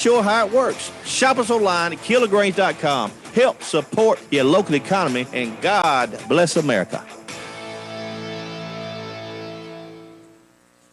Sure how it works. Shop us online at KillerGrange.com. Help support your local economy, and God bless America.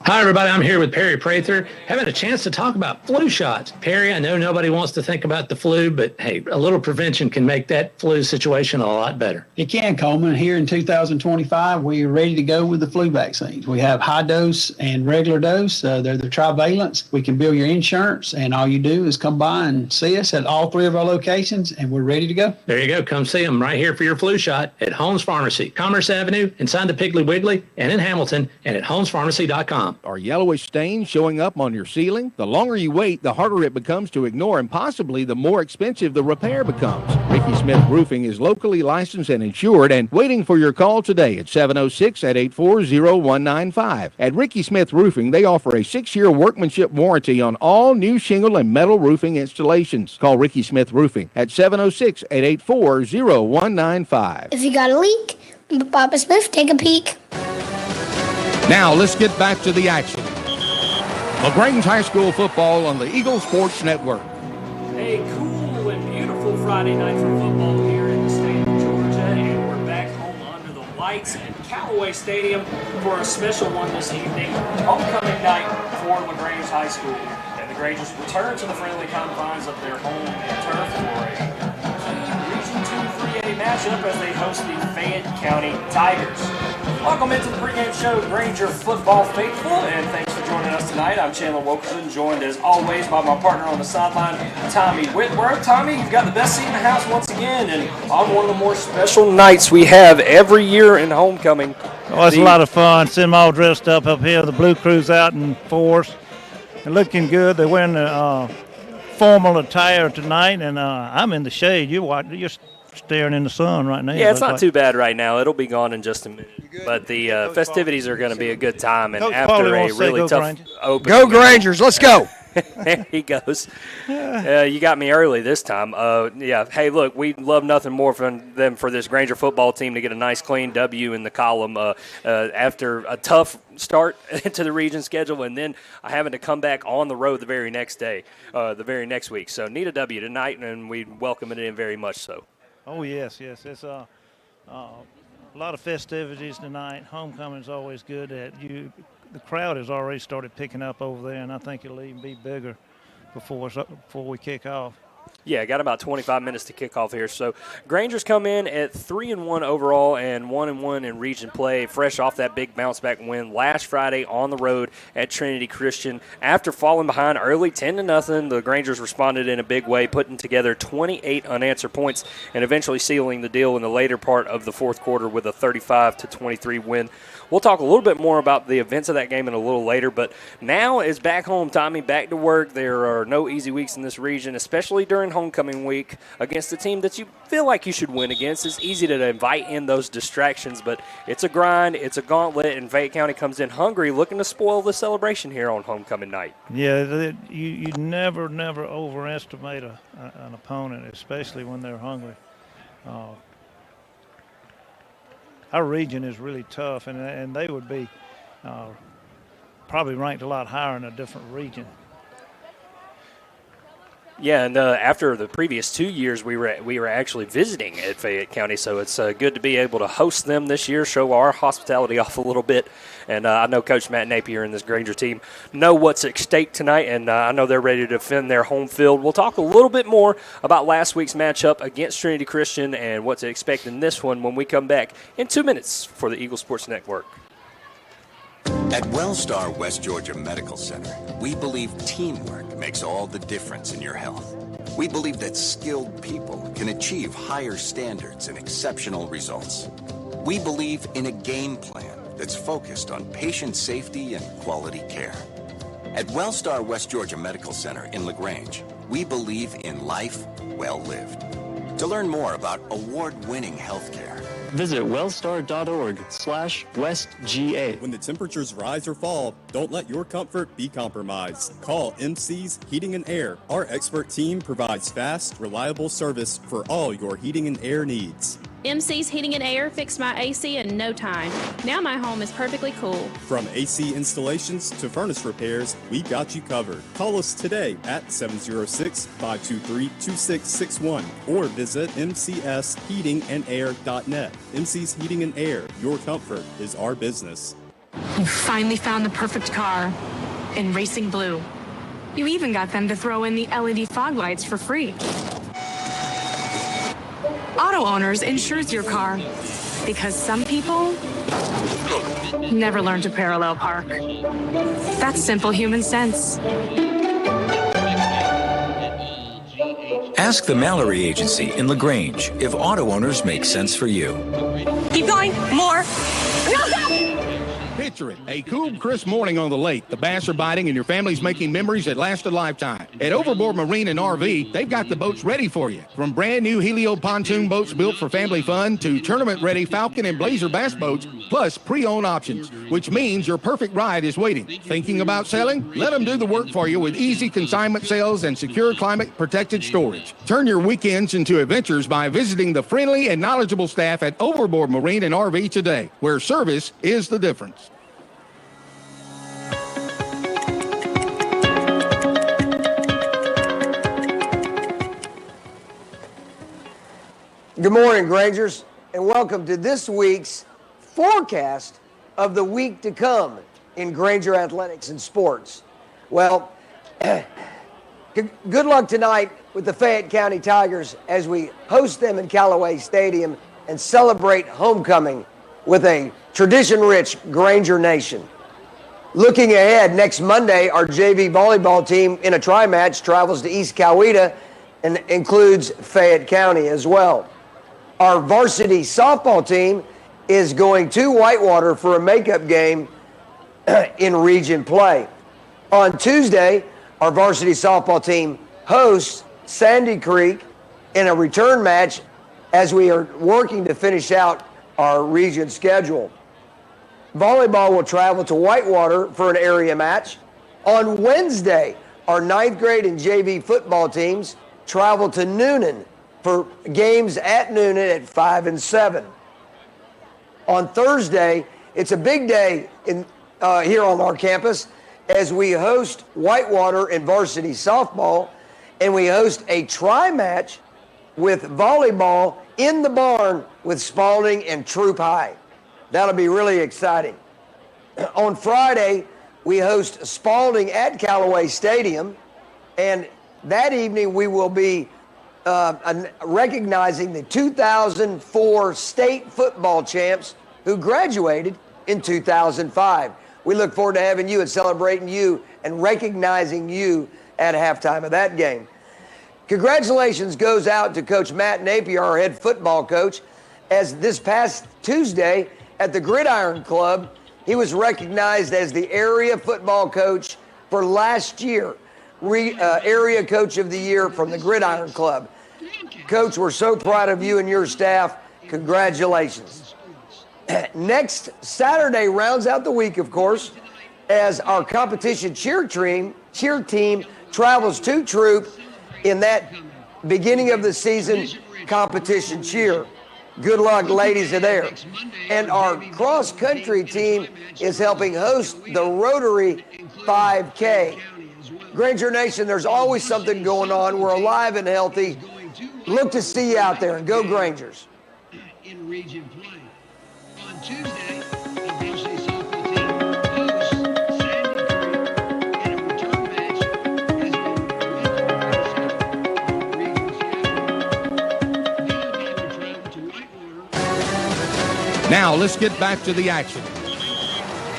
Hi, everybody. I'm here with Perry Prather, having a chance to talk about flu shots. Perry, I know nobody wants to think about the flu, but hey, a little prevention can make that flu situation a lot better. It can, Coleman. Here in 2025, we are ready to go with the flu vaccines. We have high dose and regular dose. They're the trivalents. We can bill your insurance, and all you do is come by and see us at all three of our locations, and we're ready to go. There you go. Come see them right here for your flu shot at Holmes Pharmacy, Commerce Avenue, inside the Piggly Wiggly, and in Hamilton, and at holmespharmacy.com. Are yellowish stains showing up on your ceiling? The longer you wait, the harder it becomes to ignore, and possibly the more expensive the repair becomes. Ricky Smith Roofing is locally licensed and insured and waiting for your call today at 706-884-0195. At Ricky Smith Roofing, they offer a 6-year workmanship warranty on all new shingle and metal roofing installations. Call Ricky Smith Roofing at 706-884-0195. If you got a leak, Papa Smith, take a peek. Now, let's get back to the action. Lagrange High School football on the Eagle Sports Network. A cool and beautiful Friday night for football here in the state of Georgia, and we're back home under the lights at Callaway Stadium for a special one this evening, homecoming night for Lagrange High School. And the Grangers return to the friendly confines of their home turf for a Region 2 3A matchup as they host the Fayette County Tigers. Welcome into the pregame show, Granger Football Faithful, and thanks for joining us tonight. I'm Chandler Wilkerson, joined as always by my partner on the sideline, Tommy Whitworth. Tommy, you've got the best seat in the house once again, and on one of the more special nights we have every year in homecoming. Oh, it's a lot of fun. See them all dressed up here. The Blue Crew's out in force. They're looking good. They're wearing the formal attire tonight, and I'm in the shade. You're staring in the sun right now. Yeah, it's not too bad right now. It'll be gone in just a minute. But the festivities are going to be a good time. And after a really tough opening. Go Grangers, let's go. There he goes. You got me early this time. Yeah, hey, look, we'd love nothing more than for this Granger football team to get a nice, clean W in the column after a tough start to the region schedule, and then having to come back on the road the very next day, the very next week. So need a W tonight, and we welcome it in very much so. Oh, yes. It's a lot of festivities tonight. Homecoming's always good. The crowd has already started picking up over there, and I think it'll even be bigger before we kick off. Yeah, got about 25 minutes to kick off here. So Grangers come in at 3-1 overall and 1-1 in region play, fresh off that big bounce-back win last Friday on the road at Trinity Christian. After falling behind early 10-0, the Grangers responded in a big way, putting together 28 unanswered points and eventually sealing the deal in the later part of the fourth quarter with a 35-23 win. We'll talk a little bit more about the events of that game in a little later, but now is back home, Tommy, back to work. There are no easy weeks in this region, especially during homecoming week against a team that you feel like you should win against. It's easy to invite in those distractions, but it's a grind, it's a gauntlet, and Fayette County comes in hungry, looking to spoil the celebration here on homecoming night. Yeah, you never overestimate an opponent, especially when they're hungry. Our region is really tough, and they would be probably ranked a lot higher in a different region. Yeah, and after the previous 2 years, we were actually visiting at Fayette County, so it's good to be able to host them this year, show our hospitality off a little bit. And I know Coach Matt Napier and this Granger team know what's at stake tonight, and I know they're ready to defend their home field. We'll talk a little bit more about last week's matchup against Trinity Christian and what to expect in this one when we come back in 2 minutes for the Eagle Sports Network. At WellStar West Georgia Medical Center, we believe teamwork makes all the difference in your health. We believe that skilled people can achieve higher standards and exceptional results. We believe in a game plan that's focused on patient safety and quality care. At WellStar West Georgia Medical Center in LaGrange, we believe in life well lived. To learn more about award-winning healthcare, visit wellstar.org/westga. When the temperatures rise or fall, don't let your comfort be compromised. Call MC's Heating and Air. Our expert team provides fast, reliable service for all your heating and air needs. MC's Heating and Air fixed my AC in no time. Now my home is perfectly cool. From AC installations to furnace repairs, we got you covered. Call us today at 706-523-2661 or visit mcsheatingandair.net. MC's Heating and Air, your comfort is our business. You finally found the perfect car in racing blue. You even got them to throw in the LED fog lights for free. Auto Owners insures your car because some people never learn to parallel park. That's simple human sense. Ask the Mallory Agency in Lagrange if Auto Owners make sense for you. Keep going. More. Picture it, a cool, crisp morning on the lake. The bass are biting and your family's making memories that last a lifetime. At Overboard Marine and RV, they've got the boats ready for you. From brand new Helio pontoon boats built for family fun to tournament-ready Falcon and Blazer bass boats, plus pre-owned options, which means your perfect ride is waiting. Thinking about selling? Let them do the work for you with easy consignment sales and secure climate-protected storage. Turn your weekends into adventures by visiting the friendly and knowledgeable staff at Overboard Marine and RV today, where service is the difference. Good morning, Grangers, and welcome to this week's forecast of the week to come in Granger Athletics and Sports. Well, good luck tonight with the Fayette County Tigers as we host them in Callaway Stadium and celebrate homecoming with a tradition-rich Granger Nation. Looking ahead, next Monday, our JV volleyball team in a tri-match travels to East Coweta and includes Fayette County as well. Our varsity softball team is going to Whitewater for a makeup game in region play. On Tuesday, our varsity softball team hosts Sandy Creek in a return match as we are working to finish out our region schedule. Volleyball will travel to Whitewater for an area match. On Wednesday, our 9th grade and JV football teams travel to Noonan for games at Noonan at 5 and 7. On Thursday, it's a big day here on our campus as we host Whitewater in varsity softball, and we host a tri-match with volleyball in the barn with Spalding and Troop High. That'll be really exciting. On Friday, we host Spalding at Callaway Stadium, and that evening we will be recognizing the 2004 state football champs who graduated in 2005. We look forward to having you and celebrating you and recognizing you at halftime of that game. Congratulations goes out to Coach Matt Napier, our head football coach, as this past Tuesday at the Gridiron Club, he was recognized as the area football coach for last year, area coach of the year from the Gridiron Club. Coach, we're so proud of you and your staff. Congratulations. Next Saturday rounds out the week, of course, as our competition cheer team travels to Troop in that beginning of the season competition cheer. Good luck, ladies, are there. And our cross-country team is helping host the Rotary 5K. Granger Nation, there's always something going on. We're alive and healthy. Look to see you out there, and go Grangers. In region play. On Tuesday, the varsity softball team hosts Sandy Creek in a return match as region schedule. Now let's get back to the action.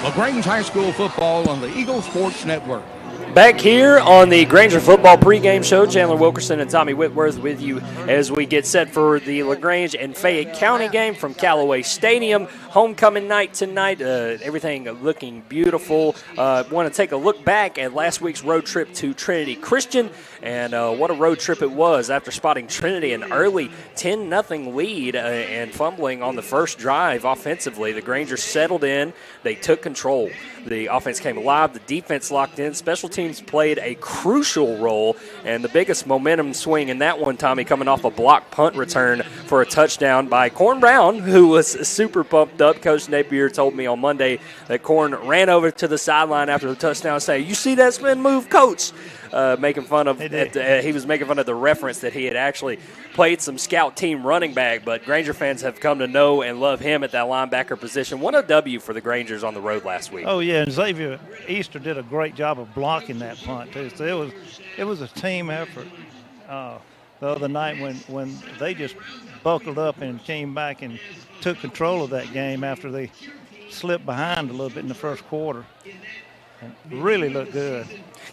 Lagrange High School football on the Eagle Sports Network. Back here on the Granger Football pregame show, Chandler Wilkerson and Tommy Whitworth with you as we get set for the Lagrange and Fayette County game from Callaway Stadium. Homecoming night tonight, everything looking beautiful. Want to take a look back at last week's road trip to Trinity Christian, and what a road trip it was after spotting Trinity an early 10-0 lead and fumbling on the first drive offensively. The Grangers settled in. They took control. The offense came alive. The defense locked in. Special teams played a crucial role, and the biggest momentum swing in that one, Tommy, coming off a block punt return for a touchdown by Corn Brown, who was super pumped up. Coach Napier told me on Monday that Corn ran over to the sideline after the touchdown and said, "You see that spin move, Coach?" Making fun of he was making fun of the reference that he had actually played some scout team running back, but Granger fans have come to know and love him at that linebacker position. What a W for the Grangers on the road last week. Oh yeah, and Xavier Easter did a great job of blocking that punt too. So it was a team effort the other night when they just buckled up and came back and took control of that game after they slipped behind a little bit in the first quarter. And really looked good.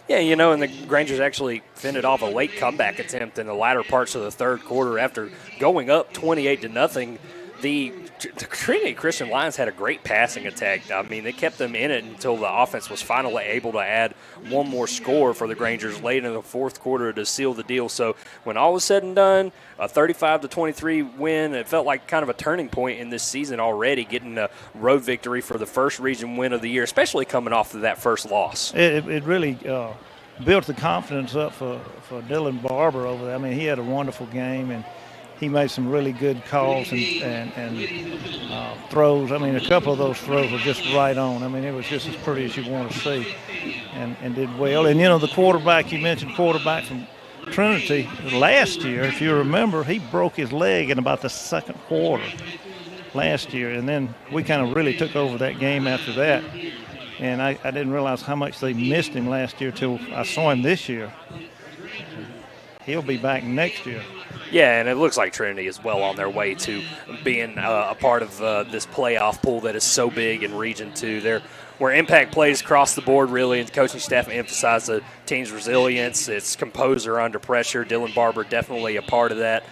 Yeah, you know, and the Grangers actually fended off a late comeback attempt in the latter parts of the third quarter after going up 28-0. The Trinity Christian Lions had a great passing attack. I mean, they kept them in it until the offense was finally able to add one more score for the Grangers late in the fourth quarter to seal the deal. So when all was said and done, a 35-23 win, it felt like kind of a turning point in this season already, getting a road victory for the first region win of the year, especially coming off of that first loss. It really built the confidence up for Dylan Barber over there. I mean, he had a wonderful game, and he made some really good calls and throws. I mean, a couple of those throws were just right on. I mean, it was just as pretty as you want to see, and did well. And, you know, the quarterback, you mentioned quarterback from Trinity last year, if you remember, he broke his leg in about the second quarter last year. And then we kind of really took over that game after that. And I didn't realize how much they missed him last year till I saw him this year. He'll be back next year. Yeah, and it looks like Trinity is well on their way to being a part of this playoff pool that is so big in Region 2. Where impact plays across the board, really, and the coaching staff emphasize the team's resilience, its composure under pressure. Dylan Barber definitely a part of that.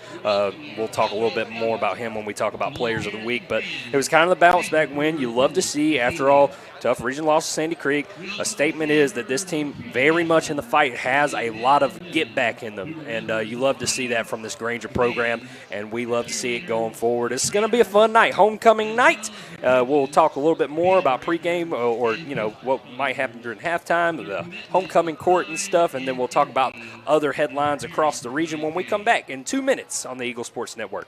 We'll talk a little bit more about him when we talk about players of the week, but it was kind of the bounce-back win you love to see. After all, tough region loss to Sandy Creek. A statement is that this team very much in the fight has a lot of get-back in them, and you love to see that from this Granger program, and we love to see it going forward. It's going to be a fun night, homecoming night. We'll talk a little bit more about pregame or you know, what might happen during halftime, the homecoming court and stuff, and then we'll talk about other headlines across the region when we come back in 2 minutes on the Eagle Sports Network.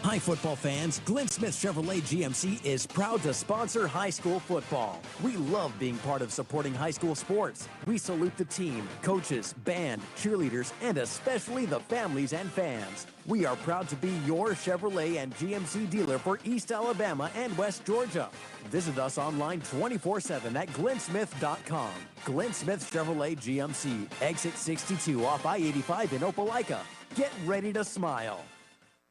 Hi, football fans. Glenn Smith Chevrolet GMC is proud to sponsor high school football. We love being part of supporting high school sports. We salute the team, coaches, band, cheerleaders, and especially the families and fans. We are proud to be your Chevrolet and GMC dealer for East Alabama and West Georgia. Visit us online 24/7 at glennsmith.com. Glenn Smith Chevrolet GMC, exit 62 off I-85 in Opelika. Get ready to smile.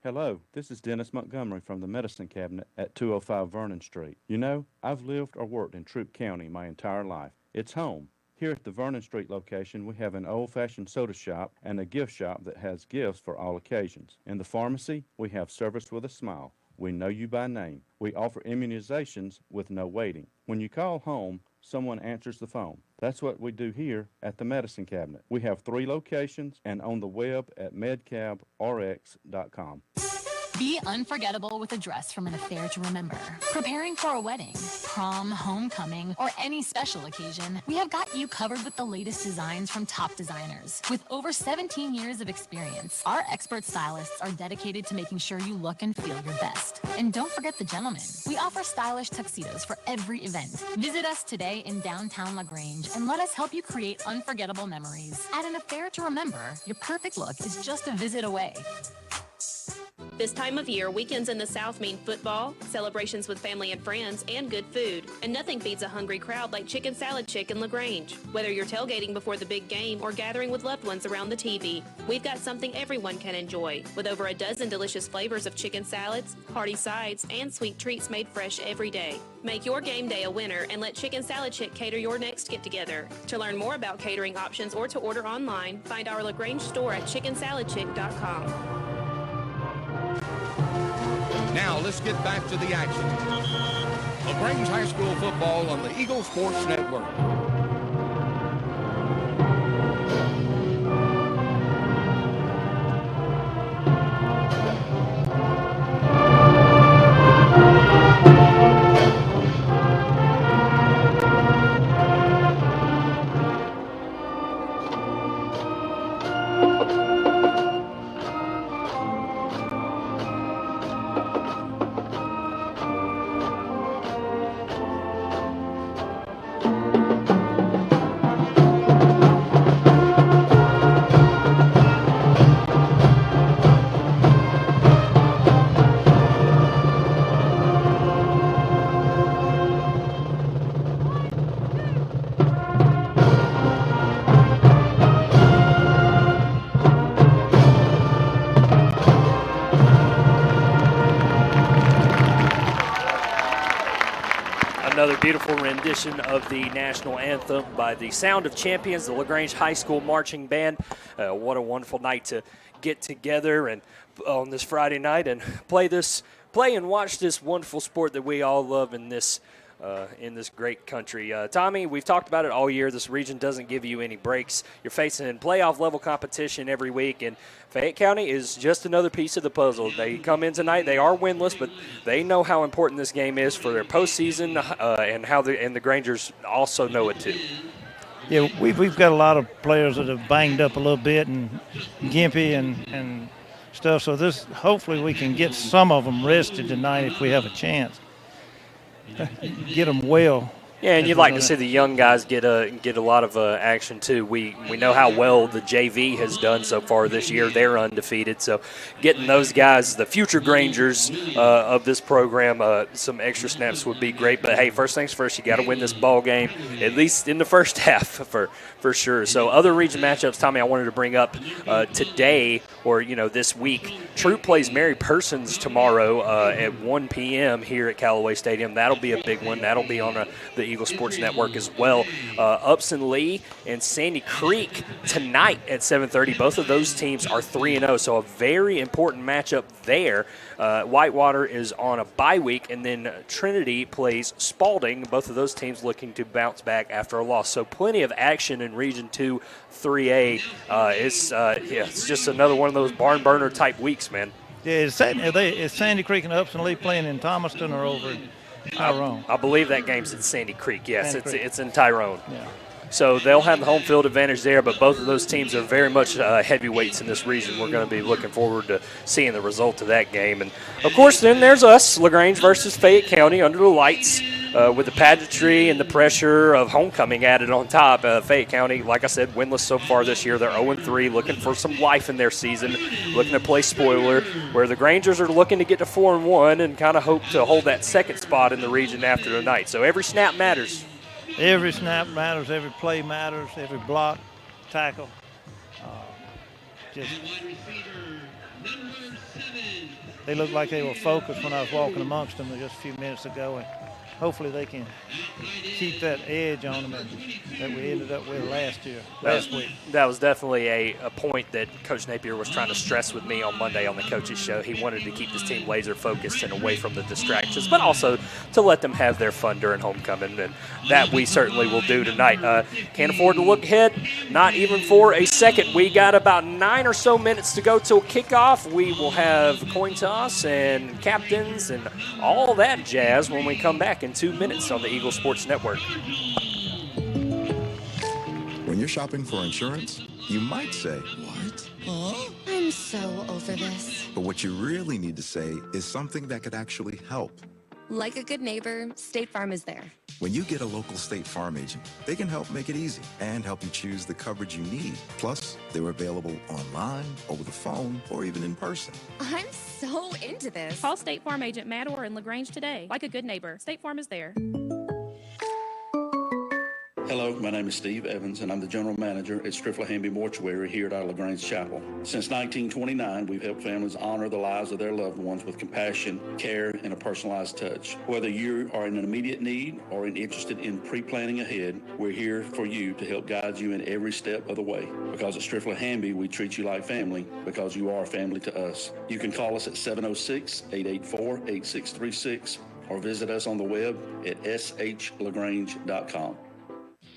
Hello, this is Dennis Montgomery from the Medicine Cabinet at 205 Vernon Street. You know, I've lived or worked in Troup County my entire life. It's home. Here at the Vernon Street location, we have an old-fashioned soda shop and a gift shop that has gifts for all occasions. In the pharmacy, we have service with a smile. We know you by name. We offer immunizations with no waiting. When you call home, someone answers the phone. That's what we do here at the Medicine Cabinet. We have 3 locations and on the web at medcabrx.com. Be unforgettable with a dress from an affair to remember. Preparing for a wedding, prom, homecoming, or any special occasion, we have got you covered with the latest designs from top designers. With over 17 years of experience, our expert stylists are dedicated to making sure you look and feel your best. And don't forget the gentlemen. We offer stylish tuxedos for every event. Visit us today in downtown Lagrange and let us help you create unforgettable memories. At an affair to remember, your perfect look is just a visit away. This time of year, weekends in the South mean football, celebrations with family and friends, and good food. And nothing feeds a hungry crowd like Chicken Salad Chick in LaGrange. Whether you're tailgating before the big game or gathering with loved ones around the TV, we've got something everyone can enjoy. With over a dozen delicious flavors of chicken salads, hearty sides, and sweet treats made fresh every day. Make your game day a winner and let Chicken Salad Chick cater your next get-together. To learn more about catering options or to order online, find our LaGrange store at chickensaladchick.com. Now let's get back to the action. LaGrange High School football on the Eagle Sports Network. another beautiful rendition of the national anthem by the Sound of Champions, the Lagrange High School Marching Band. What a wonderful night to get together and on this Friday night and play and watch this wonderful sport that we all love in this great country. Tommy, we've talked about it all year. This region doesn't give you any breaks. You're facing playoff-level competition every week, and Fayette County is just another piece of the puzzle. They come in tonight. They are winless, but they know how important this game is for their postseason, and the Grangers also know it too. Yeah, we've got a lot of players that have banged up a little bit and gimpy and stuff. So hopefully we can get some of them rested tonight if we have a chance. Get them well. Yeah, and you'd like to see the young guys get a lot of action too. We know how well the JV has done so far this year. They're undefeated, so getting those guys, the future Grangers of this program, some extra snaps would be great. But hey, first things first, you got to win this ball game, at least in the first half for sure. So other region matchups, Tommy, I wanted to bring up today or this week. Troop plays Mary Persons tomorrow at 1 p.m. here at Callaway Stadium. That'll be a big one. That'll be on the Eagle Sports Network as well. Upson Lee and Sandy Creek tonight at 7:30. Both of those teams are 3-0, so a very important matchup there. Whitewater is on a bye week, and then Trinity plays Spalding. Both of those teams looking to bounce back after a loss. So plenty of action in Region 2 3A. It's just another one of those barn burner type weeks, man. Yeah, is Sandy Creek and Upson Lee playing in Thomaston or over in Tyrone? I believe that game's at Sandy Creek. Yes, it's in Tyrone. Yeah. So they'll have the home field advantage there, but both of those teams are very much heavyweights in this region. We're going to be looking forward to seeing the result of that game. And, of course, then there's us, LaGrange versus Fayette County, under the lights with the pageantry and the pressure of homecoming added on top. Fayette County, like I said, winless so far this year. They're 0-3, looking for some life in their season, looking to play spoiler, where the Grangers are looking to get to 4-1 and kind of hope to hold that second spot in the region after tonight. So every snap matters. Every snap matters, every play matters, every block, tackle. They looked like they were focused when I was walking amongst them just a few minutes ago, and hopefully they can keep that edge on them that we ended up with last week. That was definitely a point that Coach Napier was trying to stress with me on Monday on the coaches show. He wanted to keep this team laser focused and away from the distractions, but also to let them have their fun during homecoming, and that we certainly will do tonight. Can't afford to look ahead, not even for a second. We got about 9 or so minutes to go till kickoff. We will have coin toss and captains and all that jazz when we come back in 2 minutes on the Eagle Sports Network. When you're shopping for insurance, you might say, "What? Huh?" I'm so over this. But what you really need to say is something that could actually help. Like a good neighbor, State Farm is there. When you get a local State Farm agent, they can help make it easy and help you choose the coverage you need. Plus, they're available online, over the phone, or even in person. I'm so into this. Call State Farm agent Matt Orr in LaGrange today. Like a good neighbor, State Farm is there. Hello, my name is Steve Evans, and I'm the general manager at Strifla-Hamby Mortuary here at our LaGrange Chapel. Since 1929, we've helped families honor the lives of their loved ones with compassion, care, and a personalized touch. Whether you are in an immediate need or interested in pre-planning ahead, we're here for you to help guide you in every step of the way. Because at Strifla-Hamby, we treat you like family because you are family to us. You can call us at 706-884-8636 or visit us on the web at shlagrange.com.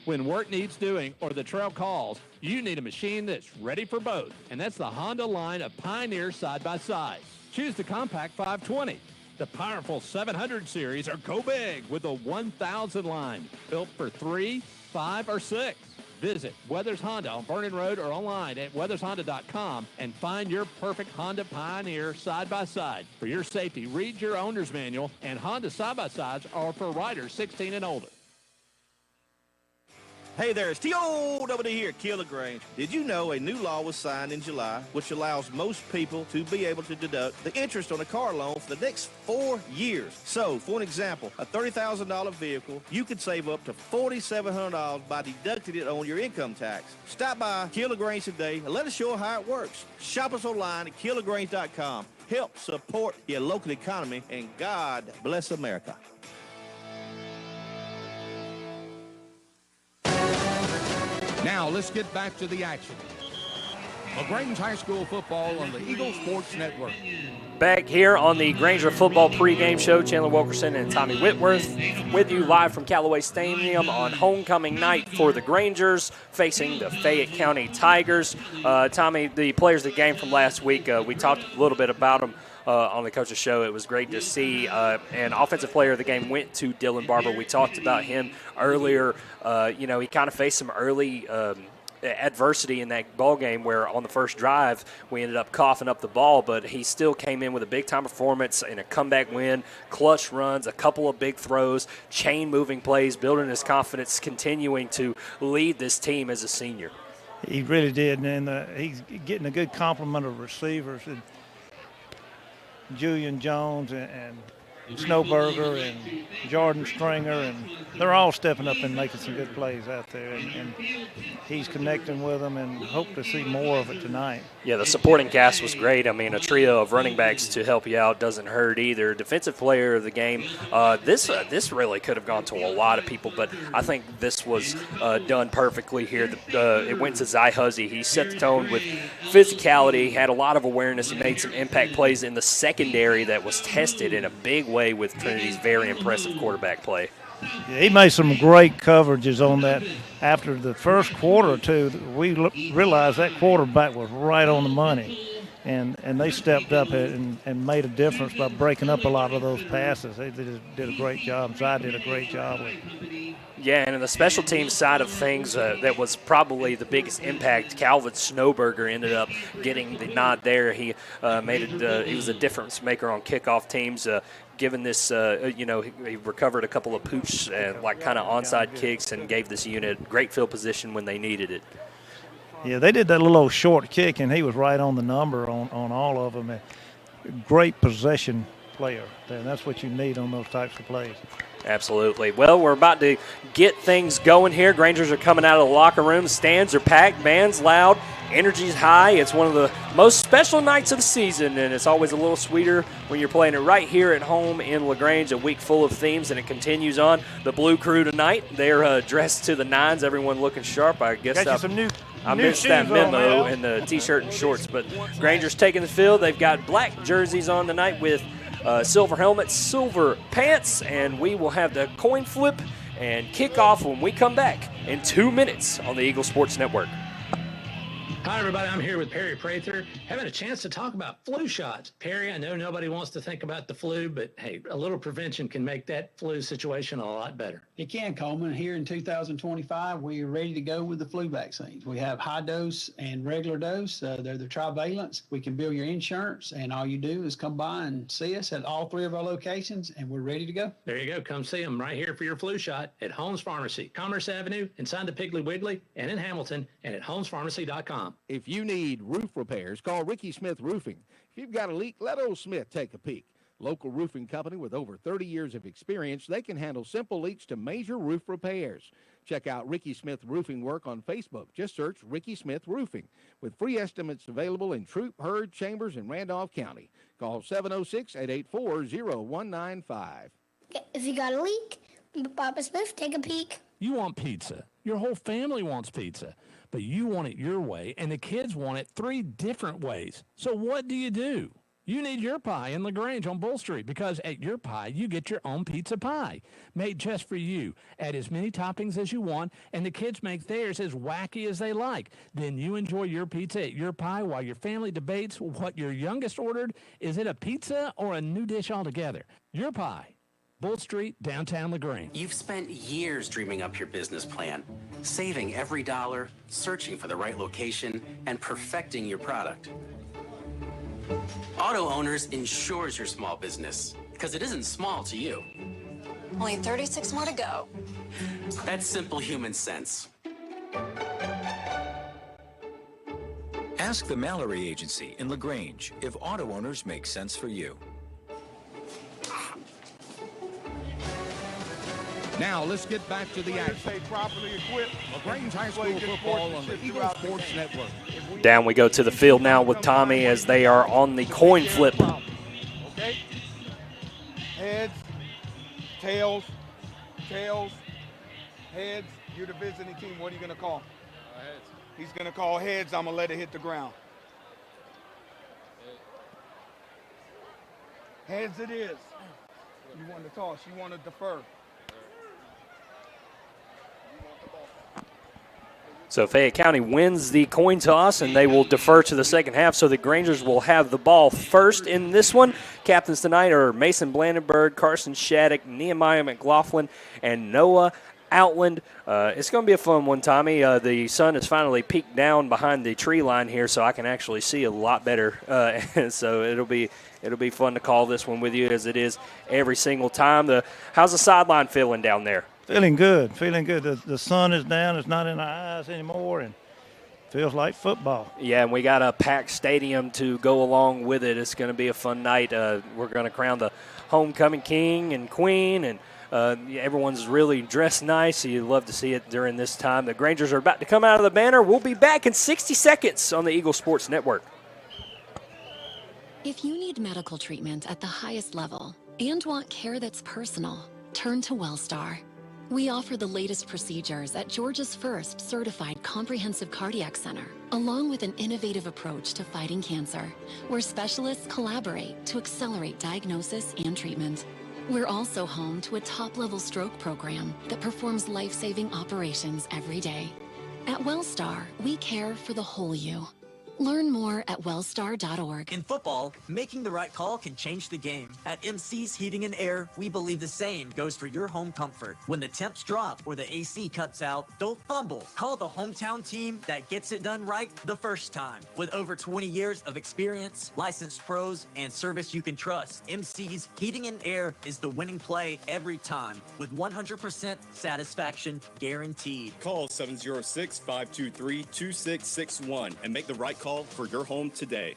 When work needs doing or the trail calls, you need a machine that's ready for both. And that's the Honda line of Pioneer side-by-side. Choose the Compact 520, the powerful 700 series, or go big with the 1000 line. Built for 3, 5, or 6. Visit Weathers Honda on Vernon Road or online at weathershonda.com and find your perfect Honda Pioneer side-by-side. For your safety, read your owner's manual, and Honda side-by-sides are for riders 16 and older. Hey there, it's T.O.W. here at Kill Lagrange. Did you know a new law was signed in July which allows most people to be able to deduct the interest on a car loan for the next 4 years? So, for an example, a $30,000 vehicle, you could save up to $4,700 by deducting it on your income tax. Stop by Kill Lagrange today and let us show you how it works. Shop us online at killlagrange.com. Help support your local economy, and God bless America. Now let's get back to the action. Lagrange High School football on the Eagle Sports Network. Back here on the Granger Football pregame show, Chandler Wilkerson and Tommy Whitworth with you live from Callaway Stadium on homecoming night for the Grangers facing the Fayette County Tigers. Tommy, the players of the game from last week, we talked a little bit about them on the coach's show. It was great to see. And offensive player of the game went to Dylan Barber. We talked about him earlier. He kind of faced some early adversity in that ball game where on the first drive we ended up coughing up the ball, but he still came in with a big-time performance and a comeback win, clutch runs, a couple of big throws, chain-moving plays, building his confidence, continuing to lead this team as a senior. He really did, and he's getting a good complement of receivers. And Julian Jones and Snowberger and Jordan Stringer, and they're all stepping up and making some good plays out there, and he's connecting with them, and hope to see more of it tonight. Yeah, the supporting cast was great. I mean, a trio of running backs to help you out doesn't hurt either. Defensive player of the game, this really could have gone to a lot of people, but I think this was done perfectly here. It went to Zy Huzzy. He set the tone with physicality, had a lot of awareness, and made some impact plays in the secondary that was tested in a big way with Trinity's very impressive quarterback play. Yeah, he made some great coverages on that. After the first quarter or two, we realized that quarterback was right on the money, and they stepped up and made a difference by breaking up a lot of those passes. They just did a great job. Zy did a great job with it. Yeah, and in the special teams side of things, that was probably the biggest impact. Calvin Snowberger ended up getting the nod there. He he was a difference maker on kickoff teams. Given this, he recovered a couple of pooch and kind of onside kicks and gave this unit great field position when they needed it. Yeah, they did that little old short kick, and he was right on the number on all of them. Great possession player, and that's what you need on those types of plays. Absolutely. Well, we're about to get things going here. Grangers are coming out of the locker room. Stands are packed, band's loud, energy's high. It's one of the most special nights of the season, and it's always a little sweeter when you're playing it right here at home in Lagrange, a week full of themes, and it continues on. The Blue Crew tonight, they're dressed to the nines, everyone looking sharp. I guess I missed that memo in the T-shirt and shorts, but Grangers taking the field. They've got black jerseys on tonight with silver helmets, silver pants, and we will have the coin flip and kickoff when we come back in 2 minutes on the Eagle Sports Network. Hi, everybody. I'm here with Perry Prather, having a chance to talk about flu shots. Perry, I know nobody wants to think about the flu, but, hey, a little prevention can make that flu situation a lot better. It can, Coleman. Here in 2025, we are ready to go with the flu vaccines. We have high dose and regular dose. They're the trivalents. We can bill your insurance, and all you do is come by and see us at all three of our locations, and we're ready to go. There you go. Come see them right here for your flu shot at Holmes Pharmacy, Commerce Avenue, inside the Piggly Wiggly, and in Hamilton, and at holmespharmacy.com. If you need roof repairs, call Ricky Smith Roofing. If you've got a leak, let old Smith take a peek. Local roofing company with over 30 years of experience, they can handle simple leaks to major roof repairs. Check out Ricky Smith Roofing work on Facebook. Just search Ricky Smith Roofing. With free estimates available in Troup, Hurd, Chambers, and Randolph County. Call 706-884-0195. If you got a leak, Papa Smith, take a peek. You want pizza. Your whole family wants pizza. But you want it your way, and the kids want it 3 different ways. So what do? You need Your Pie in LaGrange on Bull Street, because at Your Pie, you get your own pizza pie, made just for you. Add as many toppings as you want, and the kids make theirs as wacky as they like. Then you enjoy your pizza at Your Pie while your family debates what your youngest ordered. Is it a pizza or a new dish altogether? Your Pie. Bull Street, downtown LaGrange. You've spent years dreaming up your business plan, saving every dollar, searching for the right location, and perfecting your product. Auto Owners insures your small business, because it isn't small to you. Only 36 more to go. That's simple human sense. Ask the Mallory Agency in LaGrange if auto owners make sense for you. Now let's get back to the action. Lagrange High School football on the Eagle Sports Network. Down we go to the field now with Tommy as they are on the coin flip. Okay. Heads, tails, heads. You're the visiting team. What are you going to call? He's going to call heads. I'm going to let it hit the ground. Heads it is. You want to toss. You want to defer. So Fayette County wins the coin toss, and they will defer to the second half. So the Grangers will have the ball first in this one. Captains tonight are Mason Blandenberg, Carson Shattuck, Nehemiah McLaughlin, and Noah Outland. It's going to be a fun one, Tommy. The sun has finally peeked down behind the tree line here, so I can actually see a lot better. So it'll be fun to call this one with you, as it is every single time. How's the sideline feeling down there? Feeling good, feeling good. The sun is down. It's not in our eyes anymore, and feels like football. Yeah, and we got a packed stadium to go along with it. It's going to be a fun night. We're going to crown the homecoming king and queen, and everyone's really dressed nice, so you love to see it during this time. The Grangers are about to come out of the banner. We'll be back in 60 seconds on the Eagle Sports Network. If you need medical treatment at the highest level and want care that's personal, turn to WellStar. We offer the latest procedures at Georgia's first certified comprehensive cardiac center, along with an innovative approach to fighting cancer, where specialists collaborate to accelerate diagnosis and treatment. We're also home to a top-level stroke program that performs life-saving operations every day. At WellStar, we care for the whole you. Learn more at wellstar.org. In football, making the right call can change the game. At MC's Heating and Air, we believe the same goes for your home comfort. When the temps drop or the AC cuts out, don't fumble. Call the hometown team that gets it done right the first time. With over 20 years of experience, licensed pros, and service you can trust, MC's Heating and Air is the winning play every time, with 100% satisfaction guaranteed. Call 706-523-2661 and make the right call for your home today.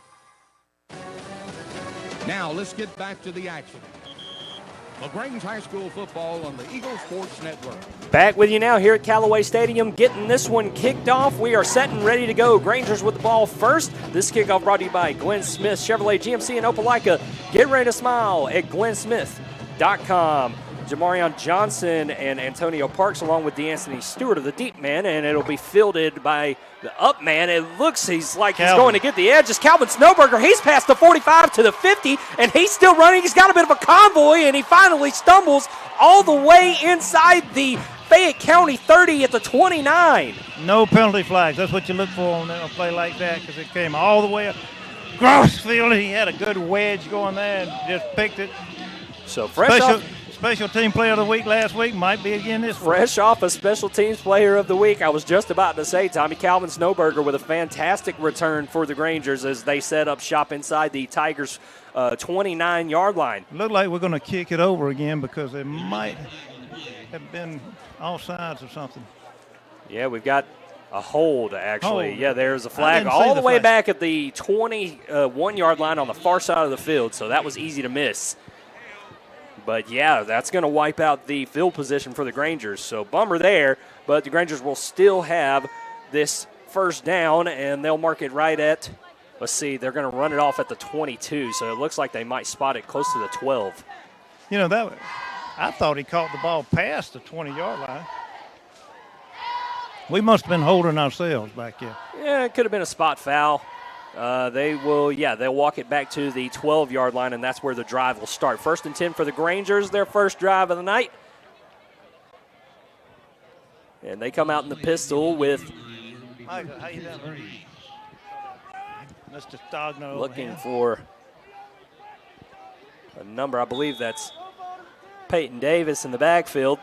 Now let's get back to the action. Lagrange High School football on the Eagle Sports Network. Back with you now here at Callaway Stadium, getting this one kicked off. We are set and ready to go. Grangers with the ball first. This kickoff brought to you by Glenn Smith Chevrolet GMC in Opelika. Get ready to smile at glennsmith.com. Jamarion Johnson and Antonio Parks, along with DeAnthony Stewart of the deep man, and it'll be fielded by the up man. It looks he's going to get the edge. It's Calvin Snowberger. He's past the 45 to the 50, and he's still running. He's got a bit of a convoy, and he finally stumbles all the way inside the Fayette County 30 at the 29. No penalty flags. That's what you look for on a play like that, because it came all the way across the field. He had a good wedge going there and just picked it. So Special team player of the week last week, might be again this week. Fresh off a special teams player of the week. I was just about to say, Tommy, Calvin Snowberger with a fantastic return for the Grangers as they set up shop inside the Tigers' 29-yard line. Look like we're going to kick it over again because they might have been offsides or something. Yeah, we've got a hold, actually. Hold. Yeah, there's a flag all the way back at the 21-yard line on the far side of the field, so that was easy to miss. But, yeah, that's going to wipe out the field position for the Grangers. So, bummer there, but the Grangers will still have this first down, and they'll mark it right at, let's see, they're going to run it off at the 22. So, it looks like they might spot it close to the 12. You know, I thought he caught the ball past the 20-yard line. We must have been holding ourselves back here. Yeah, it could have been a spot foul. They'll walk it back to the 12-yard line, and that's where the drive will start. 1st and 10 for the Grangers, their first drive of the night. And they come out in the pistol with Michael, how you doing? Mr. Stogno looking for a number. I believe that's Peyton Davis in the backfield.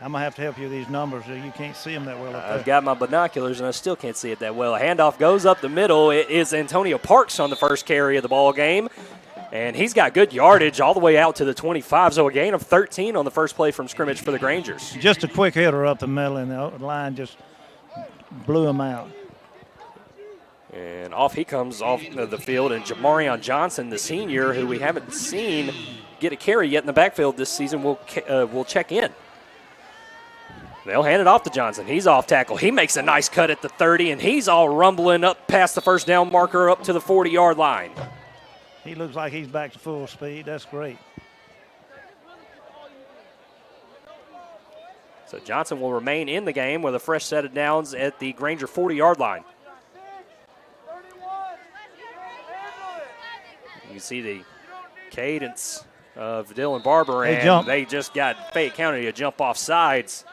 I'm going to have to help you with these numbers. You can't see them that well up there. I've got my binoculars, and I still can't see it that well. A handoff goes up the middle. It is Antonio Parks on the first carry of the ball game, and he's got good yardage all the way out to the 25, so a gain of 13 on the first play from scrimmage for the Grangers. Just a quick hitter up the middle, and the line just blew him out. And off he comes off the field, and Jamarion Johnson, the senior, who we haven't seen get a carry yet in the backfield this season, will check in. They'll hand it off to Johnson. He's off tackle. He makes a nice cut at the 30, and he's all rumbling up past the first down marker up to the 40-yard line. He looks like he's back to full speed. That's great. So Johnson will remain in the game with a fresh set of downs at the Granger 40-yard line. You can see the cadence of Dylan Barber, and they just got Fayette County to jump off sides.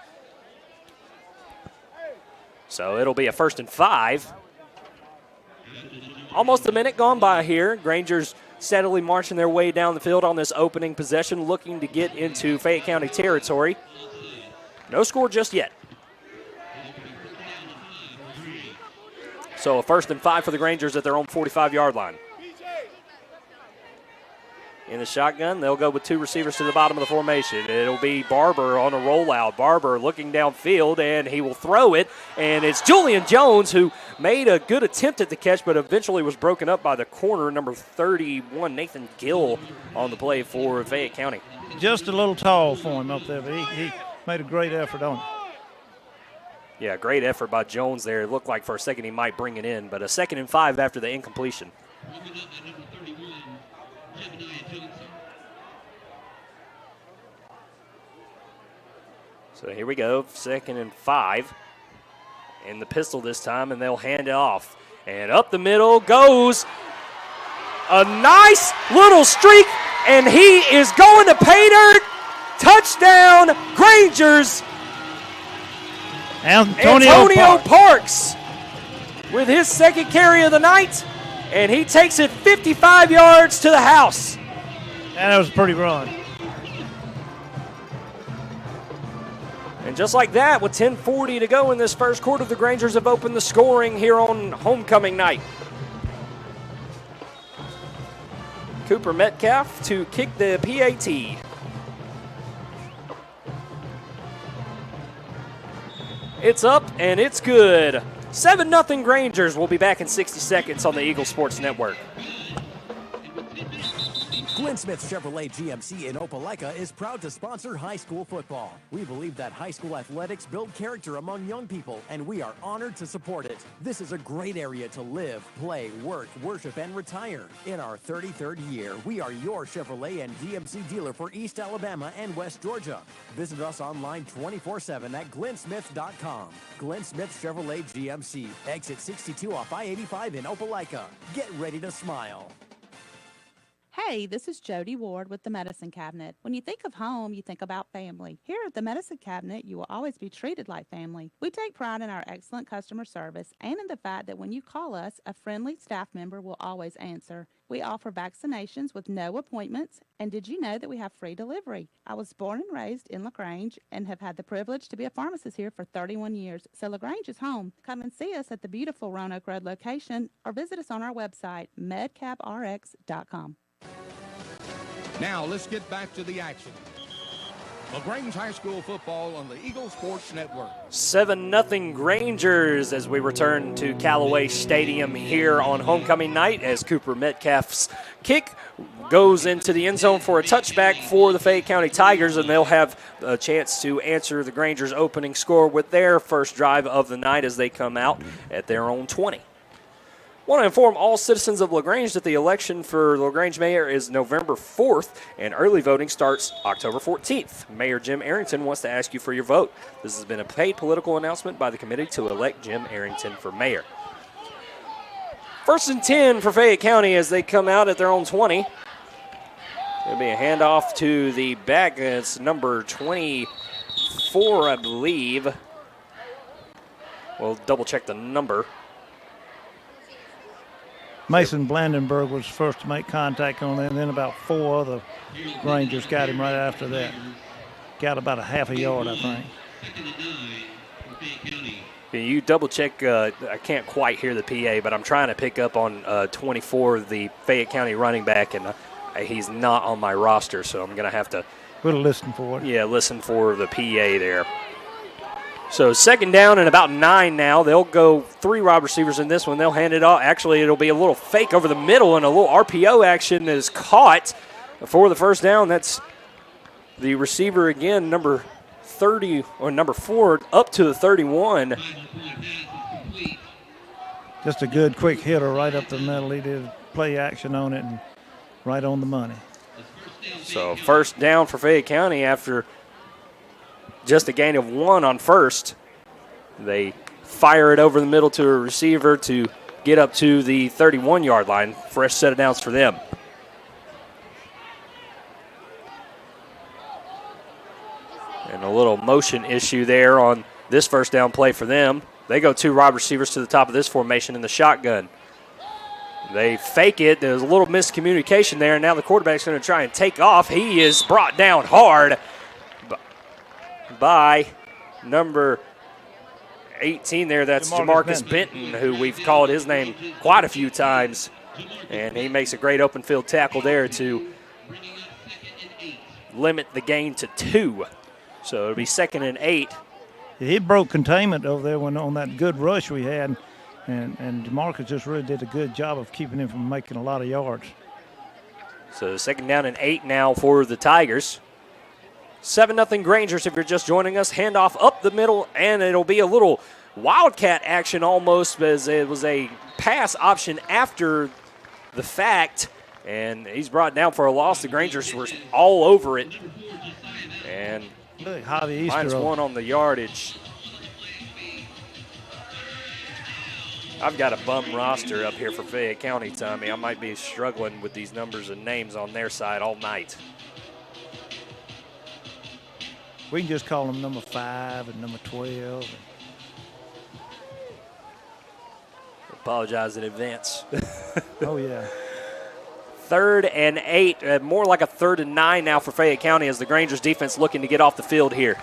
So it'll be a 1st and 5. Almost a minute gone by here. Granger's steadily marching their way down the field on this opening possession, looking to get into Fayette County territory. No score just yet. So a 1st and 5 for the Grangers at their own 45-yard line. In the shotgun, they'll go with 2 receivers to the bottom of the formation. It'll be Barber on a rollout. Barber looking downfield, and he will throw it. And it's Julian Jones who made a good attempt at the catch, but eventually was broken up by the corner, number 31, Nathan Gill, on the play for Fayette County. Just a little tall for him up there, but he made a great effort on it. Yeah, great effort by Jones there. It looked like for a second he might bring it in, but a 2nd and 5 after the incompletion. So here we go, 2nd and 5. In the pistol this time, and they'll hand it off. And up the middle goes a nice little streak, and he is going to pay dirt. Touchdown, Grangers. Antonio Parks with his 2nd carry of the night, and he takes it 55 yards to the house. And that was a pretty run. And just like that, with 10:40 to go in this first quarter, the Grangers have opened the scoring here on homecoming night. Cooper Metcalf to kick the PAT. It's up and it's good. 7-0 Grangers. We'll be back in 60 seconds on the Eagle Sports Network. Glenn Smith Chevrolet GMC in Opelika is proud to sponsor high school football. We believe that high school athletics build character among young people, and we are honored to support it. This is a great area to live, play, work, worship, and retire. In our 33rd year, we are your Chevrolet and GMC dealer for East Alabama and West Georgia. Visit us online 24/7 at glennsmith.com. Glenn Smith Chevrolet GMC, exit 62 off I-85 in Opelika. Get ready to smile. Hey, this is Jody Ward with the Medicine Cabinet. When you think of home, you think about family. Here at the Medicine Cabinet, you will always be treated like family. We take pride in our excellent customer service and in the fact that when you call us, a friendly staff member will always answer. We offer vaccinations with no appointments, and did you know that we have free delivery? I was born and raised in Lagrange and have had the privilege to be a pharmacist here for 31 years, so Lagrange is home. Come and see us at the beautiful Roanoke Road location or visit us on our website, medcaprx.com. Now let's get back to the action. Lagrange High School football on the Eagle Sports Network. 7-0 Grangers as we return to Callaway Stadium here on homecoming night as Cooper Metcalf's kick goes into the end zone for a touchback for the Fayette County Tigers, and they'll have a chance to answer the Grangers' opening score with their first drive of the night as they come out at their own 20. I want to inform all citizens of LaGrange that the election for LaGrange mayor is November 4th, and early voting starts October 14th. Mayor Jim Arrington wants to ask you for your vote. This has been a paid political announcement by the committee to elect Jim Arrington for mayor. 1st and 10 for Fayette County as they come out at their own 20. It'll be a handoff to the back. It's number 24, I believe. We'll double-check the number. Mason Blandenberg was first to make contact on it, and then about 4 other Rangers got him right after that. Got about a half a yard, I think. Can you double check? I can't quite hear the PA, but I'm trying to pick up on 24, the Fayette County running back, and he's not on my roster, so I'm going to have to. We'll listen for it. Yeah, listen for the PA there. So 2nd down and about 9 now. They'll go 3 wide receivers in this one. They'll hand it off. Actually, it'll be a little fake over the middle, and a little RPO action is caught for the first down. That's the receiver again, number 30 or number 4, up to the 31. Just a good quick hitter right up the middle. He did play action on it and right on the money. So 1st down for Fayette County after just a gain of 1 on first. They fire it over the middle to a receiver to get up to the 31-yard line. Fresh set of downs for them. And a little motion issue there on this first down play for them. They go 2 wide receivers to the top of this formation in the shotgun. They fake it. There's a little miscommunication there, and now the quarterback's going to try and take off. He is brought down hard by number 18 there. That's Jamarcus Benton, who we've called his name quite a few times. And he makes a great open field tackle there to limit the gain to 2. So it'll be 2nd and 8. He broke containment over there when on that good rush we had. And Jamarcus just really did a good job of keeping him from making a lot of yards. So 2nd down and 8 now for the Tigers. 7-0 Grangers if you're just joining us. Handoff up the middle, and it'll be a little wildcat action almost, as it was a pass option after the fact. And he's brought down for a loss. The Grangers were all over it. And -1 on the yardage. I've got a bum roster up here for Fayette County, Tommy. I might be struggling with these numbers and names on their side all night. We can just call them number 5 and number 12. Apologize in advance. Oh, yeah. 3rd and 8, more like a 3rd and 9 now for Fayette County as the Grangers defense looking to get off the field here.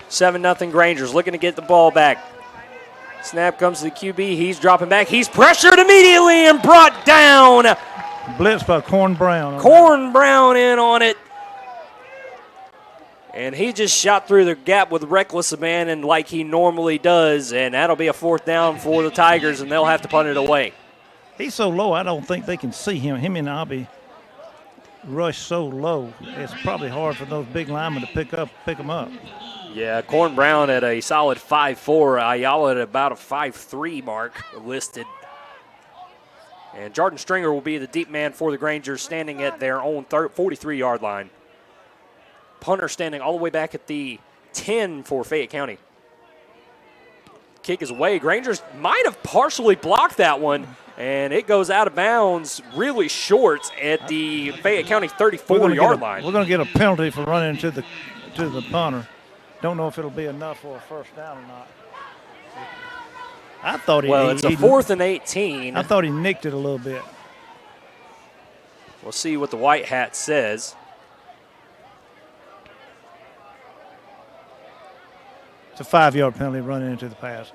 7-0 Grangers looking to get the ball back. Snap comes to the QB. He's dropping back. He's pressured immediately and brought down. Blitz by Corn Brown. Corn Brown in on it. And he just shot through the gap with reckless abandon like he normally does. And that'll be a 4th down for the Tigers, and they'll have to punt it away. He's so low, I don't think they can see him. Him and Abby rush so low. It's probably hard for those big linemen to pick him up. Yeah, Corn Brown at a solid 5'4", Ayala at about a 5'3" mark listed. And Jordan Stringer will be the deep man for the Grangers, standing at their own 43-yard line. Punter standing all the way back at the 10 for Fayette County. Kick is away. Grangers might have partially blocked that one, and it goes out of bounds really short at the Fayette County 34-yard line. We're going to get a penalty for running to the punter. Don't know if it'll be enough for a 1st down or not. I thought it's a 4th and 18. I thought he nicked it a little bit. We'll see what the white hat says. It's a 5-yard penalty running into the pass.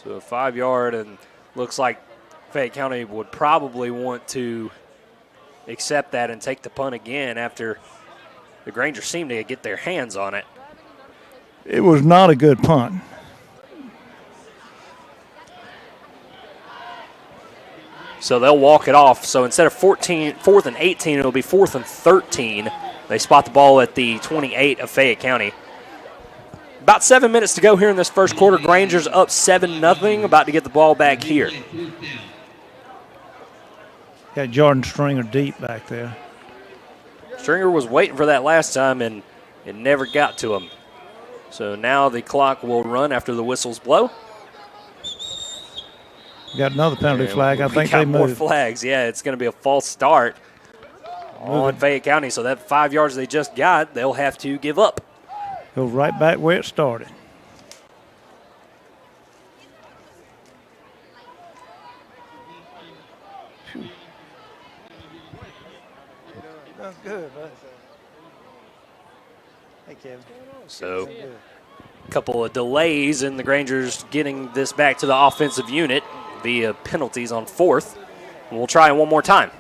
So a 5-yard, and looks like Fayette County would probably want to accept that and take the punt again after the Grangers seem to get their hands on it. It was not a good punt. So they'll walk it off. So instead of 4th and 18, it'll be 4th and 13. They spot the ball at the 28 of Fayette County. About 7 minutes to go here in this first quarter. Grangers up 7-0, about to get the ball back here. Got Jordan Stringer deep back there. Stringer was waiting for that last time, and it never got to him. So now the clock will run after the whistles blow. Got another penalty flag. I think they moved. More flags. Yeah, it's going to be a false start on Fayette County. So that 5 yards they just got, they'll have to give up. Go right back where it started. That's good. Hey, Kevin. So a couple of delays in the Grangers getting this back to the offensive unit via penalties on 4th. And we'll try it one more time.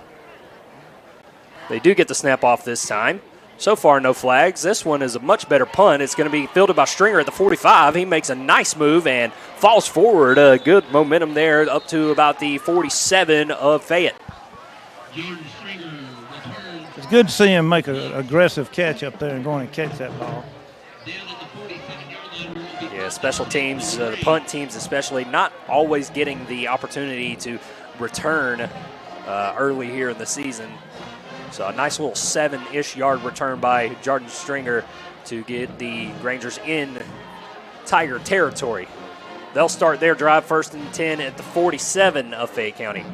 They do get the snap off this time. So far, no flags. This one is a much better punt. It's going to be fielded by Stringer at the 45. He makes a nice move and falls forward. Good momentum there up to about the 47 of Fayette. It's good to see him make an aggressive catch up there and go and catch that ball. Yeah, special teams, the punt teams especially, not always getting the opportunity to return early here in the season. So a nice little 7-ish yard return by Jordan Stringer to get the Grangers in Tiger territory. They'll start their drive 1st and 10 at the 47 of Fayette County.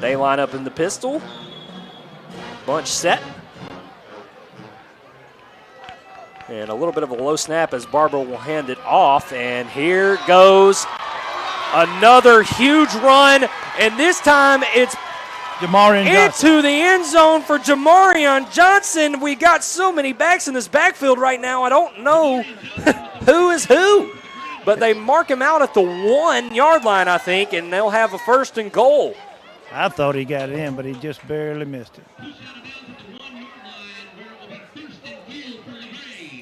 They line up in the pistol. Bunch set. And a little bit of a low snap as Barber will hand it off. And here goes another huge run. And this time it's into the end zone for Jamarion Johnson. We got so many backs in this backfield right now, I don't know who is who. But they mark him out at the 1-yard line, I think, and they'll have a 1st and goal. I thought he got it in, but he just barely missed it.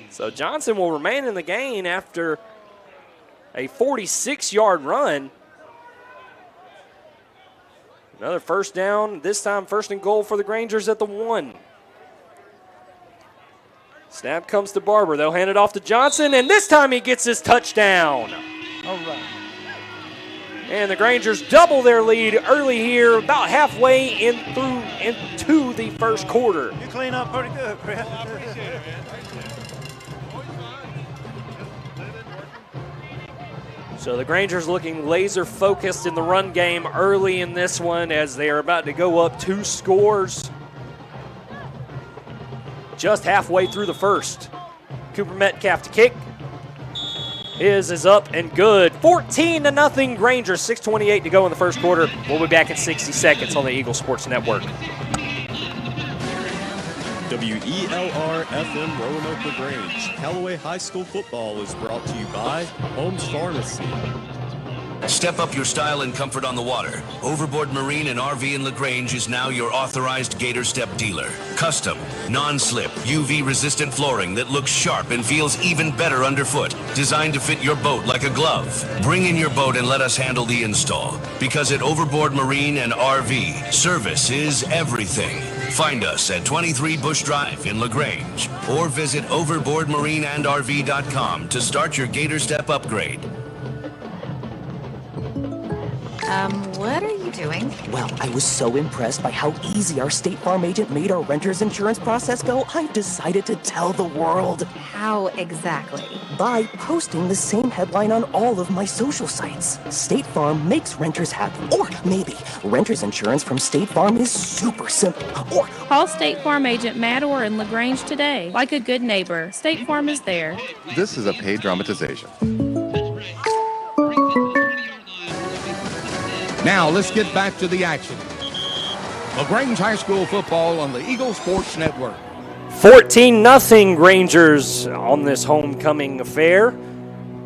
So Johnson will remain in the game after a 46-yard run. Another 1st down, this time 1st and goal for the Grangers at the 1. Snap comes to Barber. They'll hand it off to Johnson, and this time he gets his touchdown. All right. And the Grangers double their lead early here, about halfway into the first quarter. You clean up pretty good, Chris. So the Grangers looking laser focused in the run game early in this one as they are about to go up 2 scores. Just halfway through the first. Cooper Metcalf to kick. His is up and good. 14-0 Grangers, 6:28 to go in the first quarter. We'll be back in 60 seconds on the Eagle Sports Network. WELR FM Roanoke LaGrange. Callaway High School football is brought to you by Holmes Pharmacy. Step up your style and comfort on the water. Overboard Marine and RV in LaGrange is now your authorized Gator Step dealer. Custom, non-slip, UV-resistant flooring that looks sharp and feels even better underfoot. Designed to fit your boat like a glove. Bring in your boat and let us handle the install. Because at Overboard Marine and RV, service is everything. Find us at 23 Bush Drive in LaGrange or visit overboardmarineandrv.com to start your Gator Step upgrade. What are you doing? Well, I was so impressed by how easy our State Farm agent made our renter's insurance process go, I decided to tell the world. How exactly? By posting the same headline on all of my social sites. State Farm makes renters happy. Or maybe renter's insurance from State Farm is super simple. Or Call State Farm agent Matt Orr in LaGrange today. Like a good neighbor, State Farm is there. This is a paid dramatization. Now let's get back to the action. LaGrange High School football on the Eagle Sports Network. 14-0 Grangers on this homecoming affair.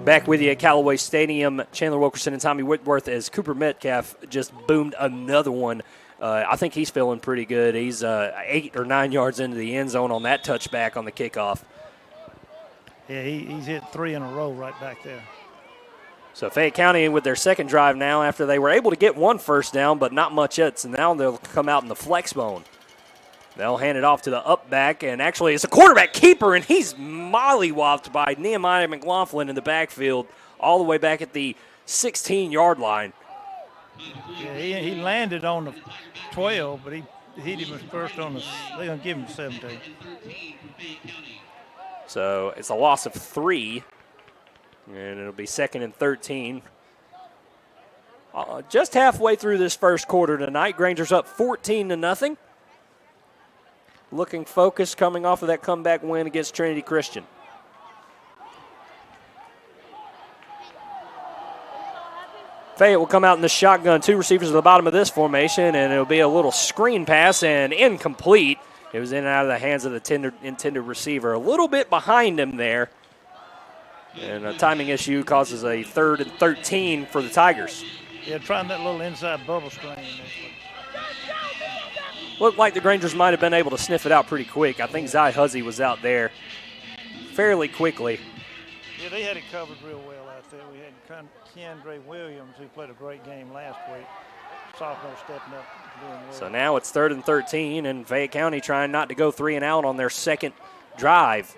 Back with you at Callaway Stadium. Chandler Wilkerson and Tommy Whitworth as Cooper Metcalf just boomed another one. I think he's feeling pretty good. He's 8 or 9 yards into the end zone on that touchback on the kickoff. Yeah, he's hit 3 in a row right back there. So Fayette County with their second drive now after they were able to get 1 first down, but not much else. And now they'll come out in the flex bone. They'll hand it off to the up back, and actually it's a quarterback keeper, and he's mollywopped by Nehemiah McLaughlin in the backfield all the way back at the 16-yard line. Yeah, he landed on the 12, but he hit him first on the – they're going to give him 17. So it's a loss of 3. And it'll be 2nd and 13. Just halfway through this first quarter tonight. Grangers up 14-0. Looking focused coming off of that comeback win against Trinity Christian. Fayette will come out in the shotgun. 2 receivers at the bottom of this formation, and it'll be a little screen pass and incomplete. It was in and out of the hands of the intended receiver. A little bit behind him there. And a timing issue causes a 3rd and 13 for the Tigers. Yeah, trying that little inside bubble screen. Looked like the Grangers might have been able to sniff it out pretty quick. I think Zy Huzzy was out there fairly quickly. Yeah, they had it covered real well out there. We had Keandre Williams, who played a great game last week. Sophomore stepping up, doing well. So now it's 3rd and 13, and Fayette County trying not to go 3 and out on their second drive.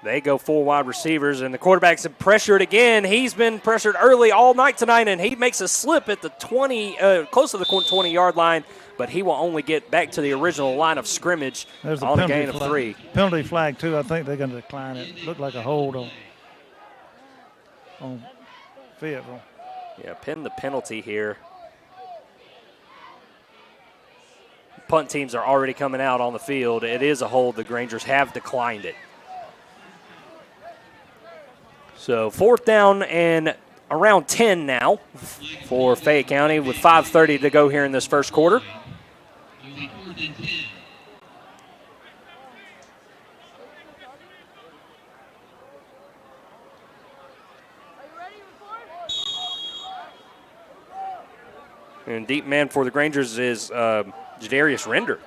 They go full wide receivers, and the quarterback's pressured again. He's been pressured early all night tonight, and he makes a slip at the 20, close to the 20-yard line, but he will only get back to the original line of scrimmage on a gain of 3. Penalty flag, too. I think they're going to decline it. Looked like a hold on Fayetteville. Yeah, pin the penalty here. Punt teams are already coming out on the field. It is a hold. The Grangers have declined it. So 4th down and around 10 now for Fayette County with 5:30 to go here in this first quarter. And deep man for the Grangers is Jadarius Render.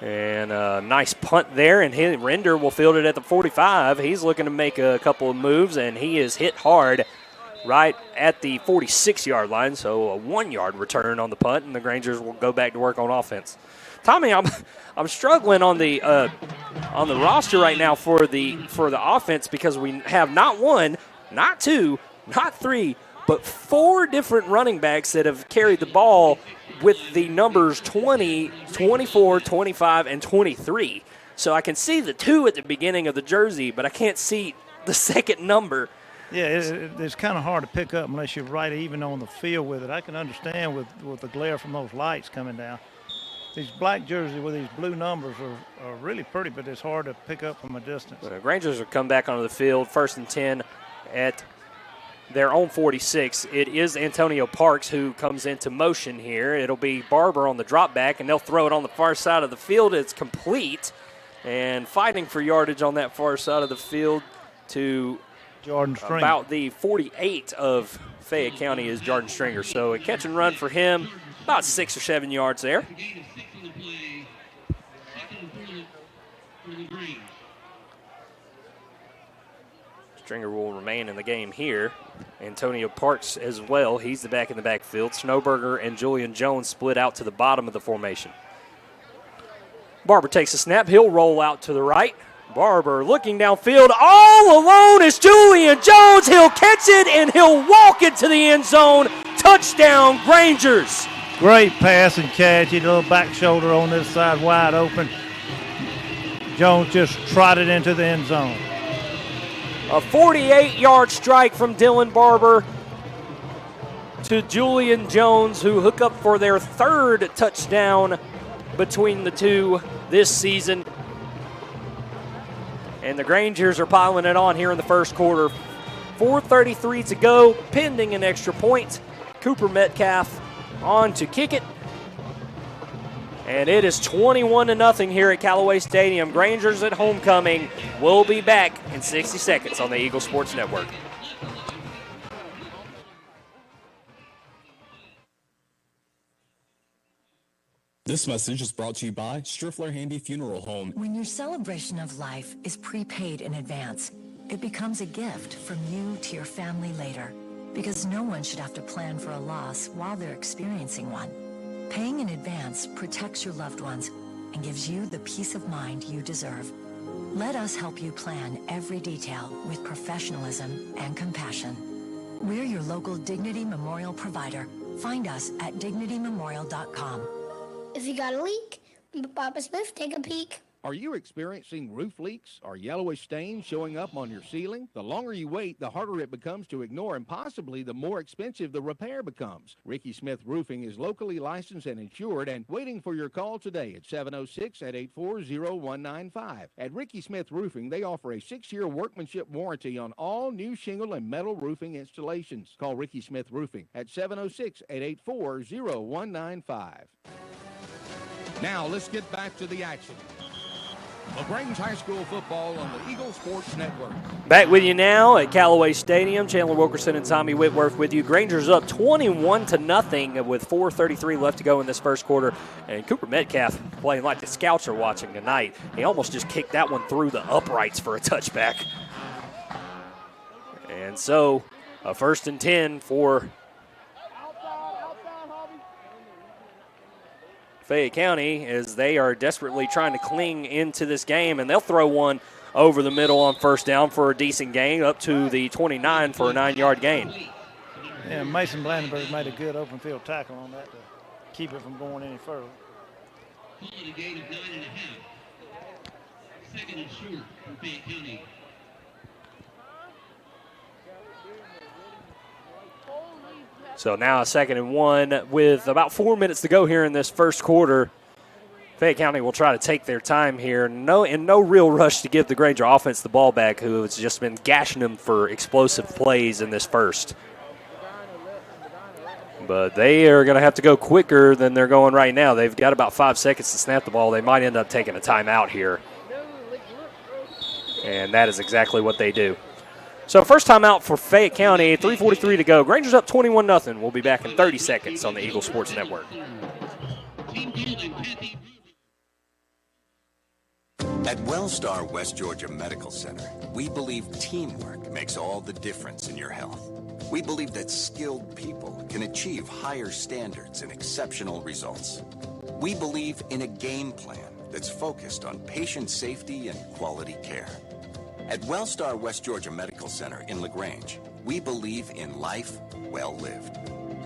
And a nice punt there, and Render will field it at the 45. He's looking to make a couple of moves, and he is hit hard right at the 46-yard line, so a 1-yard return on the punt, and the Grangers will go back to work on offense. Tommy, I'm struggling on the roster right now for the offense because we have not 1, not 2, not 3, but 4 different running backs that have carried the ball with the numbers 20, 24, 25, and 23. So I can see the 2 at the beginning of the jersey, but I can't see the second number. Yeah, it's kind of hard to pick up unless you're right even on the field with it. I can understand with the glare from those lights coming down. These black jerseys with these blue numbers are really pretty, but it's hard to pick up from a distance. The Grangers will come back onto the field, 1st and 10 at their own 46. It is Antonio Parks who comes into motion here. It'll be Barber on the drop back, and they'll throw it on the far side of the field. It's complete, and fighting for yardage on that far side of the field to Jordan Stringer. About the 48 of Fayette County is Jordan Stringer. So a catch and run for him, about 6 or 7 yards there. Stringer will remain in the game here. Antonio Parks as well. He's the back in the backfield. Snowberger and Julian Jones split out to the bottom of the formation. Barber takes a snap. He'll roll out to the right. Barber looking downfield. All alone is Julian Jones. He'll catch it and he'll walk into the end zone. Touchdown, Grangers. Great pass and catch. He did a little back shoulder on this side, wide open. Jones just trotted into the end zone. A 48-yard strike from Dylan Barber to Julian Jones, who hook up for their 3rd touchdown between the two this season. And the Grangers are piling it on here in the first quarter. 4:33 to go, pending an extra point. Cooper Metcalf on to kick it. And it is 21-0 here at Callaway Stadium. Grangers at homecoming. We'll be back in 60 seconds on the Eagle Sports Network. This message is brought to you by Striffler Handy Funeral Home. When your celebration of life is prepaid in advance, it becomes a gift from you to your family later. Because no one should have to plan for a loss while they're experiencing one. Paying in advance protects your loved ones and gives you the peace of mind you deserve. Let us help you plan every detail with professionalism and compassion. We're your local Dignity Memorial provider. Find us at dignitymemorial.com. If you got a leak, Papa Smith, take a peek. Are you experiencing roof leaks or yellowish stains showing up on your ceiling? The longer you wait, the harder it becomes to ignore, and possibly the more expensive the repair becomes. Ricky Smith Roofing is locally licensed and insured and waiting for your call today at 706-884-0195. At Ricky Smith Roofing, they offer a 6-year workmanship warranty on all new shingle and metal roofing installations. Call Ricky Smith Roofing at 706-884-0195. Now let's get back to the action. Lagrange High School football on the Eagle Sports Network. Back with you now at Callaway Stadium. Chandler Wilkerson and Tommy Whitworth with you. Grangers up 21-0 with 4:33 left to go in this first quarter. And Cooper Metcalf playing like the scouts are watching tonight. He almost just kicked that one through the uprights for a touchback. And so a 1st and 10 for Fayette County, as they are desperately trying to cling into this game, and they'll throw one over the middle on first down for a decent gain up to the 29 for a 9-yard gain. Yeah, Mason Blandenberg made a good open field tackle on that to keep it from going any further. A gain of 9.5. Second and short for Fayette County. So now a 2nd and 1 with about 4 minutes to go here in this first quarter. Fayette County will try to take their time here. No real rush to give the Granger offense the ball back, who has just been gashing them for explosive plays in this first. But they are going to have to go quicker than they're going right now. They've got about 5 seconds to snap the ball. They might end up taking a timeout here. And that is exactly what they do. So first timeout for Fayette County, 3:43 to go. Granger's up 21-0. We'll be back in 30 seconds on the Eagle Sports Network. At Wellstar West Georgia Medical Center, we believe teamwork makes all the difference in your health. We believe that skilled people can achieve higher standards and exceptional results. We believe in a game plan that's focused on patient safety and quality care. At Wellstar West Georgia Medical Center in Lagrange, we believe in life well lived.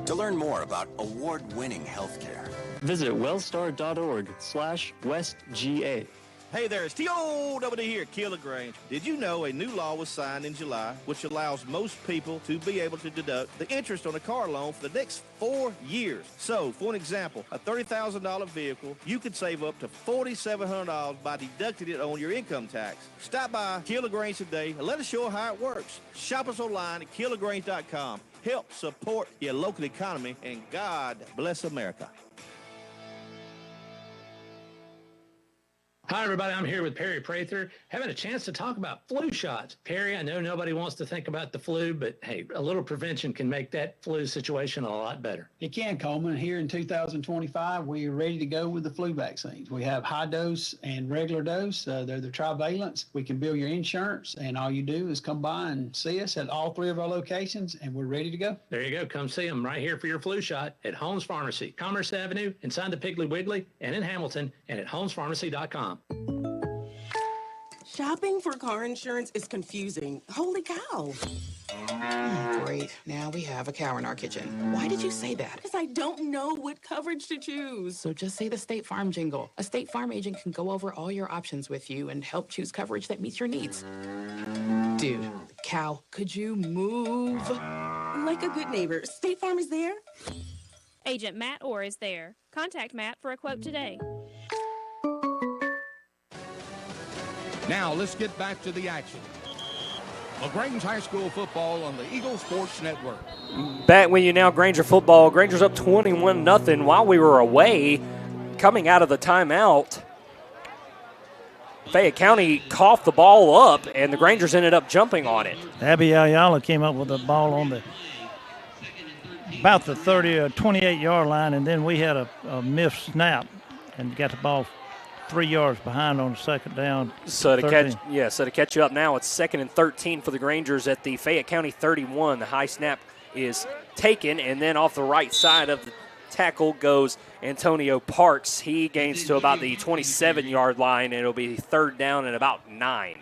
To learn more about award-winning healthcare, visit wellstar.org/westga. Hey there, it's T.O.W. here, Kill Lagrange. Did you know a new law was signed in July which allows most people to be able to deduct the interest on a car loan for the next 4 years? So, for an example, a $30,000 vehicle, you could save up to $4,700 by deducting it on your income tax. Stop by Kill Lagrange today and let us show you how it works. Shop us online at killlagrange.com. Help support your local economy, and God bless America. Hi, everybody. I'm here with Perry Prather, having a chance to talk about flu shots. Perry, I know nobody wants to think about the flu, but hey, a little prevention can make that flu situation a lot better. It can, Coleman. Here in 2025, we are ready to go with the flu vaccines. We have high dose and regular dose. They're the trivalents. We can bill your insurance, and all you do is come by and see us at all 3 of our locations, and we're ready to go. There you go. Come see them right here for your flu shot at Holmes Pharmacy, Commerce Avenue, inside the Piggly Wiggly, and in Hamilton, and at holmespharmacy.com. Shopping for car insurance is confusing. Holy cow. Great. Now we have a cow in our kitchen. Why did you say that? Because I don't know what coverage to choose. So just say the State Farm jingle. A State Farm agent can go over all your options with you and help choose coverage that meets your needs. Dude, cow, could you move? Like a good neighbor, State Farm is there. Agent Matt Orr is there. Contact Matt for a quote today. Now let's get back to the action. Lagrange High School football on the Eagle Sports Network. Back with you now, Granger football. Granger's up 21-0 while we were away. Coming out of the timeout, Fayette County coughed the ball up, and the Grangers ended up jumping on it. Abby Ayala came up with the ball on about the 30 or 28-yard line, and then we had a missed snap and got the ball 3 yards behind on the second down. So to catch you up now, it's 2nd and 13 for the Grangers at the Fayette County 31. The high snap is taken, and then off the right side of the tackle goes Antonio Parks. He gains to about the 27-yard line, and it'll be 3rd down and about 9.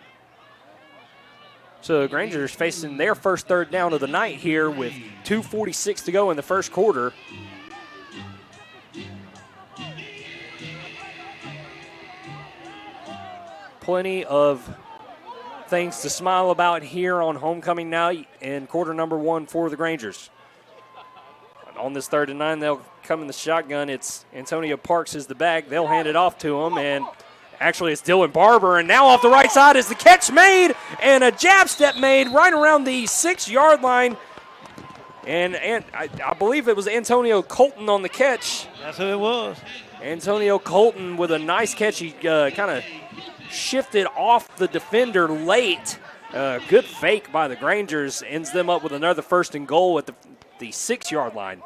So the Grangers facing their first 3rd down of the night here with 2:46 to go in the first quarter. Plenty of things to smile about here on homecoming night in quarter number 1 for the Grangers. On this 3rd and 9, they'll come in the shotgun. It's Antonio Parks is the back. They'll hand it off to him, and actually it's Dylan Barber. And now off the right side is the catch made, and a jab step made right around the 6-yard line. And I believe it was Antonio Colton on the catch. That's who it was. Antonio Colton with a nice catch. He kind of shifted off the defender late. Good fake by the Grangers. Ends them up with another 1st and goal at the 6-yard line.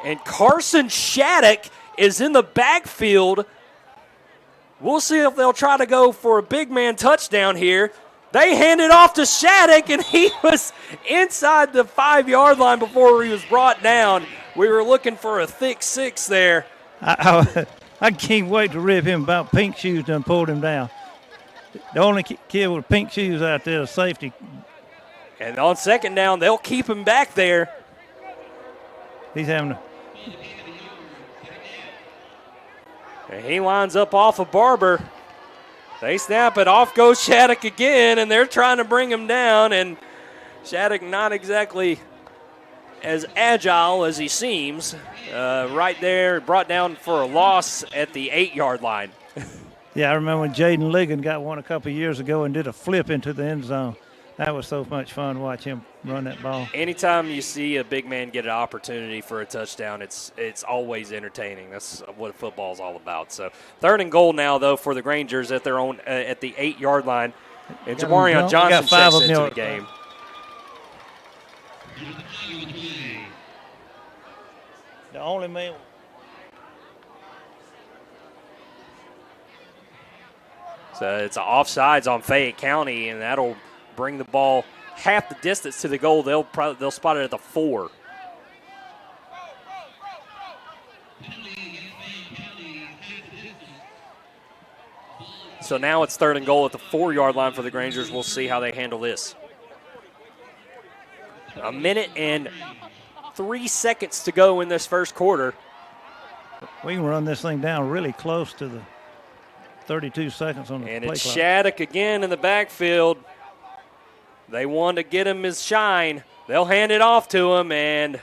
And Carson Shattuck is in the backfield. We'll see if they'll try to go for a big man touchdown here. They hand it off to Shattuck, and he was inside the 5-yard line before he was brought down. We were looking for a thick 6 there. I can't wait to rip him about pink shoes done pulled him down. The only kid with pink shoes out there is safety. And on second down, they'll keep him back there. He's having a... And he lines up off of Barber. They snap it. Off goes Shattuck again, and they're trying to bring him down. And Shattuck not exactly as agile as he seems. Right there, brought down for a loss at the 8-yard line. Yeah, I remember when Jaden Ligon got one a couple of years ago and did a flip into the end zone. That was so much fun to watch him run that ball. Anytime you see a big man get an opportunity for a touchdown, it's always entertaining. That's what football's all about. So 3rd and goal now, though, for the Grangers at their own at the 8-yard line. And Jamarion Johnson checks into the game. The only man. So it's offsides on Fayette County, and that'll bring the ball half the distance to the goal. They'll spot it at the 4. So now it's 3rd and goal at the 4-yard line for the Grangers. We'll see how they handle this. 1 minute and 3 seconds to go in this first quarter. We can run this thing down really close to the 32 seconds on the play clock. And it's Shattuck again in the backfield. They want to get him his shine. They'll hand it off to him, and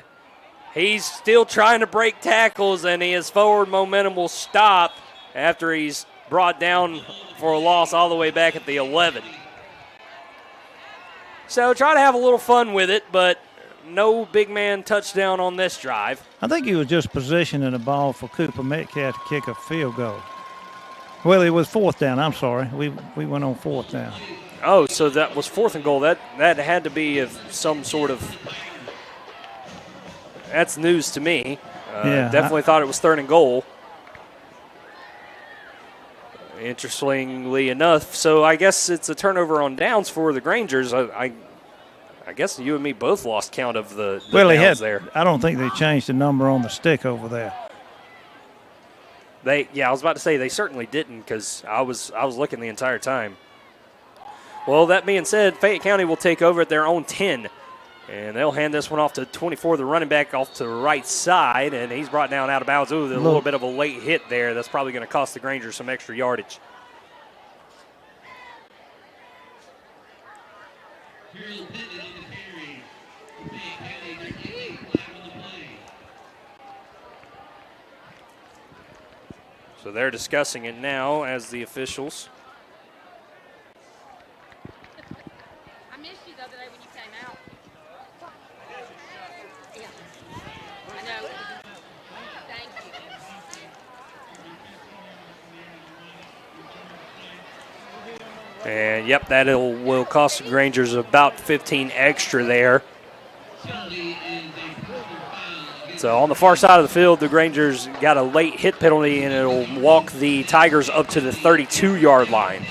he's still trying to break tackles, and his forward momentum will stop after he's brought down for a loss all the way back at the 11. So try to have a little fun with it, but no big man touchdown on this drive. I think he was just positioning the ball for Cooper Metcalf to kick a field goal. Well, it was 4th down. I'm sorry. We went on 4th down. Oh, so that was 4th and goal. That had to be of some sort of – that's news to me. Definitely thought it was 3rd and goal. Interestingly enough, so I guess it's a turnover on downs for the Grangers. I guess you and me both lost count of the downs there. I don't think they changed the number on the stick over there. I was about to say they certainly didn't, because I was looking the entire time. Well, that being said, Fayette County will take over at their own 10, and they'll hand this one off to 24, the running back, off to the right side, and he's brought down out of bounds. Ooh, a little bit of a late hit there. That's probably going to cost the Grangers some extra yardage. So they're discussing it now as the officials. I missed you the other day when you came out. Yeah. I know. Thank you. And, yep, that will cost the Grangers about 15 extra there. So on the far side of the field, the Grangers got a late hit penalty, and it'll walk the Tigers up to the 32-yard line.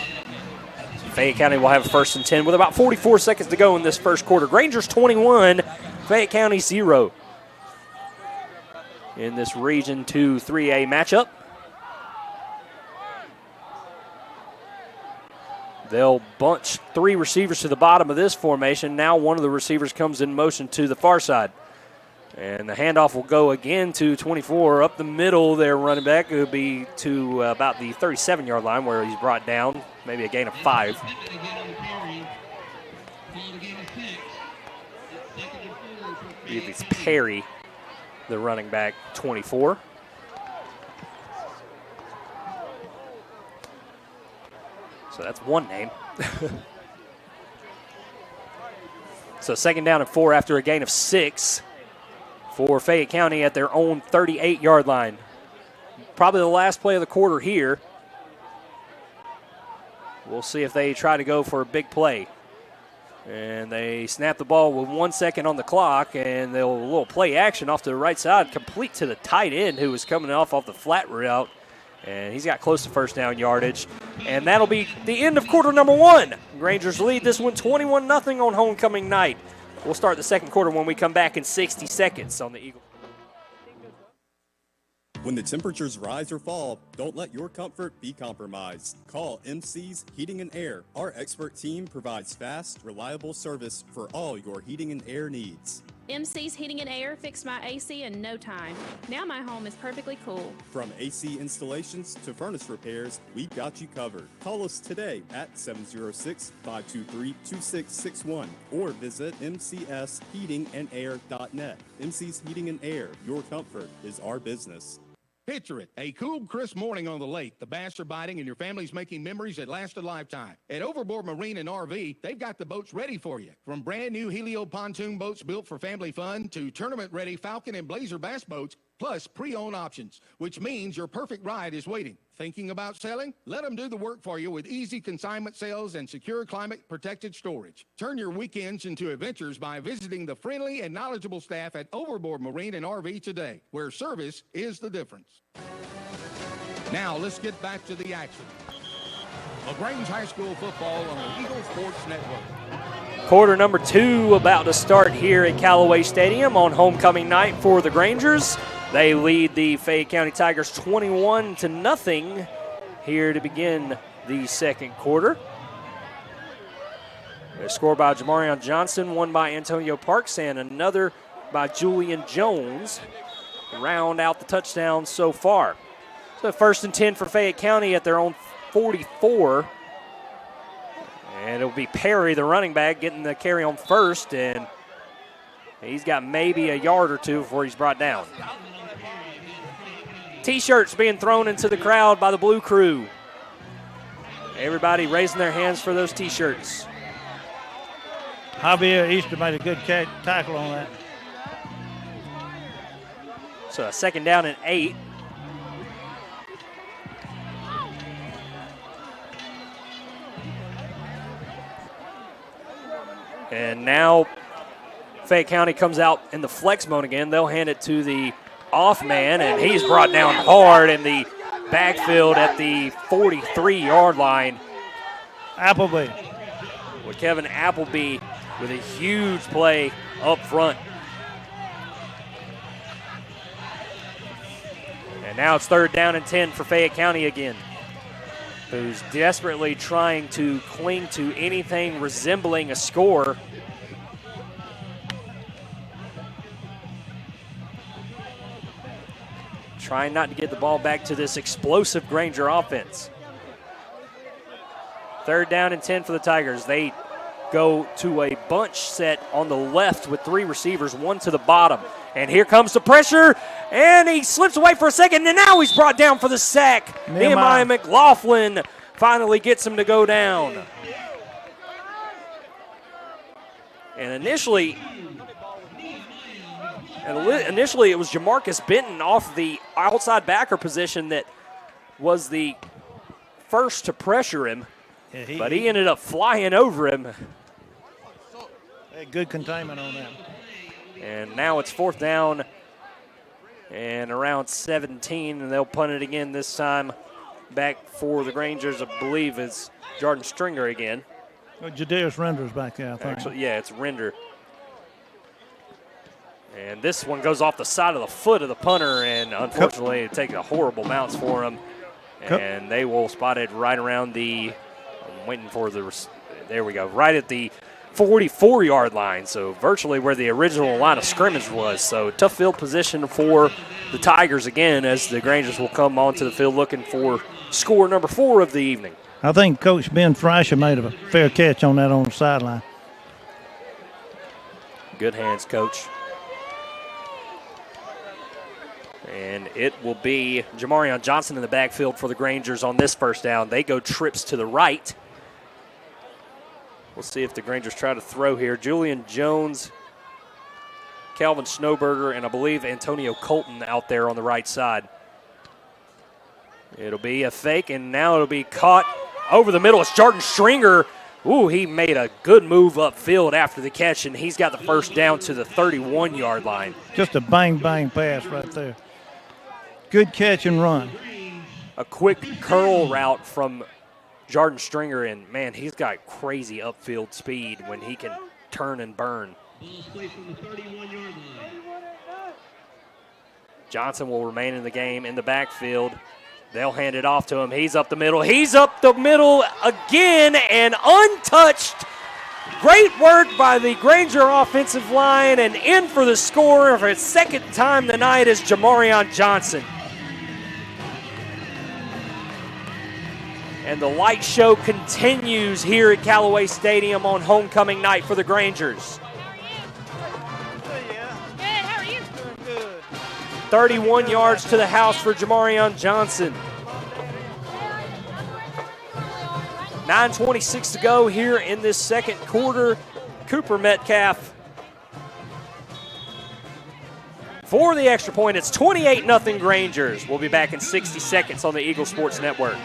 Fayette County will have a 1st and 10 with about 44 seconds to go in this first quarter. Grangers 21, Fayette County 0 in this Region 2 3A matchup. They'll bunch 3 receivers to the bottom of this formation. Now one of the receivers comes in motion to the far side. And the handoff will go again to 24 up the middle there, running back. It will be to about the 37-yard line where he's brought down, maybe a gain of 5. It's Perry, the running back, 24. So that's one name. So 2nd down and 4 after a gain of 6. For Fayette County at their own 38-yard line. Probably the last play of the quarter here. We'll see if they try to go for a big play. And they snap the ball with 1 second on the clock, and they'll a little play action off to the right side, complete to the tight end who was coming off the flat route. And he's got close to 1st down yardage. And that'll be the end of quarter number 1. Rangers lead this one 21-0 on homecoming night. We'll start the second quarter when we come back in 60 seconds on the Eagle. When the temperatures rise or fall, don't let your comfort be compromised. Call MC's Heating and Air. Our expert team provides fast, reliable service for all your heating and air needs. MC's Heating and Air fixed my AC in no time. Now my home is perfectly cool. From AC installations to furnace repairs, we've got you covered. Call us today at 706-523-2661 or visit mcsheatingandair.net. MC's Heating and Air, your comfort is our business. Picture it, a cool, crisp morning on the lake. The bass are biting and your family's making memories that last a lifetime. At Overboard Marine and RV, they've got the boats ready for you. From brand new Helio pontoon boats built for family fun to tournament-ready Falcon and Blazer bass boats, plus pre-owned options, which means your perfect ride is waiting. Thinking about selling? Let them do the work for you with easy consignment sales and secure climate-protected storage. Turn your weekends into adventures by visiting the friendly and knowledgeable staff at Overboard Marine and RV today, where service is the difference. Now, let's get back to the action. Lagrange High School football on the Eagle Sports Network. Quarter number 2 about to start here at Callaway Stadium on homecoming night for the Grangers. They lead the Fayette County Tigers 21-0 here to begin the second quarter. A score by Jamarion Johnson, one by Antonio Parks, and another by Julian Jones. Round out the touchdown so far. So 1st and 10 for Fayette County at their own 44. And it'll be Perry, the running back, getting the carry on first, and he's got maybe a yard or two before he's brought down. T-shirts being thrown into the crowd by the Blue Crew. Everybody raising their hands for those T-shirts. Javier Easter made a good tackle on that. So a 2nd down and 8. And now Fayette County comes out in the flex mode again. They'll hand it to the off man, and he's brought down hard in the backfield at the 43-yard line. Appleby. With Kevin Appleby with a huge play up front. And now it's 3rd down and 10 for Fayette County again, who's desperately trying to cling to anything resembling a score. Trying not to get the ball back to this explosive Granger offense. 3rd down and 10 for the Tigers. They go to a bunch set on the left with 3 receivers, one to the bottom. And here comes the pressure, and he slips away for a second, and now he's brought down for the sack. Nehemiah McLaughlin finally gets him to go down. And initially it was Jamarcus Benton off the outside backer position that was the first to pressure him, but he ended up flying over him. Good containment on that. And now it's 4th down and around 17, and they'll punt it again this time. Back for the Grangers, I believe, is Jordan Stringer again. Well, Jadarius Render's back there, I think. Actually, yeah, it's Render. And this one goes off the side of the foot of the punter, and unfortunately it takes a horrible bounce for him. And they will spot it right around the, I'm waiting for the, there we go, right at the 44-yard line, so virtually where the original line of scrimmage was. So tough field position for the Tigers again, as the Grangers will come onto the field looking for score number 4 of the evening. I think Coach Ben Fleischer made a fair catch on that on the sideline. Good hands, Coach. And it will be Jamarion Johnson in the backfield for the Grangers on this 1st down. They go trips to the right. We'll see if the Grangers try to throw here. Julian Jones, Calvin Snowberger, and I believe Antonio Colton out there on the right side. It'll be a fake, and now it'll be caught over the middle. It's Jordan Stringer. Ooh, he made a good move upfield after the catch, and he's got the 1st down to the 31-yard line. Just a bang-bang pass right there. Good catch and run. A quick curl route from Jordan Stringer, and man, he's got crazy upfield speed when he can turn and burn. Johnson will remain in the game in the backfield. They'll hand it off to him. He's up the middle. He's up the middle again and untouched. Great work by the Granger offensive line, and in for the score for his second time tonight is Jamarion Johnson. And the light show continues here at Callaway Stadium on homecoming night for the Grangers. 31 yards to the house for Jamarion Johnson. 9:26 to go here in this second quarter. Cooper Metcalf for the extra point. It's 28-0 Grangers. We'll be back in 60 seconds on the Eagle Sports Network.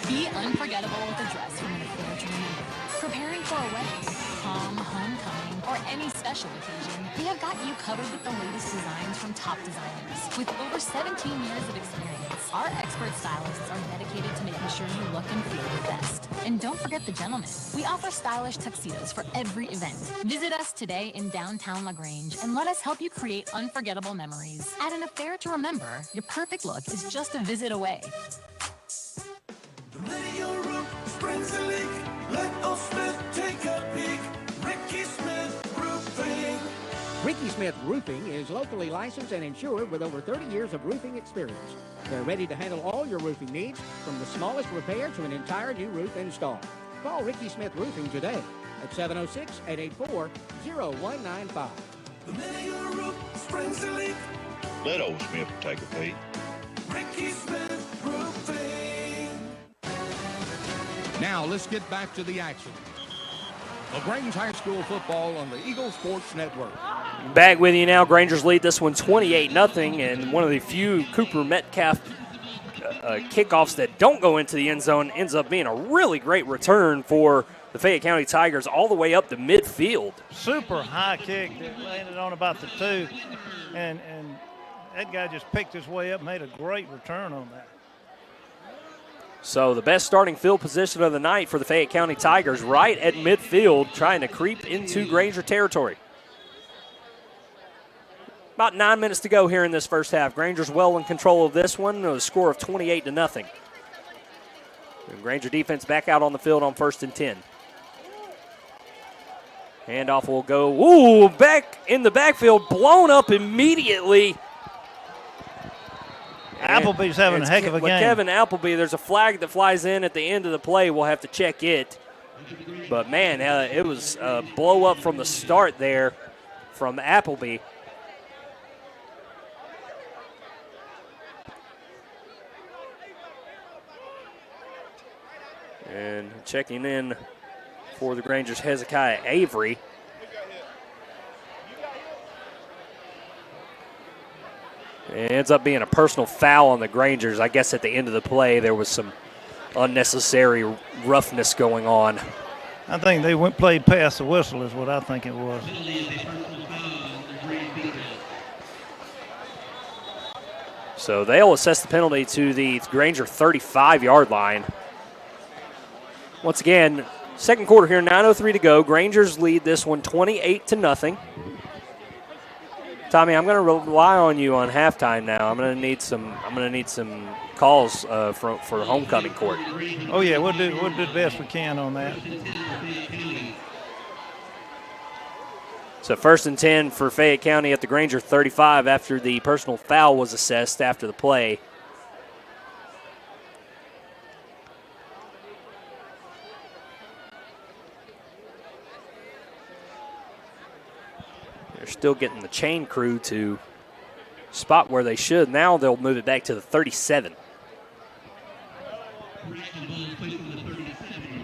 Be unforgettable with a dress from an affair to remember. Preparing for a wedding, prom, homecoming, or any special occasion, we have got you covered with the latest designs from top designers. With over 17 years of experience, our expert stylists are dedicated to making sure you look and feel your best. And don't forget the gentlemen. We offer stylish tuxedos for every event. Visit us today in downtown Lagrange and let us help you create unforgettable memories. At an affair to remember, your perfect look is just a visit away. The minute your roof springs a leak, let us Smith take a peek. Ricky Smith Roofing. Ricky Smith Roofing is locally licensed and insured with over 30 years of roofing experience. They're ready to handle all your roofing needs, from the smallest repair to an entire new roof install. Call Ricky Smith Roofing today at 706-884-0195. The minute your roof springs a leak, let old Smith take a peek. Ricky Smith Roofing. Now let's get back to the action. Lagrange High School football on the Eagle Sports Network. Back with you now. Grangers lead this one 28-0, and one of the few Cooper Metcalf kickoffs that don't go into the end zone ends up being a really great return for the Fayette County Tigers all the way up to midfield. Super high kick that landed on about the 2, and that guy just picked his way up, made a great return on that. So the best starting field position of the night for the Fayette County Tigers, right at midfield, trying to creep into Granger territory. About 9 minutes to go here in this first half. Granger's well in control of this one, a score of 28-0. And Granger defense back out on the field on 1st and 10. Handoff will go, back in the backfield, blown up immediately. Appleby's having a heck of a game. Kevin Appleby, there's a flag that flies in at the end of the play. We'll have to check it. But, man, it was a blow up from the start there from Appleby. And checking in for the Grangers, Hezekiah Avery. It ends up being a personal foul on the Grangers. I guess at the end of the play there was some unnecessary roughness going on. I think they played past the whistle is what I think it was. So they'll assess the penalty to the Granger 35-yard line. Once again, second quarter here, 9:03 to go. Grangers lead this one 28-0. Tommy, I'm going to rely on you on halftime now. I'm going to need some calls for homecoming court. Oh yeah, we'll do the best we can on that. So 1st and 10 for Fayette County at the Granger 35 after the personal foul was assessed after the play. They're still getting the chain crew to spot where they should. Now they'll move it back to the 37.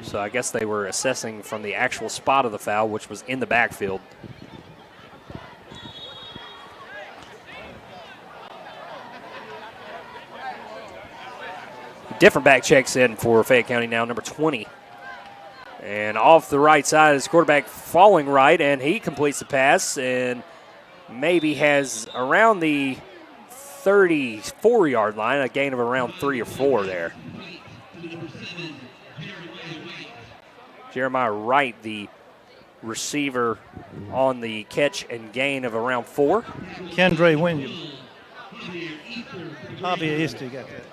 So I guess they were assessing from the actual spot of the foul, which was in the backfield. Different back checks in for Fayette County now, number 20. And off the right side is quarterback falling right, and he completes the pass and maybe has around the 34-yard line, a gain of around 3 or 4 there. Jeremiah Wright, the receiver on the catch and gain of around 4. Kendra Williams. Javier History got that.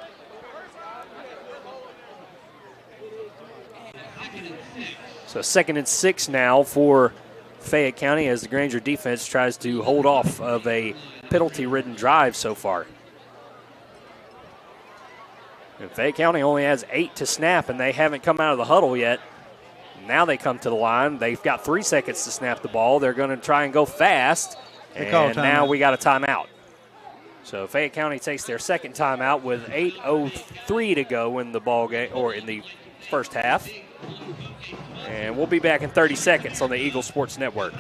So 2nd and 6 now for Fayette County as the Granger defense tries to hold off of a penalty-ridden drive so far. And Fayette County only has 8 to snap, and they haven't come out of the huddle yet. Now they come to the line. They've got 3 seconds to snap the ball. They're going to try and go fast, and now we got a timeout. So Fayette County takes their second timeout with 8:03 to go in the ball game, or in the first half. And we'll be back in 30 seconds on the Eagle Sports Network.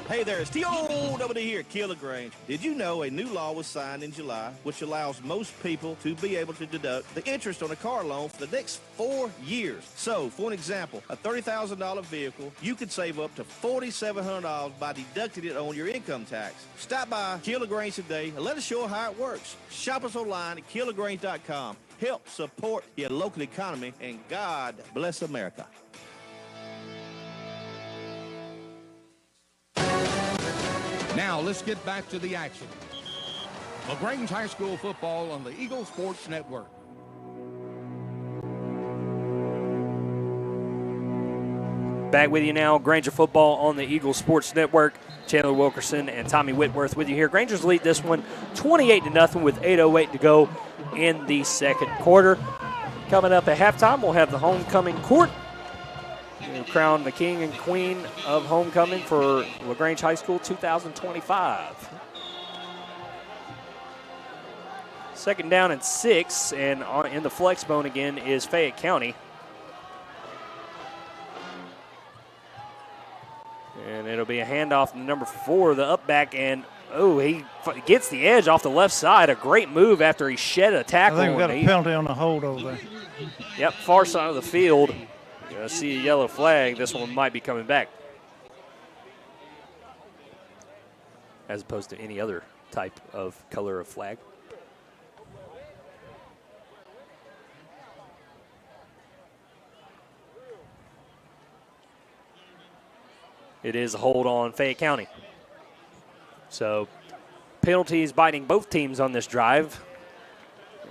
Hey there, it's T.O.W. here, Kill Lagrange. Did you know a new law was signed in July which allows most people to be able to deduct the interest on a car loan for the next 4 years? So, for an example, a $30,000 vehicle, you could save up to $4,700 by deducting it on your income tax. Stop by Kill Lagrange today and let us show you how it works. Shop us online at killlagrange.com. Help support your local economy, and God bless America. Now let's get back to the action. Lagrange High School football on the Eagle Sports Network. Back with you now, Granger football on the Eagle Sports Network. Chandler Wilkerson and Tommy Whitworth with you here. Grangers lead this one 28-0 with 8:08 to go in the second quarter. Coming up at halftime, we'll have the homecoming court. We'll crown the king and queen of homecoming for Lagrange High School 2025. 2nd down and 6, and in the flex bone again is Fayette County. And it'll be a handoff to number 4, the up back, and he gets the edge off the left side. A great move after he shed a tackle. I think we got a penalty on the hold over there. Yep, far side of the field. I see a yellow flag. This one might be coming back, as opposed to any other type of color of flag. It is a hold on Fayette County. So penalties biting both teams on this drive,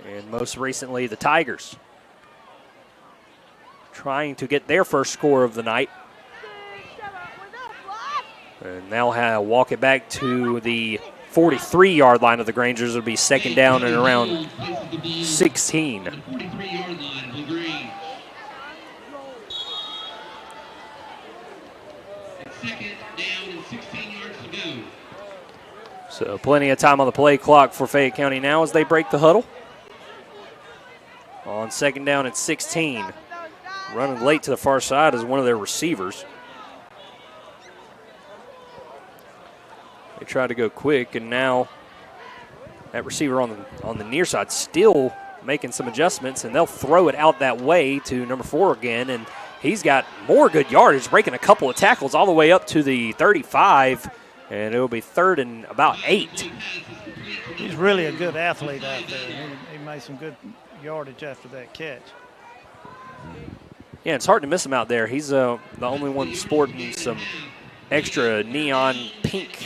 and most recently the Tigers trying to get their first score of the night. And they'll walk it back to the 43-yard line of the Grangers. It'll be 2nd down and around 16. 43-yard line of Lagrange. Second down and 16 yards to go. So plenty of time on the play clock for Fayette County now as they break the huddle. On 2nd down and 16. Running late to the far side is one of their receivers. They try to go quick, and now that receiver on the near side still making some adjustments, and they'll throw it out that way to number 4 again, and he's got more good yardage, breaking a couple of tackles all the way up to the 35, and it'll be 3rd and about 8. He's really a good athlete out there. He made some good yardage after that catch. Yeah, it's hard to miss him out there. He's the only one sporting some extra neon pink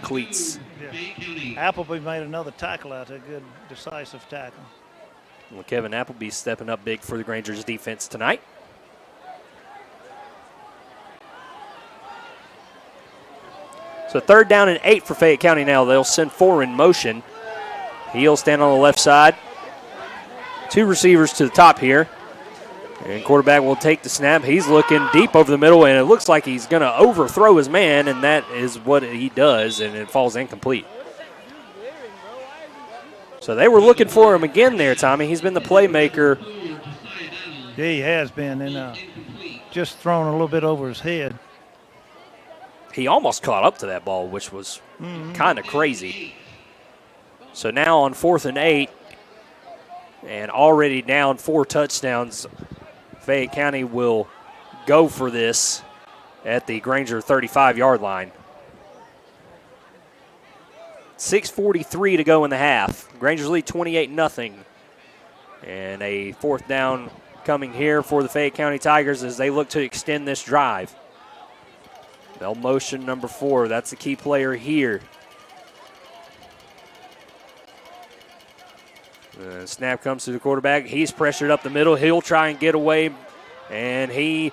cleats. Yeah. Appleby made another tackle out there, good decisive tackle. Well, Kevin Appleby stepping up big for the Grangers defense tonight. So 3rd down and 8 for Fayette County now. They'll send 4 in motion. He'll stand on the left side. 2 receivers to the top here. And quarterback will take the snap. He's looking deep over the middle, and it looks like he's going to overthrow his man, and that is what he does, and it falls incomplete. So they were looking for him again there, Tommy. He's been the playmaker. Yeah, he has been, and just thrown a little bit over his head. He almost caught up to that ball, which was kind of crazy. So now on 4th and 8, and already down 4 touchdowns, Fayette County will go for this at the Granger 35-yard line. 6:43 to go in the half. Grangers lead 28-0. And a 4th down coming here for the Fayette County Tigers as they look to extend this drive. They'll motion number 4. That's the key player here. Snap comes to the quarterback. He's pressured up the middle. He'll try and get away, and he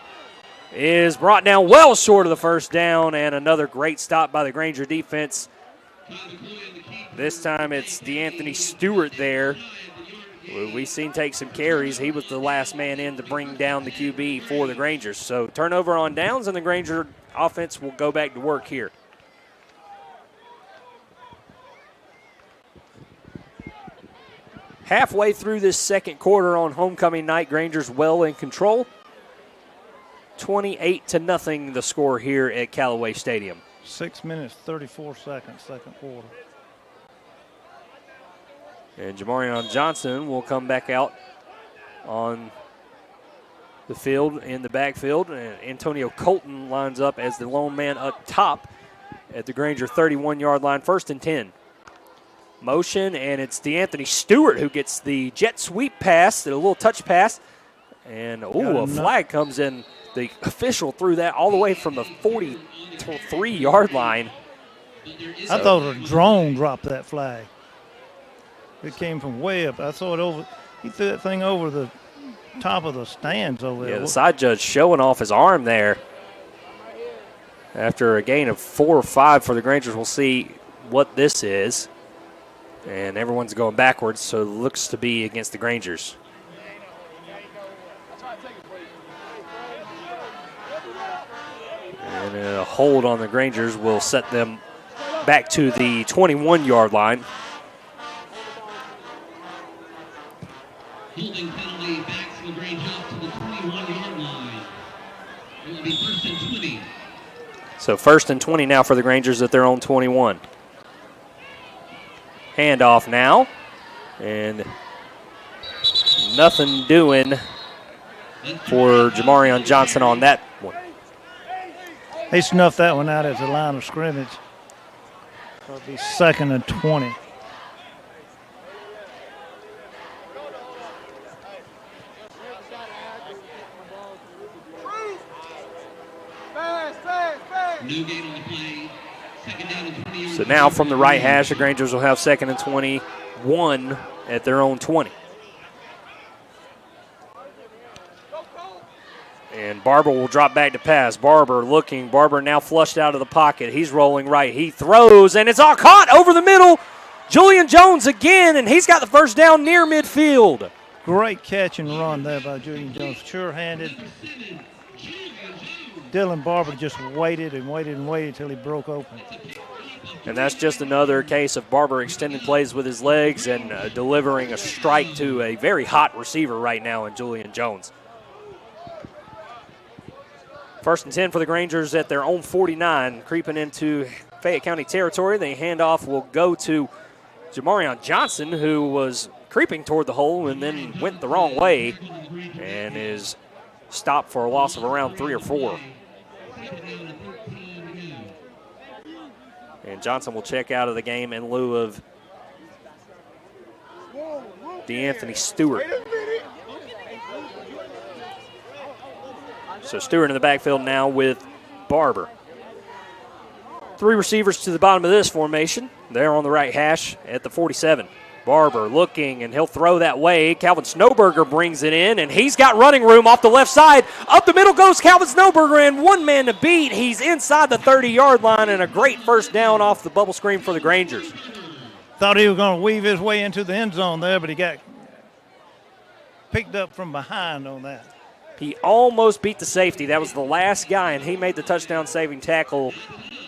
is brought down well short of the first down, and another great stop by the Granger defense. This time it's DeAnthony Stewart there. We've seen take some carries. He was the last man in to bring down the QB for the Grangers. So turnover on downs, and the Granger offense will go back to work here. Halfway through this second quarter on homecoming night, Granger's well in control. 28-0 the score here at Callaway Stadium. 6 minutes, 34 seconds, second quarter. And Jamarion Johnson will come back out on the field in the backfield. And Antonio Colton lines up as the lone man up top at the Granger 31-yard line, 1st and 10. Motion, and it's DeAnthony Stewart who gets the jet sweep pass, a little touch pass. And, a flag comes in. The official threw that all the way from the 43-yard line. I thought a drone dropped that flag. It came from way up. I saw it over. He threw that thing over the top of the stands over there. Yeah, the side judge showing off his arm there. After a gain of 4 or 5 for the Grangers, we'll see what this is. And everyone's going backwards, so it looks to be against the Grangers. And a hold on the Grangers will set them back to the 21-yard line. Holding penalty backs LaGrange up to the 21-yard line. It will be 1st and 20. So 1st and 20 now for the Grangers at their own 21. Handoff now, and nothing doing for Jamarion Johnson on that one. They snuffed that one out at the line of scrimmage. So it'll be 2nd and 20. No gain on the play. 2nd down and 20. So now from the right hash, the Grangers will have 2nd and 21 at their own 20. And Barber will drop back to pass. Barber looking. Barber now flushed out of the pocket. He's rolling right. He throws, and it's all caught over the middle. Julian Jones again, and he's got the first down near midfield. Great catch and run there by Julian Jones. Sure-handed. Dylan Barber just waited and waited and waited until he broke open. And that's just another case of Barber extending plays with his legs and delivering a strike to a very hot receiver right now in Julian Jones. 1st and 10 for the Grangers at their own 49, creeping into Fayette County territory. The handoff will go to Jamarion Johnson, who was creeping toward the hole and then went the wrong way and is stopped for a loss of around 3 or 4. And Johnson will check out of the game in lieu of DeAnthony Stewart. So Stewart in the backfield now with Barber. 3 receivers to the bottom of this formation. They're on the right hash at the 47. Barber looking, and he'll throw that way. Calvin Snowberger brings it in, and he's got running room off the left side. Up the middle goes Calvin Snowberger, and one man to beat. He's inside the 30-yard line, and a great first down off the bubble screen for the Grangers. Thought he was going to weave his way into the end zone there, but he got picked up from behind on that. He almost beat the safety. That was the last guy, and he made the touchdown-saving tackle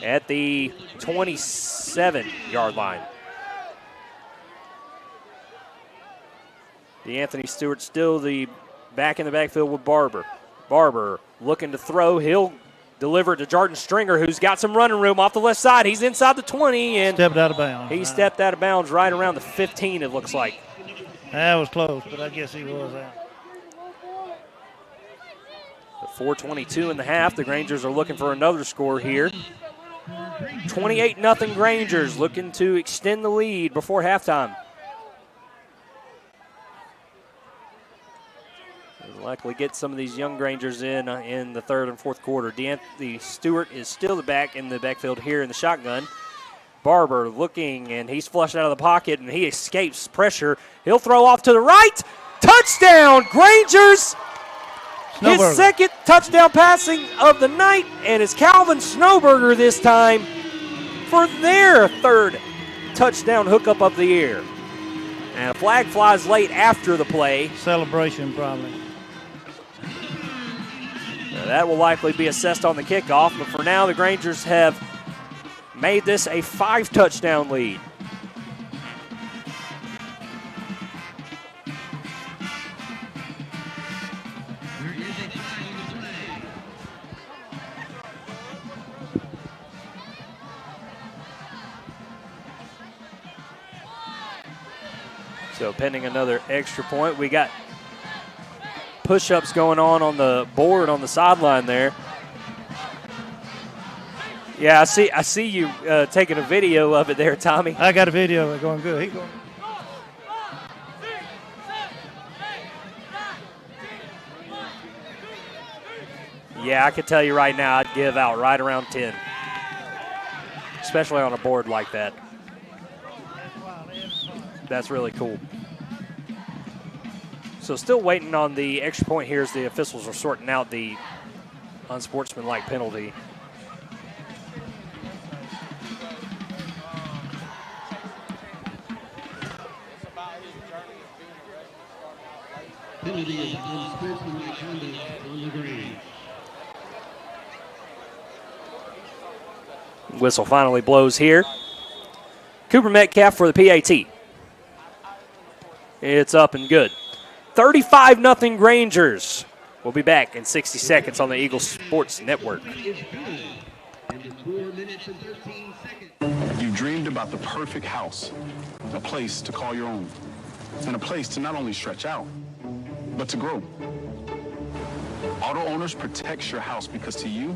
at the 27-yard line. DeAnthony Stewart still the back in the backfield with Barber. Barber looking to throw. He'll deliver it to Jordan Stringer, who's got some running room off the left side. He's inside the 20, and stepped out of bounds. He stepped out of bounds right around the 15, it looks like. That was close, but I guess he was out. 4:22 in the half. The Grangers are looking for another score here. 28-0 Grangers looking to extend the lead before halftime. Likely get some of these young Grangers in the third and fourth quarter. D'Anthony Stewart is still in the backfield here in the shotgun. Barber looking, and he's flushed out of the pocket, and he escapes pressure. He'll throw off to the right. Touchdown, Grangers! His second touchdown passing of the night, and it's Calvin Snowberger this time for their third touchdown hookup of the year. And a flag flies late after the play. Celebration probably. Now, that will likely be assessed on the kickoff, but for now the Grangers have made this a 5-touchdown lead. So pending another extra point, we got push-ups going on the board on the sideline there. Yeah, I see you taking a video of it there, Tommy. I got a video of it going good. He's going. Yeah, I can tell you right now, I'd give out right around 10, especially on a board like that. That's really cool. So still waiting on the extra point here as the officials are sorting out the unsportsmanlike penalty. Penalty is unsportsmanlike conduct on Lagrange. Whistle finally blows here. Cooper Metcalf for the PAT. It's up and good. 35-0 Grangers. We'll be back in 60 seconds on the Eagles Sports Network. You dreamed about the perfect house, a place to call your own, and a place to not only stretch out, but to grow. Auto Owners protects your house because to you,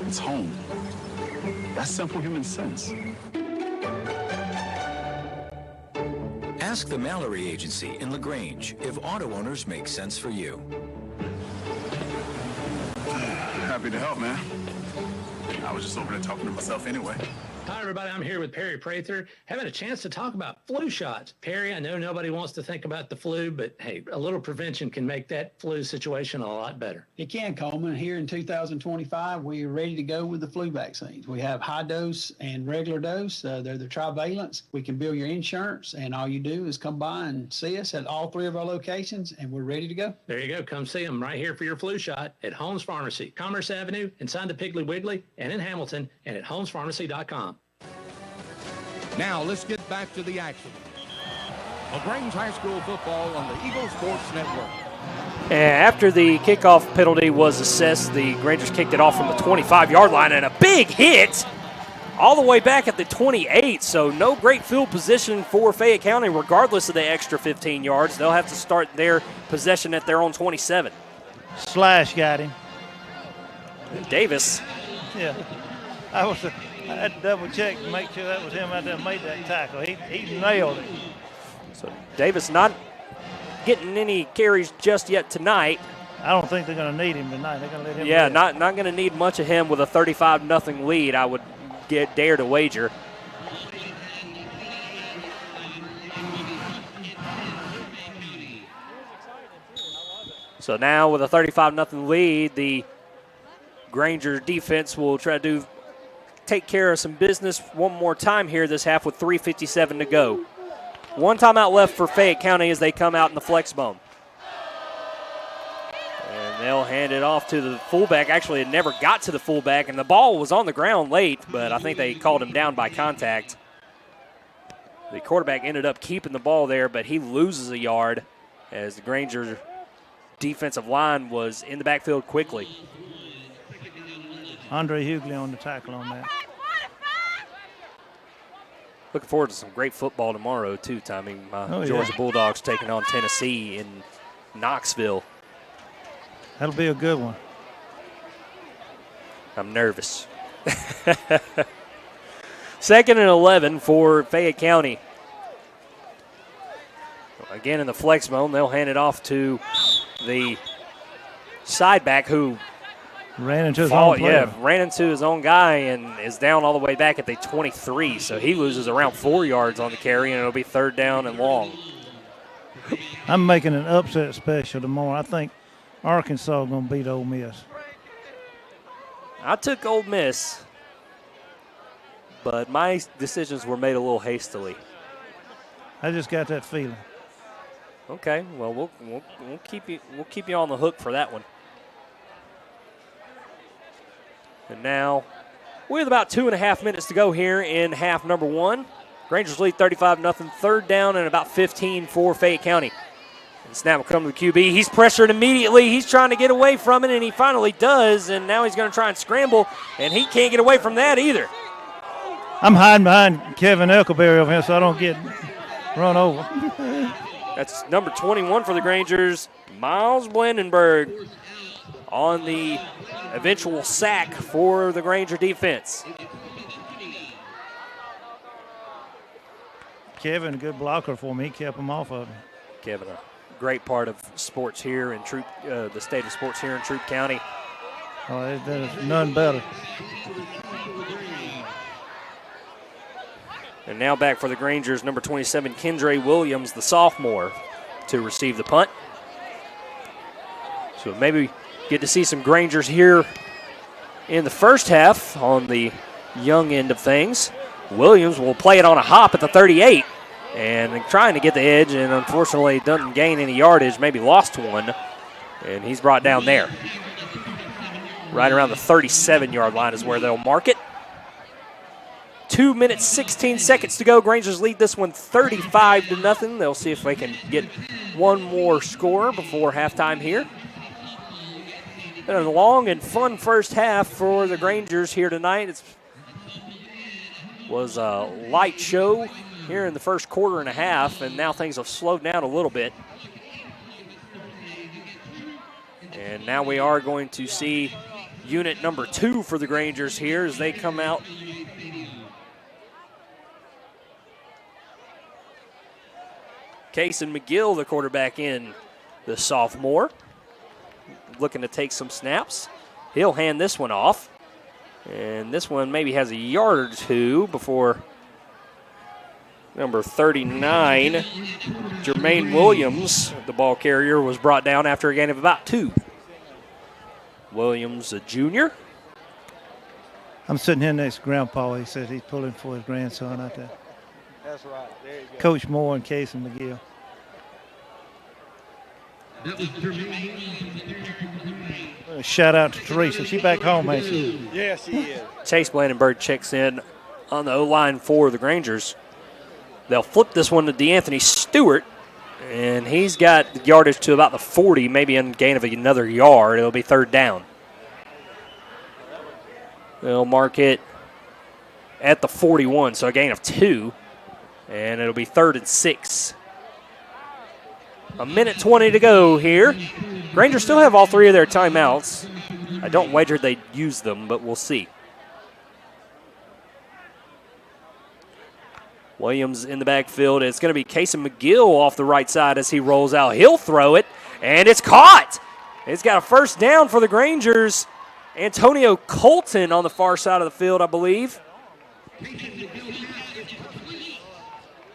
it's home. That's simple human sense. Ask the Mallory Agency in Lagrange if auto owners make sense for you. Happy to help, man. I was just over there talking to myself anyway. Hi, everybody. I'm here with Perry Prather, having a chance to talk about flu shots. Perry, I know nobody wants to think about the flu, but hey, a little prevention can make that flu situation a lot better. It can, Coleman. Here in 2025, we are ready to go with the flu vaccines. We have high dose and regular dose. They're the trivalents. We can bill your insurance, and all you do is come by and see us at all 3 of our locations, and we're ready to go. There you go. Come see them right here for your flu shot at Holmes Pharmacy, Commerce Avenue, inside the Piggly Wiggly, and in Hamilton, and at holmespharmacy.com. Now let's get back to the action. Lagrange High School football on the Eagle Sports Network. And after the kickoff penalty was assessed, the Grangers kicked it off from the 25-yard line, and a big hit all the way back at the 28. So no great field position for Fayette County, regardless of the extra 15 yards. They'll have to start their possession at their own 27. Slash got him. Davis. Yeah. I had to double check to make sure that was him out there that made that tackle. He nailed it. So Davis not getting any carries just yet tonight. I don't think they're going to need him tonight. They're going to let him. Yeah, not going to need much of him with a 35-0 lead, I would dare to wager. So now with a 35-0 lead, the Granger defense will try to take care of some business one more time here this half with 3:57 to go. One timeout left for Fayette County as they come out in the flex bone. And they'll hand it off to the fullback. Actually, it never got to the fullback, and the ball was on the ground late, but I think they called him down by contact. The quarterback ended up keeping the ball there, but he loses a yard as the Granger defensive line was in the backfield quickly. Andre Hughley on the tackle on that. Looking forward to some great football tomorrow, too, Tommy. Georgia Bulldogs taking on Tennessee in Knoxville. That'll be a good one. I'm nervous. 2nd and 11 for Fayette County. Again in the flex zone, they'll hand it off to the side back who ran into his own player. Yeah, ran into his own guy and is down all the way back at the 23. So he loses around 4 yards on the carry, and it'll be 3rd down and long. I'm making an upset special tomorrow. I think Arkansas is going to beat Ole Miss. I took Ole Miss, but my decisions were made a little hastily. I just got that feeling. Okay, well we'll keep you on the hook for that one. And now, with about 2.5 minutes to go here in half number 1, Grangers lead 35-0, 3rd down and about 15 for Fayette County. And snap will come to the QB. He's pressured immediately. He's trying to get away from it, and he finally does. And now he's going to try and scramble, and he can't get away from that either. I'm hiding behind Kevin Elkerberry over here so I don't get run over. That's number 21 for the Grangers, Miles Blandenberg, on the eventual sack for the Granger defense. Kevin, a good blocker for me. He kept him off of me. Kevin, a great part of sports here in Troup, the state of sports here in Troup County. Oh, there's none better. And now back for the Grangers, number 27, Kendra Williams, the sophomore, to receive the punt. So maybe get to see some Grangers here in the first half on the young end of things. Williams will play it on a hop at the 38 and trying to get the edge, and unfortunately doesn't gain any yardage, maybe lost one, and he's brought down there. Right around the 37-yard line is where they'll mark it. 2 minutes, 16 seconds to go. Grangers lead this one 35-0. They'll see if they can get one more score before halftime here. Been a long and fun first half for the Grangers here tonight. It was a light show here in the first quarter and a half, and now things have slowed down a little bit. And now we are going to see unit number 2 for the Grangers here as they come out. Cason McGill, the quarterback in, the sophomore, looking to take some snaps. He'll hand this one off. And this one maybe has a yard or two before number 39, Jermaine Williams, the ball carrier, was brought down after a gain of about 2. Williams, a junior. I'm sitting here next to Grandpa. He says he's pulling for his grandson out there. That's right. There you go. Coach Moore and Cason McGill. Shout out to Teresa. She back home, ain't she? Yes, she is. Chase Blandenberg checks in on the O-line for the Grangers. They'll flip this one to DeAnthony Stewart, and he's got yardage to about the 40, maybe in gain of another yard. It'll be 3rd down. They'll mark it at the 41, so a gain of 2, and it'll be 3rd and 6. A minute 20 to go here. Grangers still have all 3 of their timeouts. I don't wager they use them, but we'll see. Williams in the backfield. It's going to be Cason McGill off the right side as he rolls out. He'll throw it, and it's caught. It's got a 1st down for the Grangers. Antonio Colton on the far side of the field, I believe.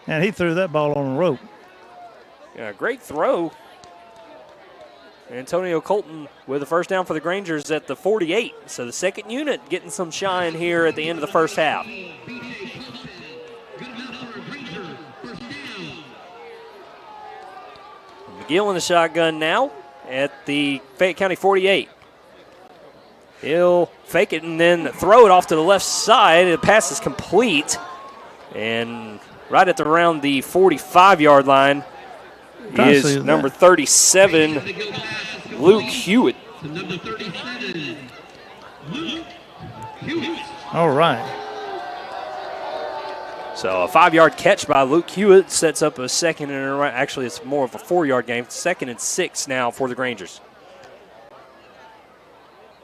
And he threw that ball on a rope. Yeah, great throw. Antonio Colton with a 1st down for the Grangers at the 48. So the second unit getting some shine here at the end of the first half. McGill in the shotgun now at the Fayette County 48. He'll fake it and then throw it off to the left side. The pass is complete. And right at around the 45-yard line is number 37, Luke Hewitt. All right. So a 5-yard catch by Luke Hewitt sets up a second and actually it's more of a 4-yard game. 2nd and 6 now for the Grangers.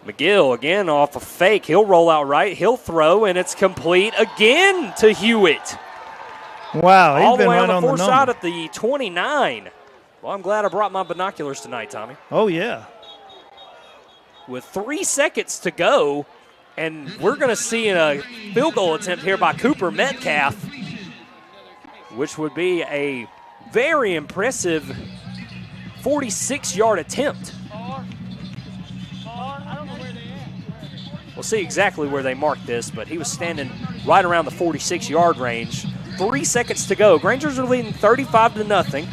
McGill again off a fake. He'll roll out right. He'll throw, and it's complete again to Hewitt. Wow, he's all the been way right on the on 4 side at the 29. Well, I'm glad I brought my binoculars tonight, Tommy. Oh, yeah. with 3 seconds to go, and we're going to see a field goal attempt here by Cooper Metcalf, which would be a very impressive 46-yard attempt. We'll see exactly where they marked this, but he was standing right around the 46-yard range. 3 seconds to go. Grangers are leading 35-0.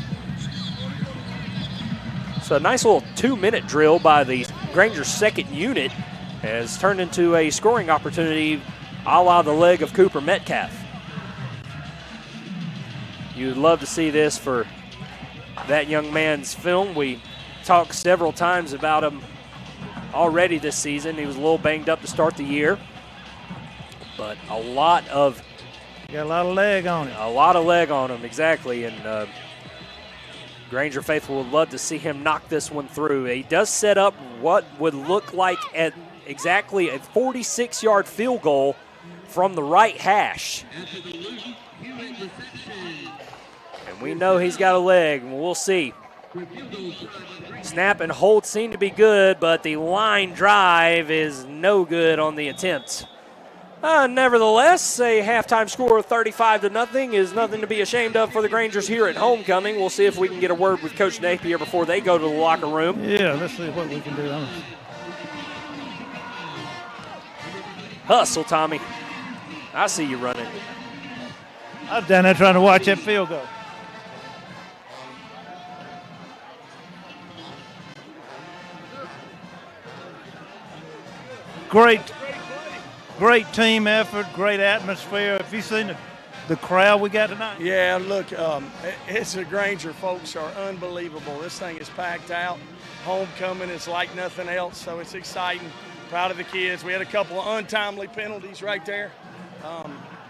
So a nice little 2-minute drill by the Grangers second unit has turned into a scoring opportunity a la the leg of Cooper Metcalf. You'd love to see this for that young man's film. We talked several times about him already this season. He was a little banged up to start the year, but got a lot of leg on him. A lot of leg on him, exactly. And Granger faithful would love to see him knock this one through. He does set up what would look like at exactly a 46-yard field goal from the right hash. And we know he's got a leg, and we'll see. Snap and hold seem to be good, but the line drive is no good on the attempt. Nevertheless, a halftime score of 35-0 is nothing to be ashamed of for the Grangers here at homecoming. We'll see if we can get a word with Coach Napier before they go to the locker room. Yeah, let's see what we can do. Hustle, Tommy. I see you running. I was down there trying to watch that field goal. Great team effort, great atmosphere. Have you seen the crowd we got tonight? Yeah, look, it's the Granger folks are unbelievable. This thing is packed out. Homecoming is like nothing else, so it's exciting. Proud of the kids. We had a couple of untimely penalties right there.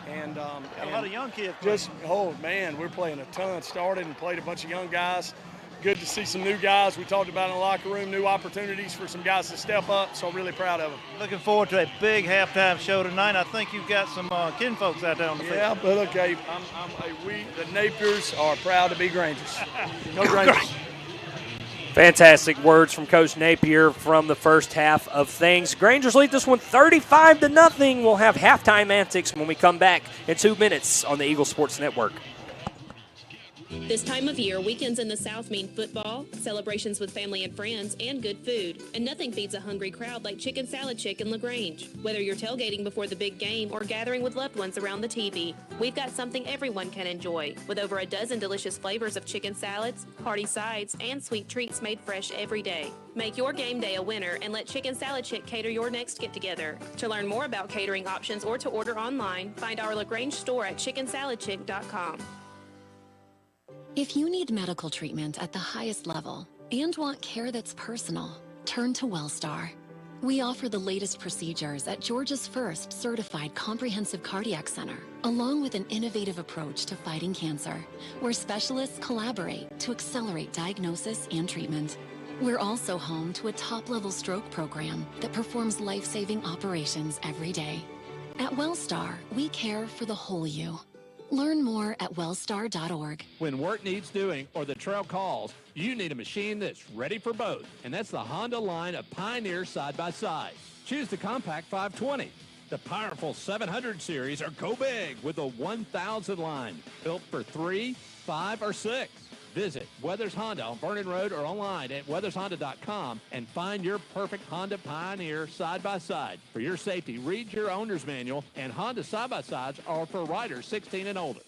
And a lot of young kids. We're playing a ton. Started and played a bunch of young guys. Good to see some new guys. We talked about in the locker room, new opportunities for some guys to step up, so really proud of them. Looking forward to a big halftime show tonight. I think you've got some kinfolks out there on the field. Yeah, but look, the Napiers are proud to be Grangers. Go Grangers. Fantastic words from Coach Napier from the first half of things. Grangers lead this one 35-0. We'll have halftime antics when we come back in 2 minutes on the Eagle Sports Network. This time of year, weekends in the South mean football, celebrations with family and friends, and good food. And nothing feeds a hungry crowd like Chicken Salad Chick in Lagrange. Whether you're tailgating before the big game or gathering with loved ones around the TV, we've got something everyone can enjoy. With over a dozen delicious flavors of chicken salads, hearty sides, and sweet treats made fresh every day. Make your game day a winner and let Chicken Salad Chick cater your next get-together. To learn more about catering options or to order online, find our Lagrange store at chickensaladchick.com. If you need medical treatment at the highest level and want care that's personal, turn to WellStar. We offer the latest procedures at Georgia's first certified comprehensive cardiac center, along with an innovative approach to fighting cancer, where specialists collaborate to accelerate diagnosis and treatment. We're also home to a top-level stroke program that performs life-saving operations every day. At WellStar, we care for the whole you. Learn more at wellstar.org. When work needs doing or the trail calls, you need a machine that's ready for both. And that's the Honda line of Pioneer side-by-side. Choose the Compact 520, the powerful 700 series, or go big with the 1000 line. Built for 3, 5, or 6. Visit Weathers Honda on Vernon Road or online at weathershonda.com and find your perfect Honda Pioneer side-by-side. For your safety, read your owner's manual, and Honda side-by-sides are for riders 16 and older.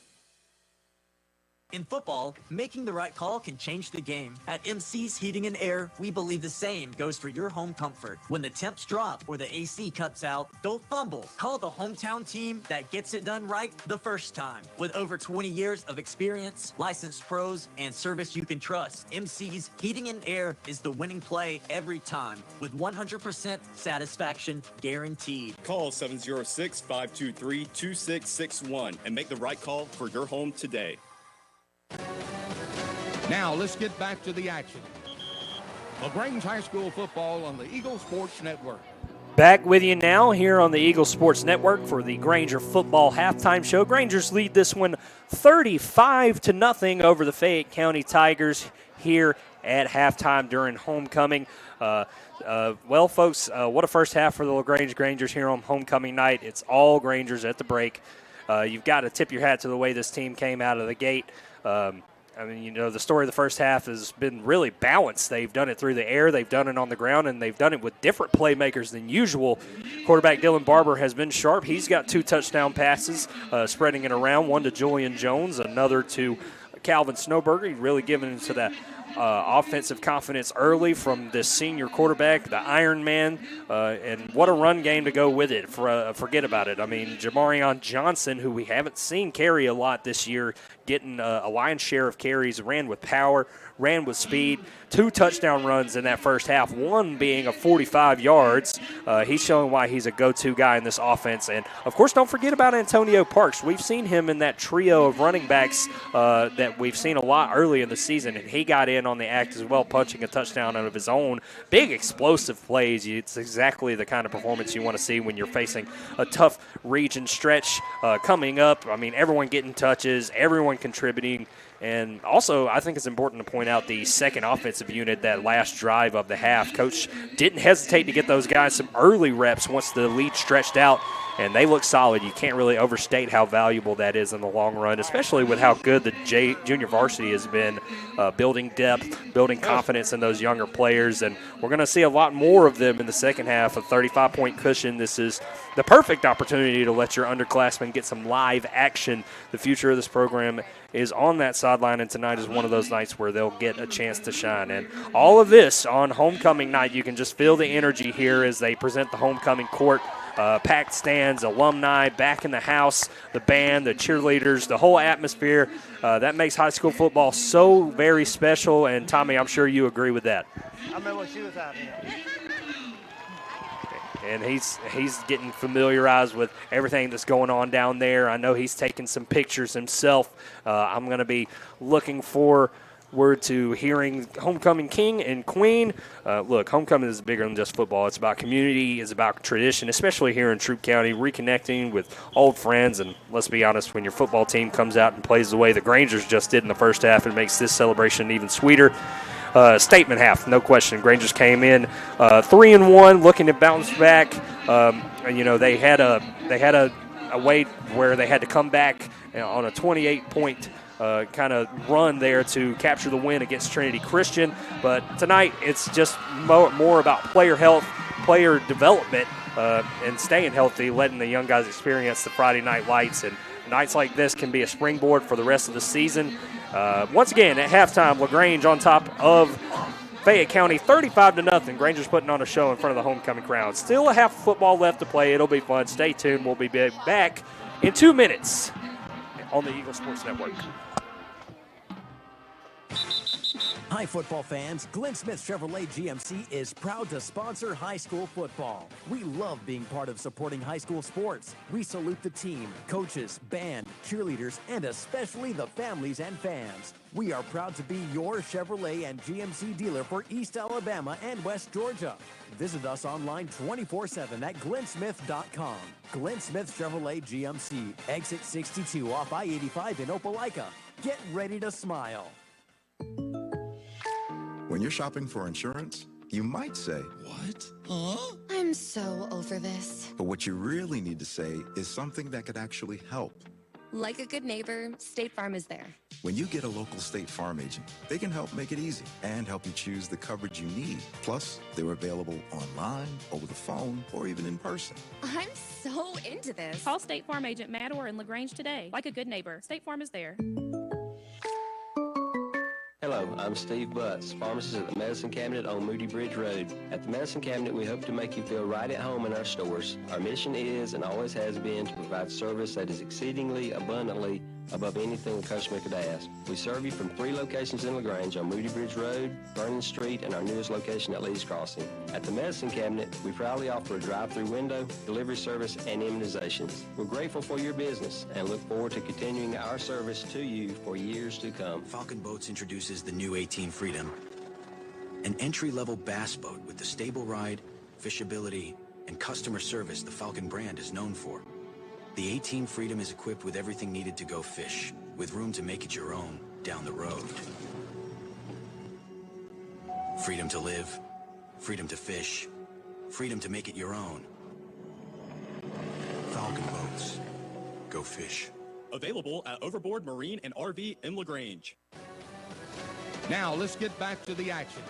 In football, making the right call can change the game. At MC's Heating and Air, we believe the same goes for your home comfort. When the temps drop or the AC cuts out, don't fumble. Call the hometown team that gets it done right the first time. With over 20 years of experience, licensed pros, and service you can trust, MC's Heating and Air is the winning play every time, with 100% satisfaction guaranteed. Call 706-523-2661 and make the right call for your home today. Now let's get back to the action. Lagrange High School football on the Eagle Sports Network. Back with you now here on the Eagle Sports Network for the Granger football halftime show. Grangers lead this one 35-0 over the Fayette County Tigers here at halftime during homecoming. Well, folks, what a first half for the Lagrange Grangers here on homecoming night. It's all Grangers at the break. You've got to tip your hat to the way this team came out of the gate. I mean, you know, the story of the first half has been really balanced. They've done it through the air, they've done it on the ground, and they've done it with different playmakers than usual. Quarterback Dylan Barber has been sharp. He's got 2 touchdown passes, spreading it around, one to Julian Jones, another to Calvin Snowberger. He's really given into that offensive confidence early from this senior quarterback, the Iron Man, and what a run game to go with it. Forget about it. I mean, Jamarion Johnson, who we haven't seen carry a lot this year, getting a lion's share of carries, ran with power, ran with speed. 2 touchdown runs in that first half, one being a 45 yards. He's showing why he's a go-to guy in this offense. And, of course, don't forget about Antonio Parks. We've seen him in that trio of running backs that we've seen a lot early in the season, and he got in on the act as well, punching a touchdown out of his own. Big explosive plays. It's exactly the kind of performance you want to see when you're facing a tough region stretch coming up. I mean, everyone getting touches, everyone contributing. And also, I think it's important to point out the second offensive unit, that last drive of the half. Coach didn't hesitate to get those guys some early reps once the lead stretched out, and they look solid. You can't really overstate how valuable that is in the long run, especially with how good the junior varsity has been, building depth, building confidence in those younger players. And we're going to see a lot more of them in the second half. A 35-point cushion. This is the perfect opportunity to let your underclassmen get some live action. The future of this program is on that sideline, and tonight is one of those nights where they'll get a chance to shine. And all of this on homecoming night, you can just feel the energy here as they present the homecoming court. Packed stands, alumni back in the house, the band, the cheerleaders, the whole atmosphere. That makes high school football so very special, and Tommy, I'm sure you agree with that. I remember when she was out here. And he's getting familiarized with everything that's going on down there. I know he's taking some pictures himself. I'm going to be looking forward to hearing Homecoming King and Queen. Look, homecoming is bigger than just football. It's about community. It's about tradition, especially here in Troup County, reconnecting with old friends. And let's be honest, when your football team comes out and plays the way the Grangers just did in the first half, it makes this celebration even sweeter. Statement half, no question. Grangers came in 3-1, looking to bounce back. You know, they had a way where they had to come back on a 28-point kind of run there to capture the win against Trinity Christian. But tonight, it's just more about player health, player development, and staying healthy, letting the young guys experience the Friday night lights. And nights like this can be a springboard for the rest of the season. Once again, at halftime, Lagrange on top of Fayette County, 35-0. Grangers putting on a show in front of the homecoming crowd. Still a half of football left to play. It'll be fun. Stay tuned. We'll be back in 2 minutes on the Eagle Sports Network. Hi, football fans. Glenn Smith Chevrolet GMC is proud to sponsor high school football. We love being part of supporting high school sports. We salute the team, coaches, band, cheerleaders, and especially the families and fans. We are proud to be your Chevrolet and GMC dealer for East Alabama and West Georgia. Visit us online 24/7 at glennsmith.com. Glenn Smith Chevrolet GMC, exit 62 off I-85 in Opelika. Get ready to smile. When you're shopping for insurance, you might say, "What? Huh?" I'm so over this. But what you really need to say is something that could actually help. Like a good neighbor, State Farm is there. When you get a local State Farm agent, they can help make it easy and help you choose the coverage you need. Plus, they're available online, over the phone, or even in person. I'm so into this. Call State Farm agent Matt Orr in Lagrange today. Like a good neighbor, State Farm is there. Hello, I'm Steve Butts, pharmacist at the Medicine Cabinet on Moody Bridge Road. At the Medicine Cabinet, we hope to make you feel right at home in our stores. Our mission is and always has been to provide service that is exceedingly abundantly above anything a customer could ask. We serve you from 3 locations in LaGrange on Moody Bridge Road, Vernon Street, and our newest location at Lee's Crossing. At the Medicine Cabinet, we proudly offer a drive-through window, delivery service, and immunizations. We're grateful for your business and look forward to continuing our service to you for years to come. Falcon Boats introduces the new 18 Freedom, an entry-level bass boat with the stable ride, fishability, and customer service the Falcon brand is known for. The 18 Freedom is equipped with everything needed to go fish, with room to make it your own down the road. Freedom to live, freedom to fish, freedom to make it your own. Falcon boats. Go fish. Available at Overboard Marine and RV in Lagrange. Now let's get back to the action.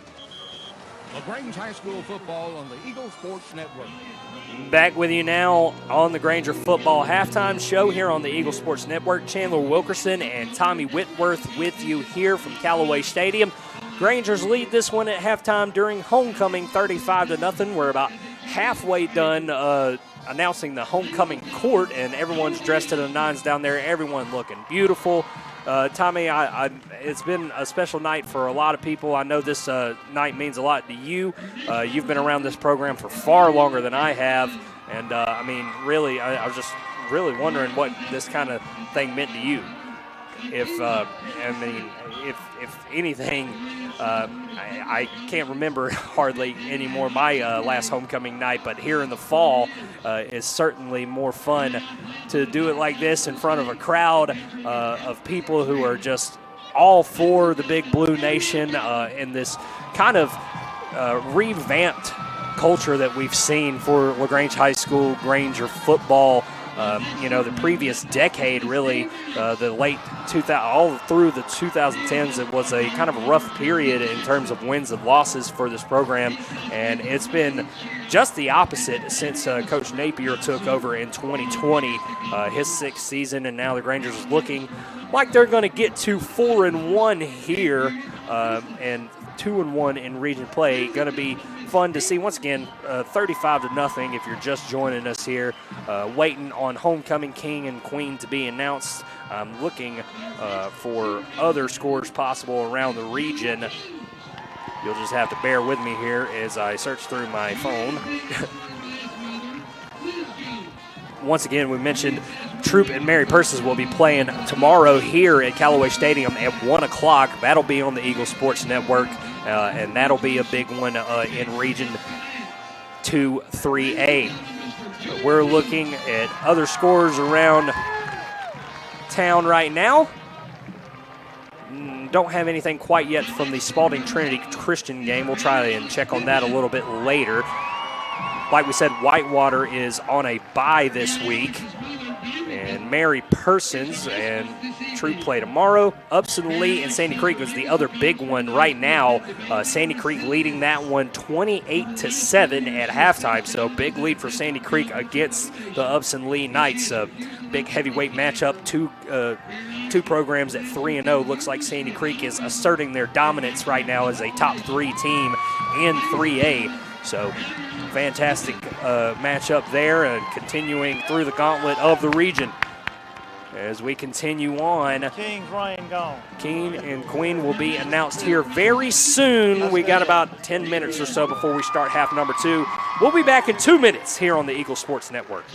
Lagrange High School football on the Eagle Sports Network. Back with you now on the Granger Football Halftime Show here on the Eagle Sports Network. Chandler Wilkerson and Tommy Whitworth with you here from Callaway Stadium. Grangers lead this one at halftime during homecoming 35-0. We're about halfway done announcing the homecoming court, and everyone's dressed to the nines down there. Everyone looking beautiful. Tommy, it's been a special night for a lot of people. I know this night means a lot to you. You've been around this program for far longer than I have, and I mean, really, I was just really wondering what this kind of thing meant to you. If anything, I can't remember hardly anymore my last homecoming night, but here in the fall is certainly more fun to do it like this in front of a crowd of people who are just all for the Big Blue Nation in this kind of revamped culture that we've seen for Lagrange High School, Granger football. The previous decade, really, the late 2000, all through the 2010s, it was a kind of a rough period in terms of wins and losses for this program, and it's been just the opposite since Coach Napier took over in 2020, his sixth season, and now the Grangers is looking like they're going to get to 4-1 here, and 2-1 in region play. Going to be fun to see. Once again, 35-0 if you're just joining us here. Waiting on homecoming king and queen to be announced. I'm looking for other scores possible around the region. You'll just have to bear with me here as I search through my phone. Once again, we mentioned Troop and Mary Persons will be playing tomorrow here at Callaway Stadium at 1 o'clock. That'll be on the Eagle Sports Network, and that'll be a big one in Region 2-3A. We're looking at other scores around town right now. Don't have anything quite yet from the Spalding Trinity Christian game. We'll try and check on that a little bit later. Like we said, Whitewater is on a bye this week. And Mary Persons and Troop play tomorrow. Upson Lee and Sandy Creek was the other big one right now. Sandy Creek leading that one 28-7 at halftime. So big lead for Sandy Creek against the Upson Lee Knights. Big heavyweight matchup. Two programs at 3-0. Looks like Sandy Creek is asserting their dominance right now as a top 3 team in 3A. So fantastic matchup there, and continuing through the gauntlet of the region. As we continue on, King's reign gone. King and Queen will be announced here very soon. We got about 10 minutes or so before we start half number 2. We'll be back in 2 minutes here on the Eagle Sports Network.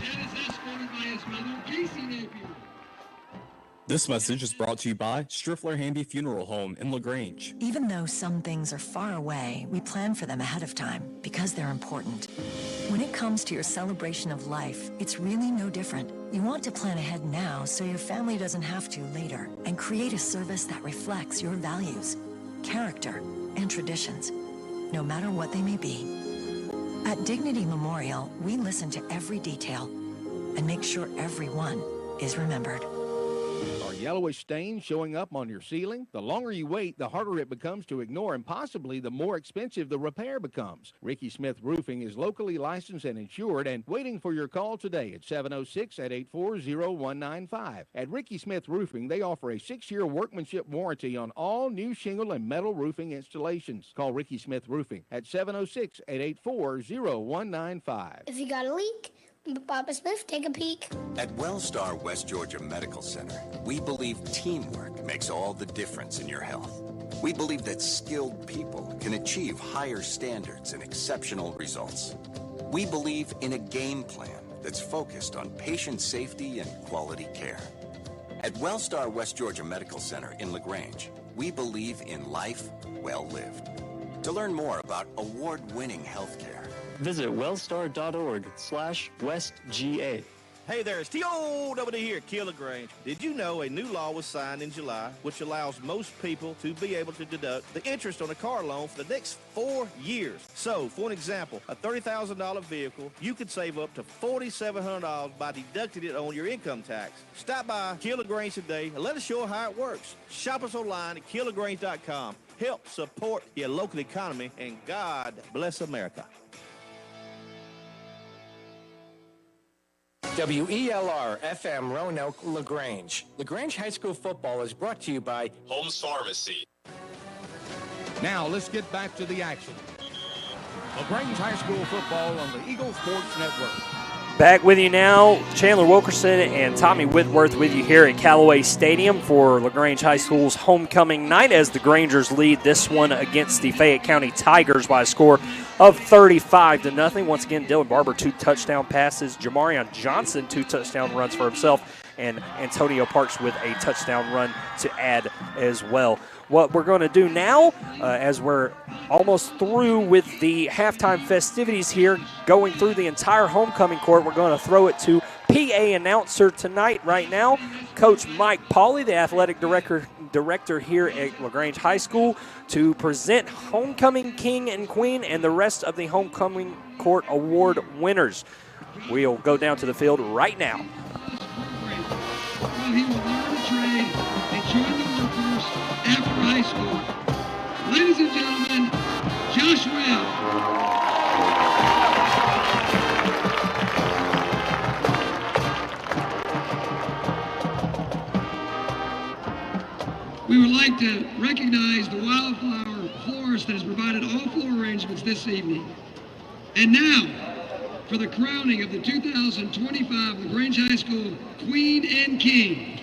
This message is brought to you by Striffler Hamby Funeral Home in Lagrange. Even though some things are far away, we plan for them ahead of time because they're important. When it comes to your celebration of life, it's really no different. You want to plan ahead now so your family doesn't have to later, and create a service that reflects your values, character, and traditions, no matter what they may be. At Dignity Memorial, we listen to every detail and make sure everyone is remembered. Are yellowish stains showing up on your ceiling? The longer you wait, the harder it becomes to ignore, and possibly the more expensive the repair becomes. Ricky Smith Roofing is locally licensed and insured and waiting for your call today at 706-884-0195. At Ricky Smith Roofing, they offer a 6-year workmanship warranty on all new shingle and metal roofing installations. Call Ricky Smith Roofing at 706-884-0195. If you got a leak, Papa Smith, take a peek. At Wellstar West Georgia Medical Center, we believe teamwork makes all the difference in your health. We believe that skilled people can achieve higher standards and exceptional results. We believe in a game plan that's focused on patient safety and quality care. At Wellstar West Georgia Medical Center in Lagrange, we believe in life well lived. To learn more about award-winning healthcare, visit wellstar.org/westga. Hey there, it's T.O.W. here, Kill Lagrange. Did you know a new law was signed in July which allows most people to be able to deduct the interest on a car loan for the next 4 years? So, for an example, a $30,000 vehicle, you could save up to $4,700 by deducting it on your income tax. Stop by Kill Lagrange today and let us show you how it works. Shop us online at killlagrange.com. Help support your local economy, and God bless America. WELR FM Roanoke LaGrange. LaGrange High School football is brought to you by Holmes Pharmacy. Now let's get back to the action. LaGrange High School football on the Eagle Sports Network. Back with you now, Chandler Wilkerson and Tommy Whitworth with you here at Callaway Stadium for LaGrange High School's homecoming night as the Grangers lead this one against the Fayette County Tigers by a score of 35-0. Once again, Dylan Barber 2 touchdown passes, Jamarion Johnson 2 touchdown runs for himself, and Antonio Parks with a touchdown run to add as well. What we're going to do now, as we're almost through with the halftime festivities here, going through the entire homecoming court, we're going to throw it to PA announcer tonight right now, Coach Mike Pauley, the athletic director here at LaGrange High School, to present Homecoming King and Queen and the rest of the Homecoming Court Award winners. We'll go down to the field right now. Well, he will learn a trade and join the workforce after high school. Ladies and gentlemen, Josh Webb. We would like to recognize the wildflower florist that has provided all floor arrangements this evening. And now, for the crowning of the 2025 LaGrange High School Queen and King.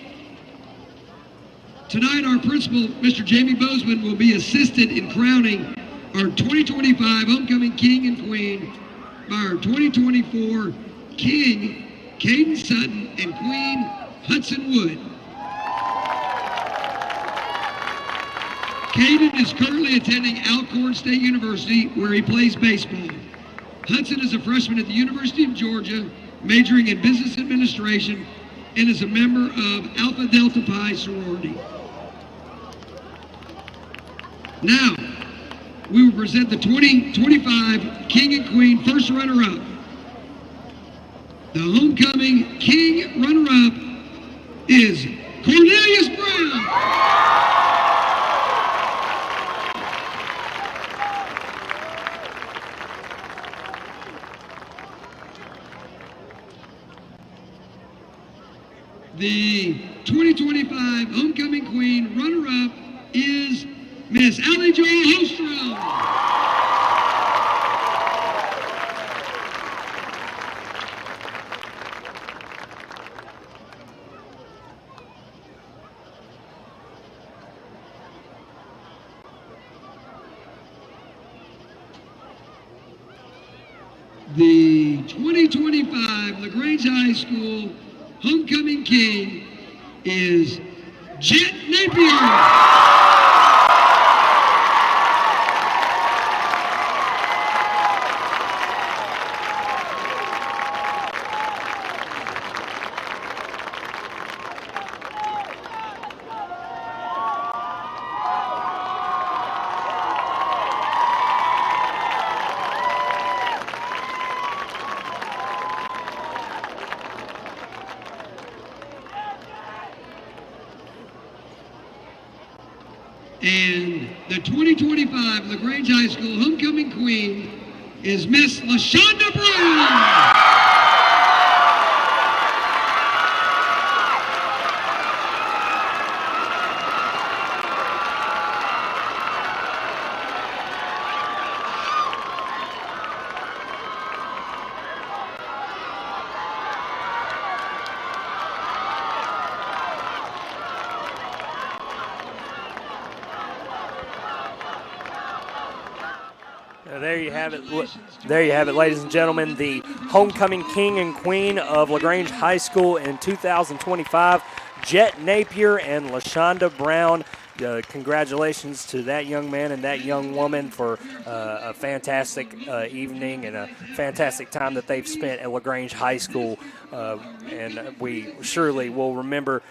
Tonight, our principal, Mr. Jamie Bozeman, will be assisted in crowning our 2025 Homecoming King and Queen by our 2024 King, Caden Sutton, and Queen, Hudson Wood. Caden is currently attending Alcorn State University, where he plays baseball. Hudson is a freshman at the University of Georgia, majoring in business administration, and is a member of Alpha Delta Pi sorority. Now, we will present the 2025 King and Queen first runner-up. The homecoming King runner-up is Cornelius Brown. The 2025 Homecoming Queen runner-up is Miss Allie Jo Holstrom. The 2025 LaGrange High School Homecoming King is Jet Napier. And the 2025 LaGrange High School Homecoming Queen is Miss LaShonda Brown. There you have it, ladies and gentlemen. The homecoming king and queen of LaGrange High School in 2025, Jet Napier and LaShonda Brown. congratulations to that young man and that young woman for a fantastic evening and a fantastic time that they've spent at LaGrange High School. And we surely will remember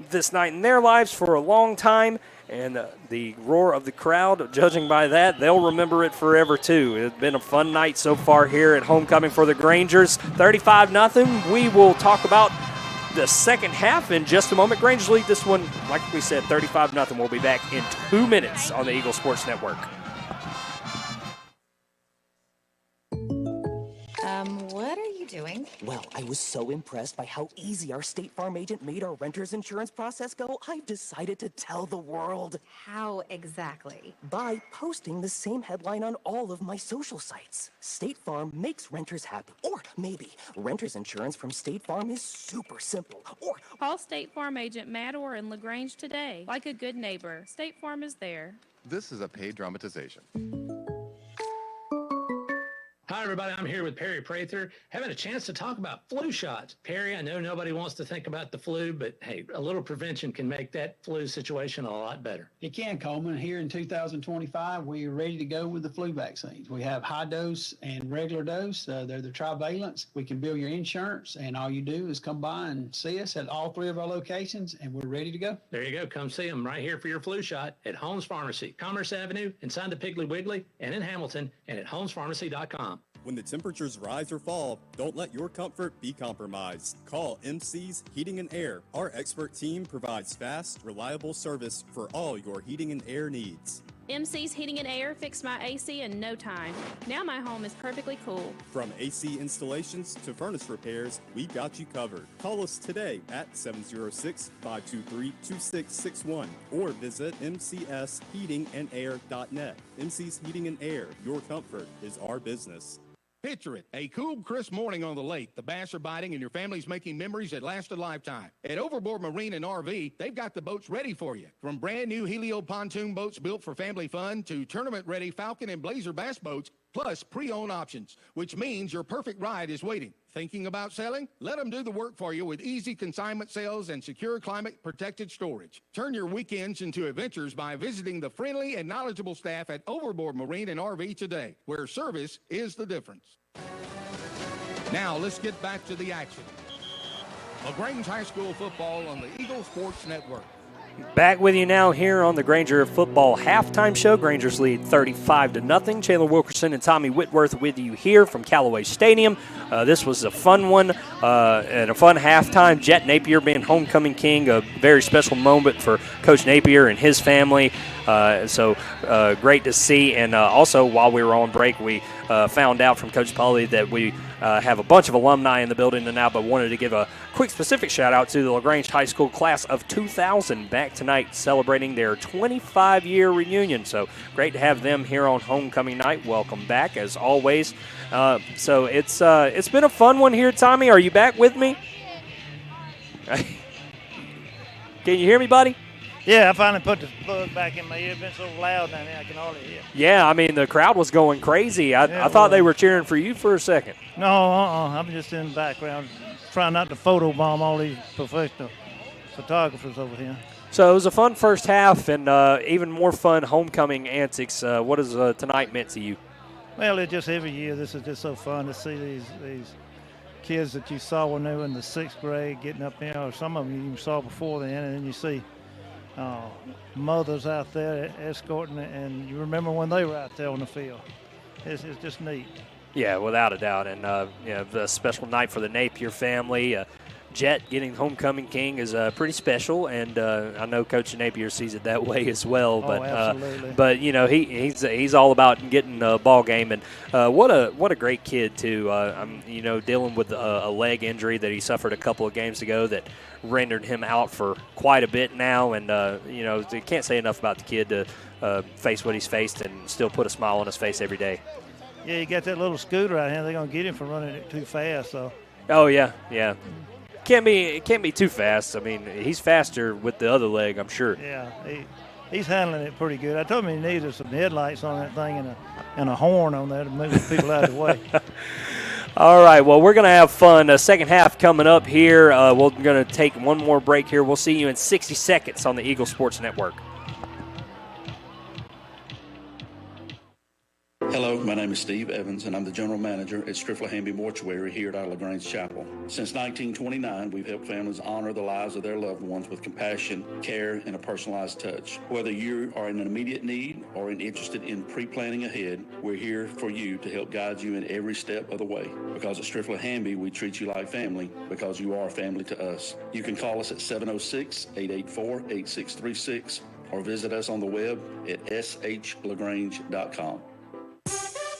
this night in their lives for a long time. And the roar of the crowd, judging by that, they'll remember it forever, too. It's been a fun night so far here at homecoming for the Grangers. 35-0. We will talk about the second half in just a moment. Grangers lead this one, like we said, 35-0. We'll be back in 2 minutes on the Eagle Sports Network. What are you doing? Well, I was so impressed by how easy our State Farm agent made our renter's insurance process go, I've decided to tell the world. How exactly? By posting the same headline on all of my social sites. State Farm makes renters happy. Or maybe renter's insurance from State Farm is super simple. Or Call State Farm agent Matt Orr in LaGrange today. Like a good neighbor, State Farm is there. This is a paid dramatization. Hi, everybody. I'm here with Perry Prather, having a chance to talk about flu shots. Perry, I know nobody wants to think about the flu, but hey, a little prevention can make that flu situation a lot better. It can, Coleman. Here in 2025, we are ready to go with the flu vaccines. We have high dose and regular dose. They're the trivalents. We can bill your insurance, and all you do is come by and see us at all 3 of our locations, and we're ready to go. There you go. Come see them right here for your flu shot at Holmes Pharmacy, Commerce Avenue, inside the Piggly Wiggly, and in Hamilton, and at holmespharmacy.com. When the temperatures rise or fall, don't let your comfort be compromised. Call MC's Heating and Air. Our expert team provides fast, reliable service for all your heating and air needs. MC's Heating and Air fixed my AC in no time. Now my home is perfectly cool. From AC installations to furnace repairs, we've got you covered. Call us today at 706-523-2661 or visit mcsheatingandair.net. MC's Heating and Air, your comfort is our business. Picture it, a cool, crisp morning on the lake. The bass are biting and your family's making memories that last a lifetime. At Overboard Marine and RV, they've got the boats ready for you. From brand new Helio pontoon boats built for family fun to tournament-ready Falcon and Blazer bass boats, plus pre-owned options, which means your perfect ride is waiting. Thinking about selling? Let them do the work for you with easy consignment sales and secure climate-protected storage. Turn your weekends into adventures by visiting the friendly and knowledgeable staff at Overboard Marine and RV today, where service is the difference. Now, let's get back to the action. LaGrange High School football on the Eagle Sports Network. Back with you now here on the Granger Football Halftime Show. Grangers lead 35-0. Chandler Wilkerson and Tommy Whitworth with you here from Callaway Stadium. This was a fun one and a fun halftime. Jet Napier being homecoming king, a very special moment for Coach Napier and his family. So great to see. And also, while we were on break, we found out from Coach Pauly that we have a bunch of alumni in the building now, but wanted to give a quick specific shout-out to the LaGrange High School class of 2000 back tonight celebrating their 25-year reunion. So great to have them here on homecoming night. Welcome back, as always. So it's been a fun one here, Tommy. Are you back with me? Can you hear me, buddy? Yeah, I finally put the plug back in my ear. It's been so loud down here I can hardly hear. Yeah, I mean, the crowd was going crazy. I thought they were cheering for you for a second. No, I'm just in the background trying not to photobomb all these professional photographers over here. So it was a fun first half and even more fun homecoming antics. What has tonight meant to you? Well, it's just every year this is just so fun to see these kids that you saw when they were in the 6th grade getting up there, or some of them you saw before then, and then you see mothers out there escorting, and you remember when they were out there on the field. It's just neat. Yeah, without a doubt. And, a special night for the Napier family. Jet getting homecoming king is pretty special, and I know Coach Napier sees it that way as well. But absolutely. But he's all about getting a ball game, and what a great kid too. Dealing with a leg injury that he suffered a couple of games ago that rendered him out for quite a bit now, and you can't say enough about the kid to face what he's faced and still put a smile on his face every day. Yeah, you got that little scooter out here. They're gonna get him for running it too fast. So. Oh yeah. It can't be too fast. I mean, he's faster with the other leg, I'm sure. Yeah, he's handling it pretty good. I told him he needed some headlights on that thing and a horn on there to move the people out of the way. All right, well, we're going to have fun. Second half coming up here. We're going to take one more break here. We'll see you in 60 seconds on the Eagle Sports Network. Hello, my name is Steve Evans, and I'm the general manager at Striffler-Hamby Mortuary here at our Lagrange Chapel. Since 1929, we've helped families honor the lives of their loved ones with compassion, care, and a personalized touch. Whether you are in an immediate need or interested in pre-planning ahead, we're here for you to help guide you in every step of the way. Because at Striffler-Hamby, we treat you like family because you are family to us. You can call us at 706-884-8636 or visit us on the web at shlagrange.com.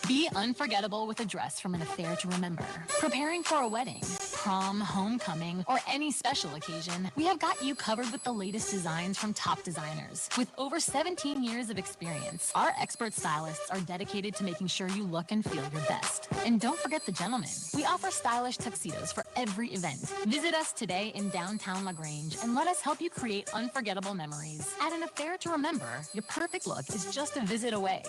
Be unforgettable with a dress from an affair to remember. Preparing for a wedding, prom, homecoming, or any special occasion, we have got you covered with the latest designs from top designers. With over 17 years of experience, our expert stylists are dedicated to making sure you look and feel your best. And don't forget the gentlemen. We offer stylish tuxedos for every event. Visit us today in downtown LaGrange and let us help you create unforgettable memories. At an affair to remember, your perfect look is just a visit away.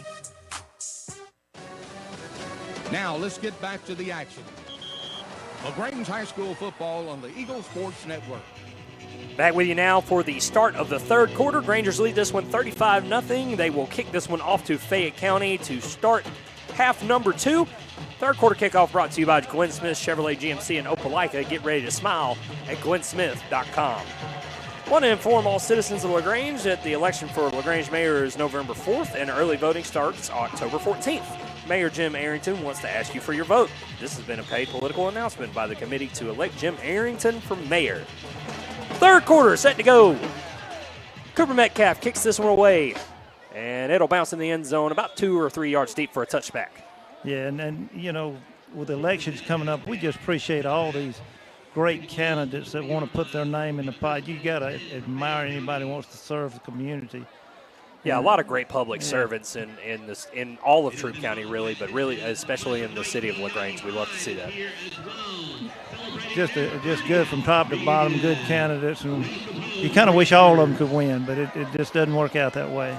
Now let's get back to the action. LaGrange High School football on the Eagle Sports Network. Back with you now for the start of the third quarter. Grangers lead this one 35-0. They will kick this one off to Fayette County to start half number 2. Third quarter kickoff brought to you by Glenn Smith Chevrolet GMC in Opelika. Get ready to smile at glennsmith.com. Want to inform all citizens of LaGrange that the election for LaGrange mayor is November 4th and early voting starts October 14th. Mayor Jim Arrington wants to ask you for your vote. This has been a paid political announcement by the committee to elect Jim Arrington for mayor. Third quarter set to go. Cooper Metcalf kicks this one away, and it'll bounce in the end zone about 2 or 3 yards deep for a touchback. Yeah, and you know, with elections coming up, we just appreciate all these great candidates that want to put their name in the pot. You got to admire anybody who wants to serve the community. Yeah, a lot of great public servants in all of Troup County, really, but really especially in the city of LaGrange. We love to see that. Just good from top to bottom, good candidates, and you kind of wish all of them could win, but it just doesn't work out that way.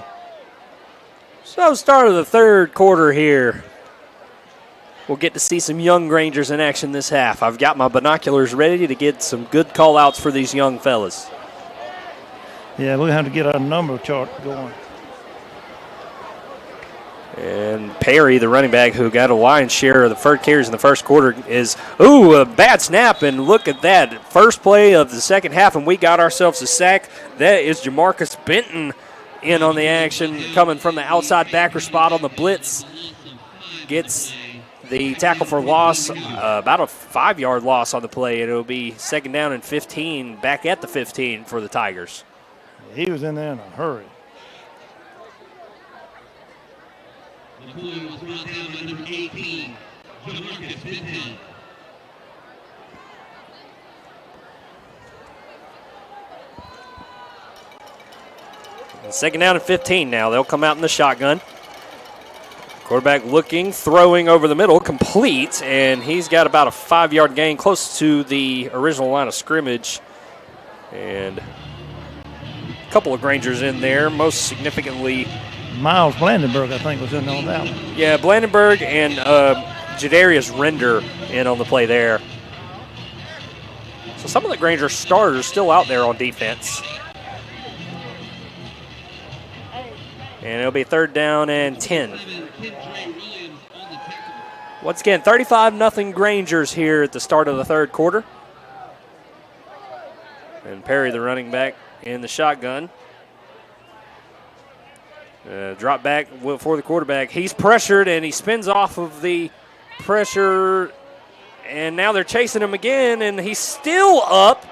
So, start of the third quarter here. We'll get to see some young Grangers in action this half. I've got my binoculars ready to get some good call-outs for these young fellas. Yeah, we're going to have to get our number chart going. And Perry, the running back who got a lion's share of the first carries in the first quarter, is, a bad snap. And look at that. First play of the second half, and we got ourselves a sack. That is Jamarcus Benton in on the action, coming from the outside backer spot on the blitz. Gets the tackle for loss, about a 5-yard loss on the play. And it'll be second down and 15, back at the 15 for the Tigers. He was in there in a hurry. The play was brought down by number 18, Jamarcus Benton. Second down and 15 now. They'll come out in the shotgun. Quarterback looking, throwing over the middle, complete, and he's got about a 5-yard gain close to the original line of scrimmage. And a couple of Grangers in there, most significantly Miles Blandenberg, I think, was in on that one. Yeah, Blandenberg and Jadarius Render in on the play there. So some of the Granger starters still out there on defense. And it'll be third down and 10. Once again, 35-0 Grangers here at the start of the third quarter. And Perry, the running back, in the shotgun. Drop back for the quarterback. He's pressured, and he spins off of the pressure. And now they're chasing him again, and he's still up.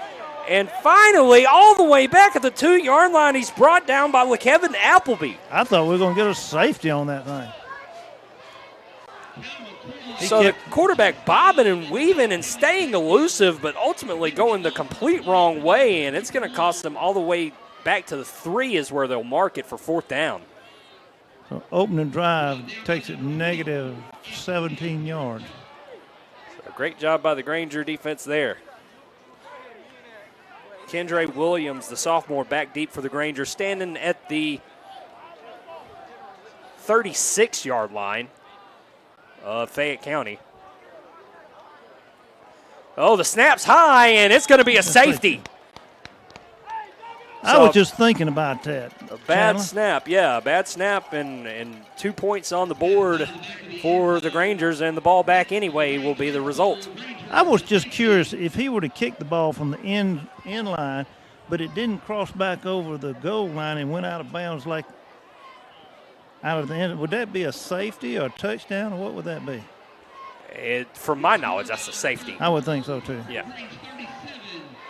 And finally, all the way back at the 2-yard line, he's brought down by LeKevin Appleby. I thought we were going to get a safety on that thing. So the quarterback bobbing and weaving and staying elusive, but ultimately going the complete wrong way, and it's going to cost them all the way back to the 3 is where they'll mark it for fourth down. So opening drive takes it negative 17 yards. So great job by the Granger defense there. Kendra Williams, the sophomore, back deep for the Grangers, standing at the 36-yard line of Fayette County. Oh, the snap's high, and it's going to be a safety. I was just thinking about that. A bad Chandler. snap, yeah, a bad snap, and 2 points on the board for the Grangers, and the ball back anyway will be the result. I was just curious if he would have kicked the ball from the end line, but it didn't cross back over the goal line and went out of bounds like out of the end. Would that be a safety or a touchdown, or what would that be? From my knowledge, that's a safety. I would think so too. Yeah.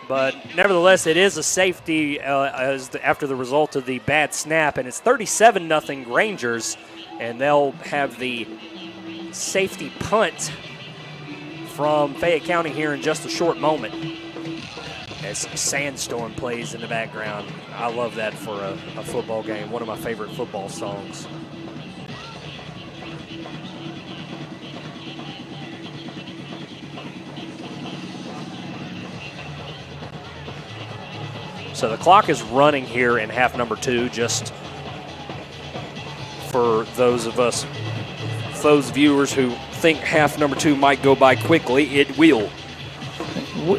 But nevertheless, it is a safety after the result of the bad snap, and it's 37-0 Grangers, and they'll have the safety punt from Fayette County here in just a short moment. As Sandstorm plays in the background. I love that for a football game, one of my favorite football songs. So the clock is running here in half number 2, just for those viewers who think half number 2 might go by quickly. It will.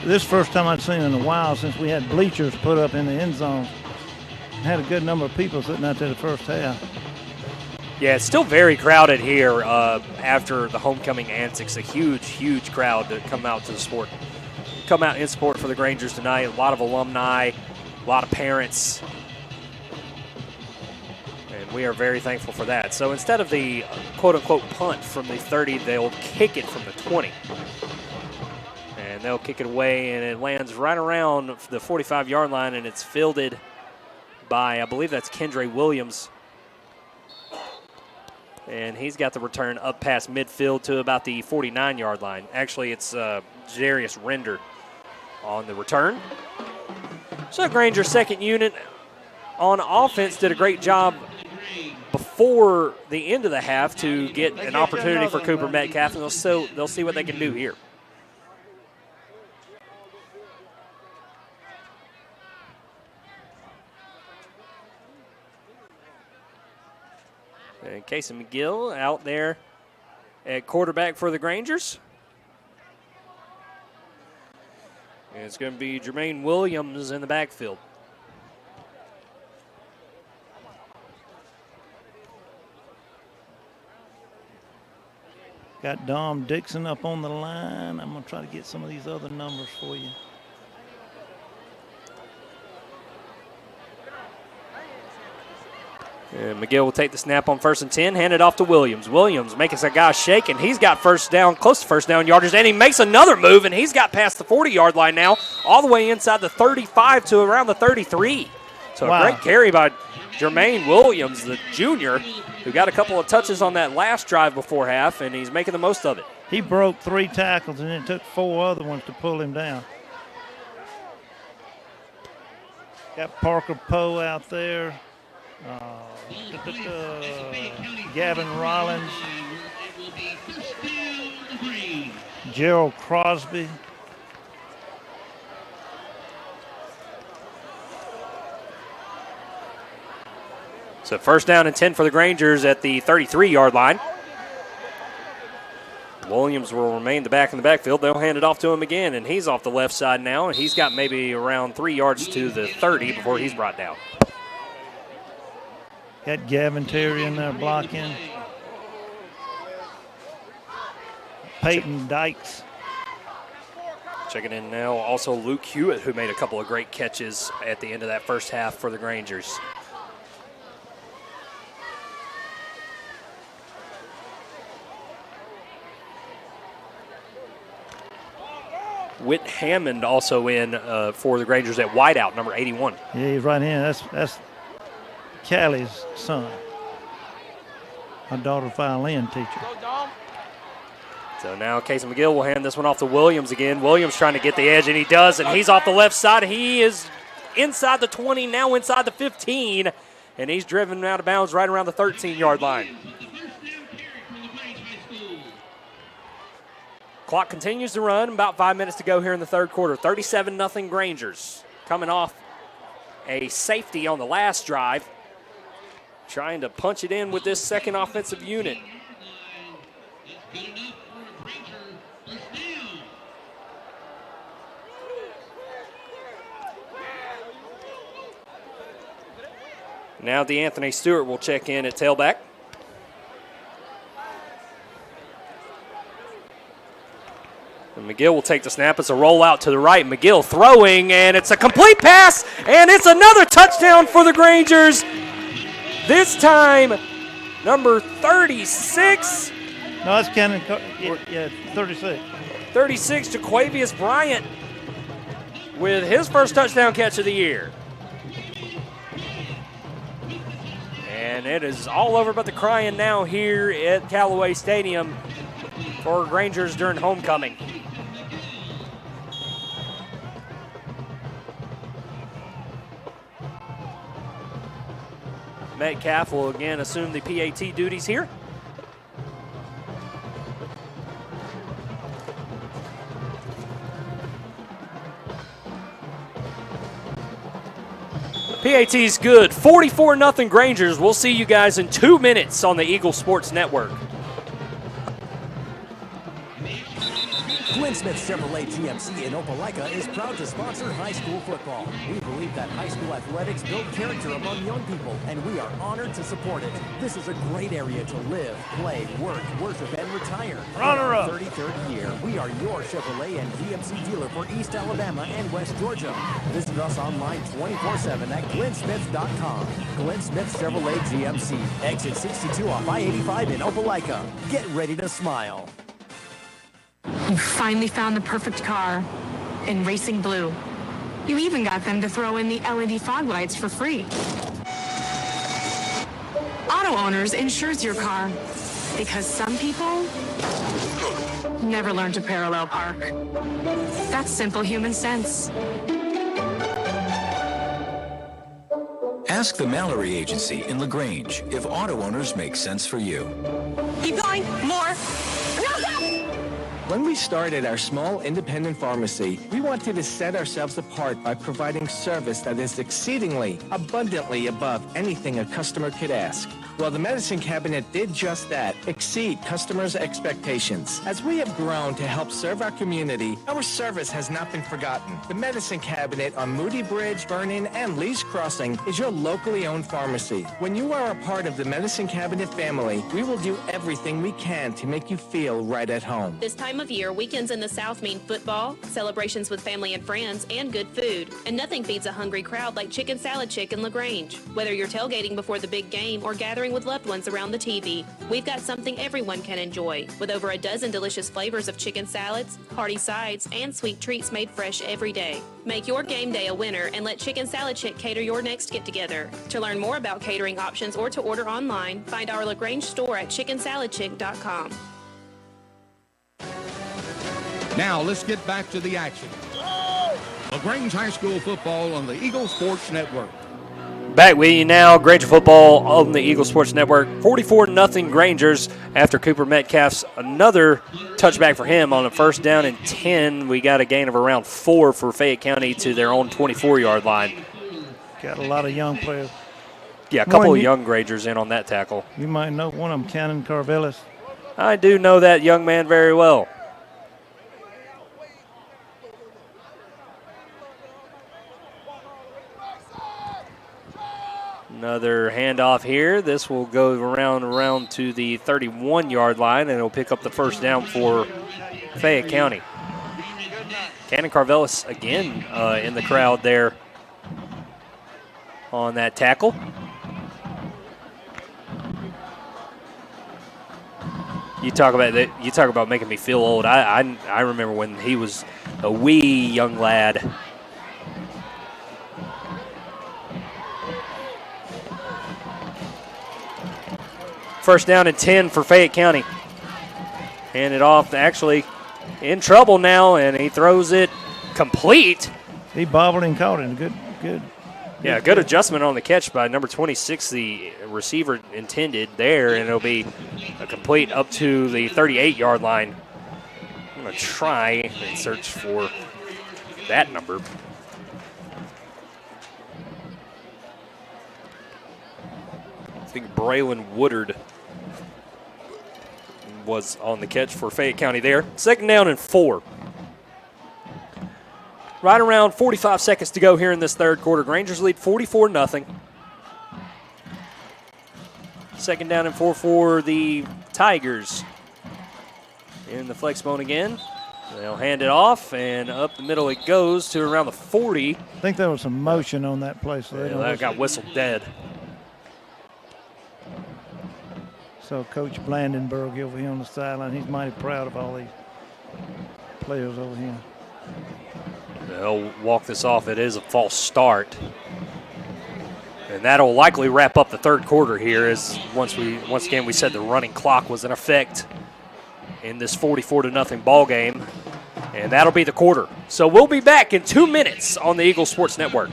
This first time I've seen in a while since we had bleachers put up in the end zone. Had a good number of people sitting out there the first half. Yeah, it's still very crowded here after the homecoming antics. A huge, huge crowd to come out in support for the Grangers tonight. A lot of alumni, a lot of parents, and we are very thankful for that. So instead of the quote-unquote punt from the 30, they'll kick it from the 20. And they'll kick it away, and it lands right around the 45-yard line, and it's fielded by, I believe that's Kendra Williams. And he's got the return up past midfield to about the 49-yard line. Actually, it's Jarius Render on the return. So Granger's second unit on offense did a great job before the end of the half to get an opportunity for Cooper Metcalf, and they'll see what they can do here. And Casey McGill out there at quarterback for the Grangers. And it's going to be Jermaine Williams in the backfield. Got Dom Dixon up on the line. I'm going to try to get some of these other numbers for you. And McGill will take the snap on 1st and 10, hand it off to Williams. Williams making some guys shake, and he's got close to first down yardage, and he makes another move, and he's got past the 40-yard line now, all the way inside the 35 to around the 33. So wow. A great carry by Jermaine Williams, the junior, who got a couple of touches on that last drive before half, and he's making the most of it. He broke 3 tackles, and it took 4 other ones to pull him down. Got Parker Poe out there. Gavin Rollins, Gerald Crosby. So 1st down and 10 for the Grangers at the 33-yard line. Williams will remain back in the backfield. They'll hand it off to him again, and he's off the left side now, and he's got maybe around 3 yards to the 30 before he's brought down. Got Gavin Terry in there blocking. Peyton Dykes. Checking in now, also Luke Hewitt, who made a couple of great catches at the end of that first half for the Grangers. Whit Hammond also in for the Grangers at wideout, number 81. Yeah, he's right in. That's Callie's son. My daughter's violin teacher. So now Casey McGill will hand this one off to Williams again. Williams trying to get the edge, and he does, and he's off the left side. He is inside the 20, now inside the 15, and he's driven out of bounds right around the 13-yard line. Clock continues to run. About 5 minutes to go here in the third quarter. 37-0 Grangers. Coming off a safety on the last drive. Trying to punch it in with this second offensive unit. Now DeAnthony Stewart will check in at tailback. And McGill will take the snap. It's a rollout to the right. McGill throwing, and it's a complete pass, and it's another touchdown for the Grangers. This time, number 36. No, it's Cannon. Yeah, 36. 36, Jaquavius Bryant with his first touchdown catch of the year. And it is all over but the crying now here at Callaway Stadium for Grangers during homecoming. Metcalf will again assume the PAT duties here. PAT's good. 44-0 Grangers. We'll see you guys in 2 minutes on the Eagle Sports Network. Glenn Smith Chevrolet GMC in Opelika is proud to sponsor high school football. We believe that high school athletics build character among young people, and we are honored to support it. This is a great area to live, play, work, worship, and retire. Runner up. 33rd year, we are your Chevrolet and GMC dealer for East Alabama and West Georgia. Visit us online 24/7 at glennsmith.com. Glenn Smith Chevrolet GMC, exit 62 off I-85 in Opelika. Get ready to smile. You finally found the perfect car in racing blue. You even got them to throw in the LED fog lights for free. Auto Owners insures your car because some people never learn to parallel park. That's simple human sense. Ask the Mallory Agency in Lagrange if auto owners make sense for you. Keep going, more. When we started our small independent pharmacy, we wanted to set ourselves apart by providing service that is exceedingly, abundantly above anything a customer could ask. Well, the Medicine Cabinet did just that, exceed customers' expectations. As we have grown to help serve our community, our service has not been forgotten. The Medicine Cabinet on Moody Bridge, Vernon, and Lee's Crossing is your locally owned pharmacy. When you are a part of the Medicine Cabinet family, we will do everything we can to make you feel right at home. This time of year, weekends in the South mean football, celebrations with family and friends, and good food. And nothing feeds a hungry crowd like Chicken Salad Chick in Lagrange. Whether you're tailgating before the big game or gathering with loved ones around the TV, we've got something everyone can enjoy. With over a dozen delicious flavors of chicken salads, hearty sides, and sweet treats made fresh every day. Make your game day a winner and let Chicken Salad Chick cater your next get-together. To learn more about catering options or to order online, find our Lagrange store at chickensaladchick.com. Now let's get back to the action. LaGrange High School football on the Eagle Sports Network. Back with you now, Granger football on the Eagle Sports Network. 44-0 Grangers after Cooper Metcalf's another touchback for him on a first down and 10. We got a gain of around 4 for Fayette County to their own 24-yard line. Got a lot of young players. Yeah, a couple of young Grangers in on that tackle. You might know one of them, Cannon Carvelis. I do know that young man very well. Another handoff here. This will go around to the 31-yard line, and it'll pick up the first down for Fayette County. Cannon Carvelis again in the crowd there on that tackle. You talk about making me feel old. I remember when he was a wee young lad. First down and 10 for Fayette County. Hand it off, actually in trouble now, and he throws it complete. He bobbled and caught it. Good. Yeah, good adjustment on the catch by number 26, the receiver intended there, and it'll be a complete up to the 38-yard line. I'm going to try and search for that number. I think Braylon Woodard was on the catch for Fayette County there. Second down and 4. Right around 45 seconds to go here in this third quarter. Grangers lead 44-0. Second down and 4 for the Tigers. In the flex bone again. They'll hand it off, and up the middle it goes to around the 40. I think there was some motion on that play. So that got whistled dead. So Coach Blandenberg over here on the sideline, he's mighty proud of all these players over here. They'll walk this off. It is a false start. And that'll likely wrap up the third quarter here, as once again we said the running clock was in effect in this 44-0 ball game. And that'll be the quarter. So we'll be back in 2 minutes on the Eagle Sports Network.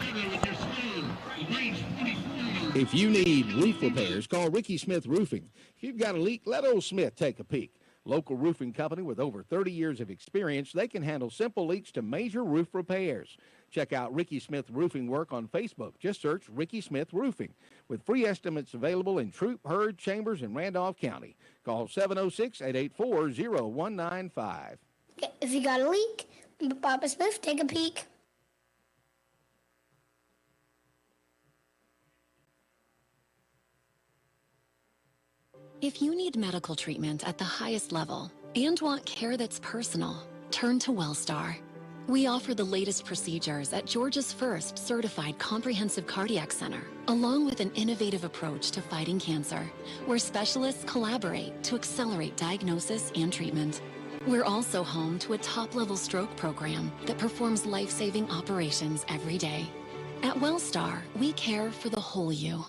If you need roof repairs, call Ricky Smith Roofing. If you've got a leak, let old Smith take a peek. Local roofing company with over 30 years of experience, they can handle simple leaks to major roof repairs. Check out Ricky Smith Roofing work on Facebook. Just search Ricky Smith Roofing. With free estimates available in Troup, Hurd, Chambers, and Randolph County. Call 706-884-0195. If you got a leak, Papa Smith, take a peek. If you need medical treatment at the highest level and want care that's personal, turn to WellStar. We offer the latest procedures at Georgia's first certified comprehensive cardiac center, along with an innovative approach to fighting cancer, where specialists collaborate to accelerate diagnosis and treatment. We're also home to a top-level stroke program that performs life-saving operations every day. At WellStar, we care for the whole you.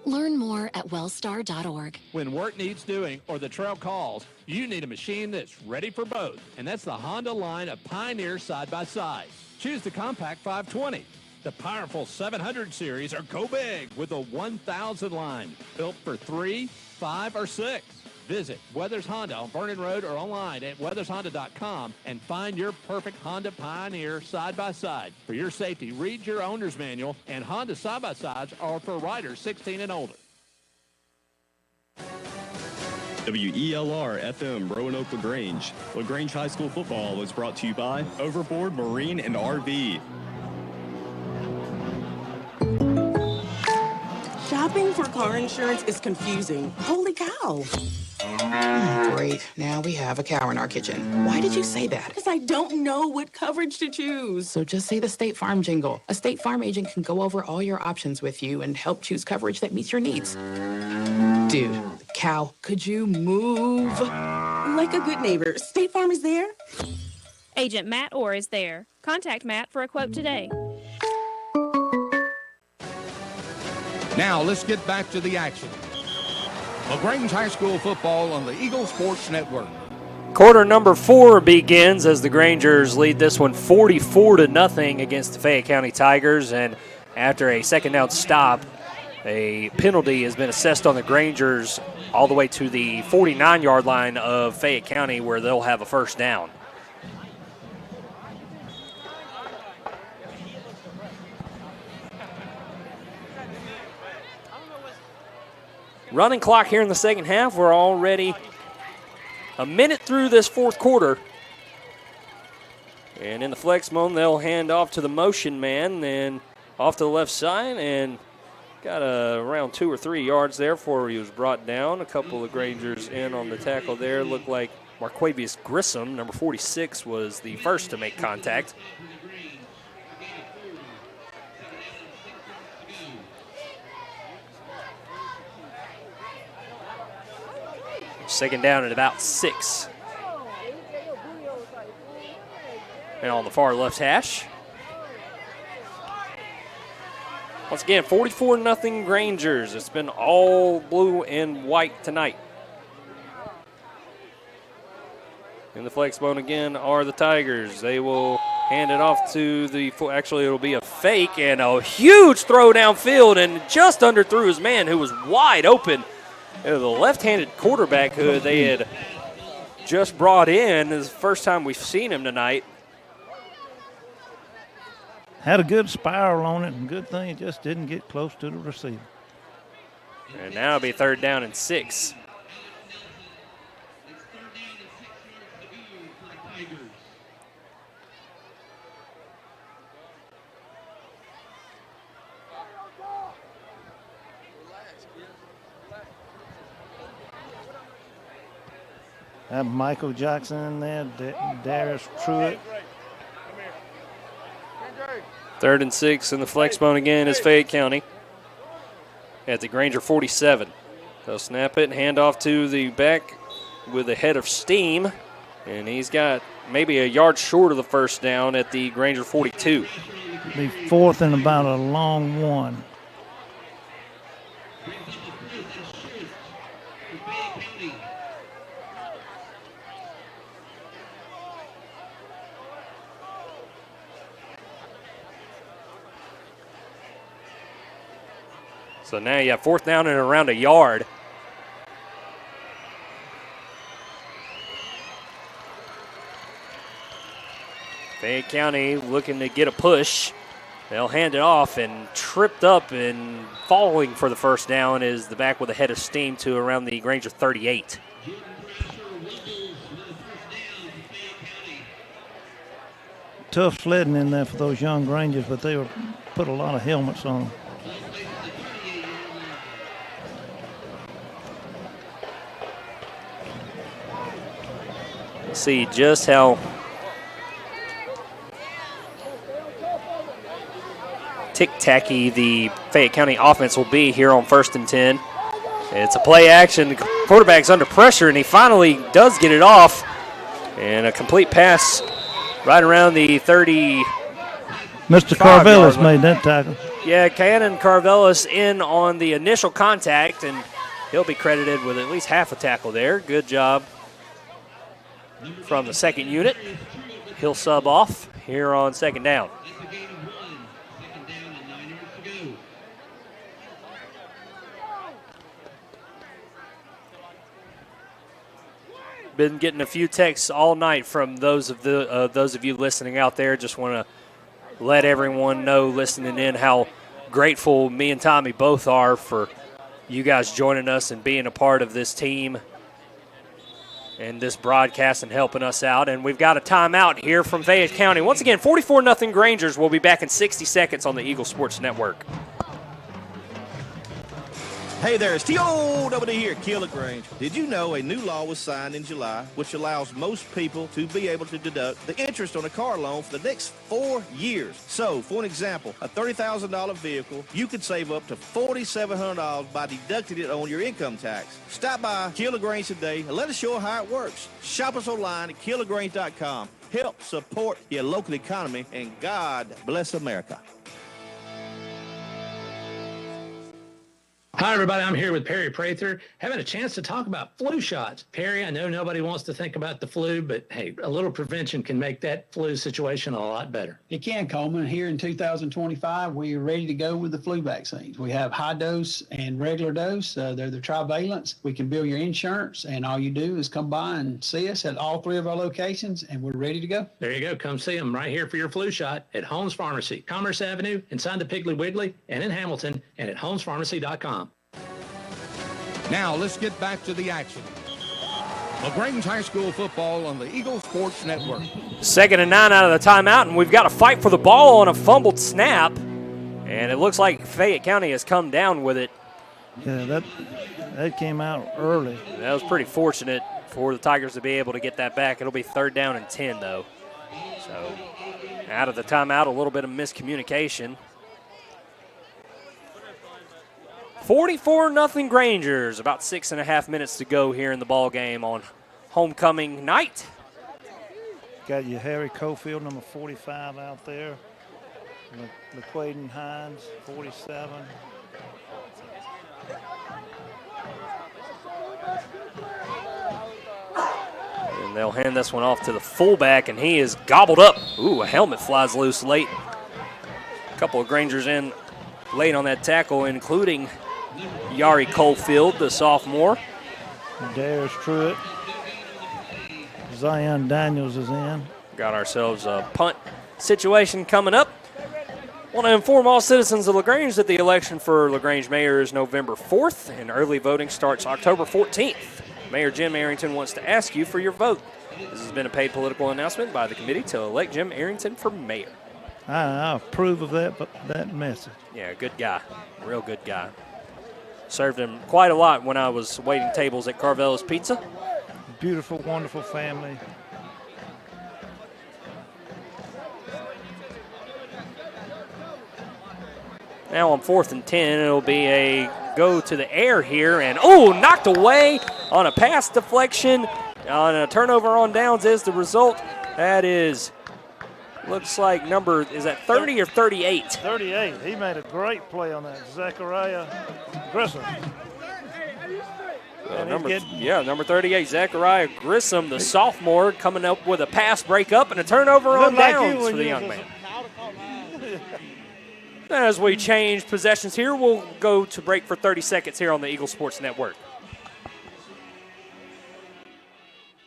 Learn more at wellstar.org. When work needs doing or the trail calls, you need a machine that's ready for both. And that's the Honda line of Pioneer side-by-side. Choose the Compact 520, the powerful 700 series, or go big with the 1000 line. Built for 3, 5, or 6. Visit Weathers Honda on Vernon Road or online at weathershonda.com and find your perfect Honda Pioneer side-by-side. For your safety, read your owner's manual, and Honda side-by-sides are for riders 16 and older. WELR FM Roanoke Lagrange. Lagrange High School football is brought to you by Overboard Marine and RV. Shopping for car insurance is confusing. Holy cow. Great. Now we have a cow in our kitchen. Why did you say that? Because I don't know what coverage to choose. So just say the State Farm jingle. A State Farm agent can go over all your options with you and help choose coverage that meets your needs. Dude, cow, could you move? Like a good neighbor, State Farm is there. Agent Matt Orr is there. Contact Matt for a quote today. Now let's get back to the action. Lagrange High School football on the Eagle Sports Network. Quarter number 4 begins as the Grangers lead this one 44-0 against the Fayette County Tigers. And after a second down stop, a penalty has been assessed on the Grangers all the way to the 49-yard line of Fayette County, where they'll have a first down. Running clock here in the second half. We're already a minute through this fourth quarter. And in the flex zone, they'll hand off to the motion man, then off to the left side, and got around 2 or 3 yards there before he was brought down. A couple of Grangers in on the tackle there. Looked like Marquavius Grissom, number 46, was the first to make contact. Second down at about 6. And on the far left hash. Once again, 44-0 Grangers. It's been all blue and white tonight. In the flex bone again are the Tigers. They will hand it off to the, actually it'll be a fake and a huge throw downfield, and just underthrew his man who was wide open. The left-handed quarterback who they had just brought in. This is the first time we've seen him tonight. Had a good spiral on it, and good thing it just didn't get close to the receiver. And now it'll be third down and 6. Have Michael Jackson in there, Darius Truitt. 3rd and 6 in the flex bone again is Fayette County at the Granger 47. They'll snap it and hand off to the back with a head of steam, and he's got maybe a yard short of the first down at the Granger 42. Be 4th and about a long one. So now you have 4th down and around a yard. Fayette County looking to get a push. They'll hand it off, and tripped up and falling for the first down is the back with a head of steam to around the Granger 38. Tough sledding in there for those young Grangers, but they were put a lot of helmets on them. See just how tick-tacky the Fayette County offense will be here on 1st and 10. It's a play action. The quarterback's under pressure, and he finally does get it off. And a complete pass right around the 30. Mr. Carvelis made that tackle. Yeah, Cannon Carvelis in on the initial contact, and he'll be credited with at least half a tackle there. Good job from the second unit. He'll sub off here on 2nd down. Been getting a few texts all night from those of you listening out there. Just want to let everyone know listening in how grateful me and Tommy both are for you guys joining us and being a part of this team and this broadcast and helping us out. And we've got a timeout here from Fayette County. Once again, 44-0 Grangers. We'll be back in 60 seconds on the Eagle Sports Network. Hey there, it's T.O.W. here, Kill Lagrange. Did you know a new law was signed in July which allows most people to be able to deduct the interest on a car loan for the next 4 years? So, for an example, a $30,000 vehicle, you could save up to $4,700 by deducting it on your income tax. Stop by Kill Lagrange today and let us show you how it works. Shop us online at killlagrange.com. Help support your local economy, and God bless America. Hi, everybody. I'm here with Perry Prather, having a chance to talk about flu shots. Perry, I know nobody wants to think about the flu, but hey, a little prevention can make that flu situation a lot better. It can, Coleman. Here in 2025, we are ready to go with the flu vaccines. We have high dose and regular dose. They're the trivalents. We can bill your insurance, and all you do is come by and see us at all 3 of our locations, and we're ready to go. There you go. Come see them right here for your flu shot at Holmes Pharmacy, Commerce Avenue, inside the Piggly Wiggly, and in Hamilton, and at holmespharmacy.com. Now let's get back to the action. Lagrange High School football on the Eagle Sports Network. 2nd and 9 out of the timeout, and we've got a fight for the ball on a fumbled snap. And it looks like Fayette County has come down with it. Yeah, that came out early. That was pretty fortunate for the Tigers to be able to get that back. It'll be 3rd down and 10, though. So out of the timeout, a little bit of miscommunication. 44-0 Grangers. About 6.5 minutes to go here in the ball game on homecoming night. Got your Harry Cofield, number 45, out there. LaQuaden Hines, 47. And they'll hand this one off to the fullback, and he is gobbled up. Ooh, a helmet flies loose late. A couple of Grangers in late on that tackle, including Yari Cofield, the sophomore. Darius Truitt. Zion Daniels is in. Got ourselves a punt situation coming up. Want to inform all citizens of LaGrange that the election for LaGrange mayor is November 4th, and early voting starts October 14th. Mayor Jim Arrington wants to ask you for your vote. This has been a paid political announcement by the committee to elect Jim Arrington for mayor. I approve of that message. Yeah, good guy. Real good guy. Served him quite a lot when I was waiting tables at Carvelis Pizza. beautiful, wonderful family. Now on 4th and 10, it'll be a go to the air here, and knocked away on a pass deflection. On a turnover on downs is the result. That is, looks like is that 30 or 38? 38. He made a great play on that. Zachariah Grissom. Number 38, Zachariah Grissom, the sophomore, coming up with a pass breakup and a turnover on downs for the young man. As we change possessions here, we'll go to break for 30 seconds here on the Eagle Sports Network.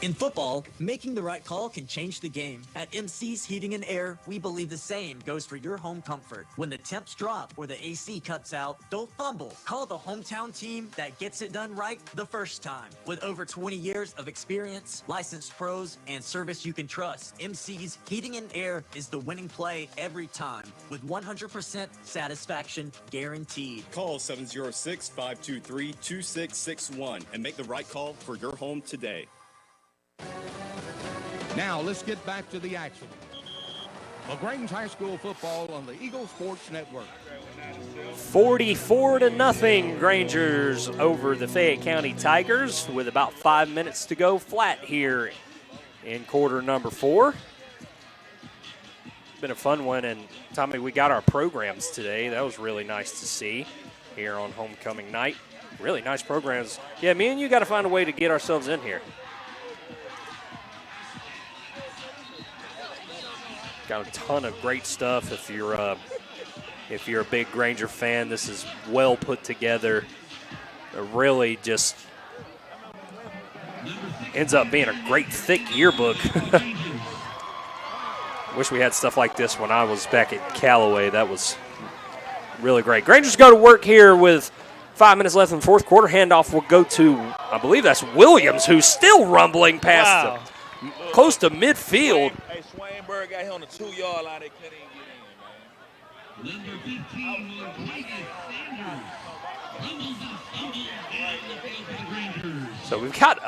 In football, making the right call can change the game. At MC's Heating and Air, we believe the same goes for your home comfort. When the temps drop or the AC cuts out, don't fumble. Call the hometown team that gets it done right the first time. With over 20 years of experience, licensed pros, and service you can trust, MC's Heating and Air is the winning play every time, with 100% satisfaction guaranteed. Call 706-523-2661 and make the right call for your home today. Now let's get back to the action. Lagrange High School football on the Eagle Sports Network. 44-0, Grangers over the Fayette County Tigers with about 5 minutes to go flat here in quarter number 4. Been a fun one, and Tommy, we got our programs today. That was really nice to see here on homecoming night. Really nice programs. Yeah, me and you got to find a way to get ourselves in here. Got a ton of great stuff. If you're a big Granger fan, this is well put together. It really just ends up being a great thick yearbook. Wish we had stuff like this when I was back at Callaway. That was really great. Grangers go to work here with 5 minutes left in the fourth quarter. Handoff will go to, I believe that's Williams, who's still rumbling past close to midfield. Hey, Swainberg got him on the 2-yard line. They couldn't even get in, man. So we've got,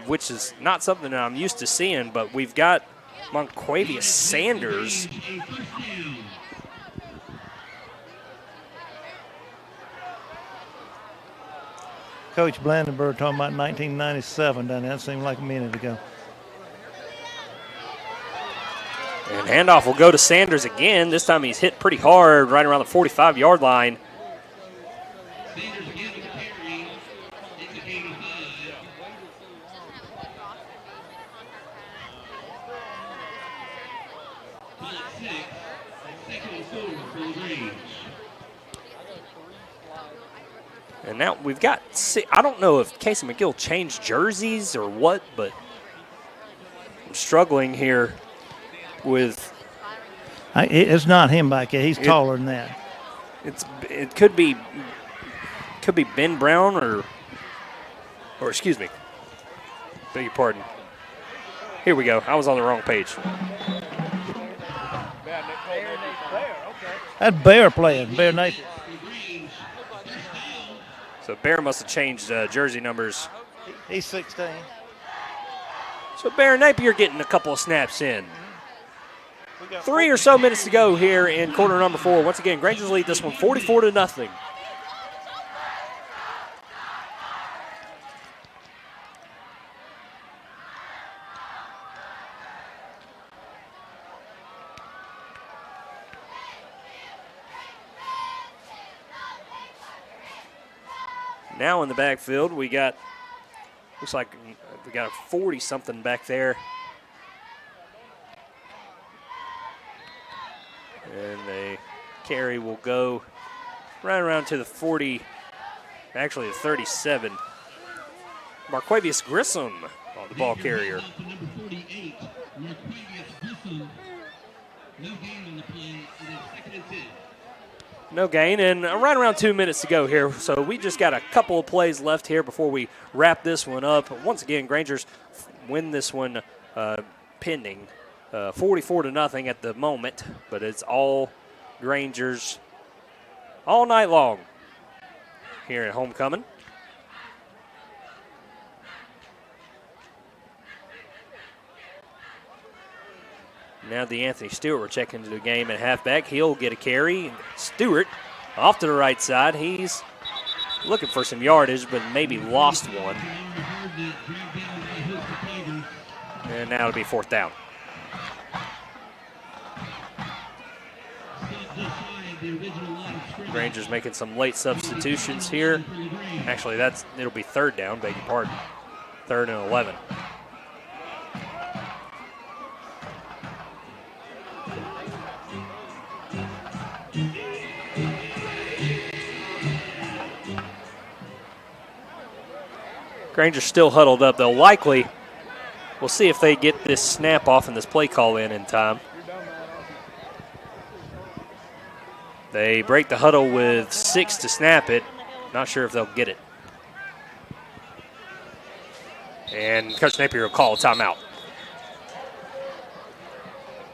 which is not something that I'm used to seeing, but we've got Monquavius Sanders. Coach Blandenberg talking about 1997, doesn't it? That seemed like a minute ago. And handoff will go to Sanders again. This time he's hit pretty hard right around the 45-yard line. And now we've got, I don't know if Casey McGill changed jerseys or what, but I'm struggling here with. It's not him back there. He's taller than that. It could be Ben Brown or excuse me. Beg your pardon. Here we go. I was on the wrong page. That's Bear playing. Bear Napier. So Bear must have changed jersey numbers. He's 16. So Bear Napier getting a couple of snaps in. 3 or so minutes to go here in quarter number 4. Once again, Grangers lead this one 44-0. Now in the backfield, we got, looks like we got a 40-something back there. And the carry will go right around to the 40, actually the 37. Marquavius Grissom on the ball carrier. No gain, and right around 2 minutes to go here. So we just got a couple of plays left here before we wrap this one up. Once again, Grangers win this one pending 44-0 at the moment, but it's all Grangers all night long here at homecoming. Now D'Anthony Stewart will check into the game at halfback. He'll get a carry. Stewart off to the right side. He's looking for some yardage, but maybe lost one. And now it'll be 4th down. Grangers making some late substitutions here. Actually, it'll be 3rd down, beg your pardon. 3rd and 11. Grangers still huddled up. We'll see if they get this snap off and this play call in time. They break the huddle with 6 to snap it. Not sure if they'll get it. And Coach Napier will call a timeout.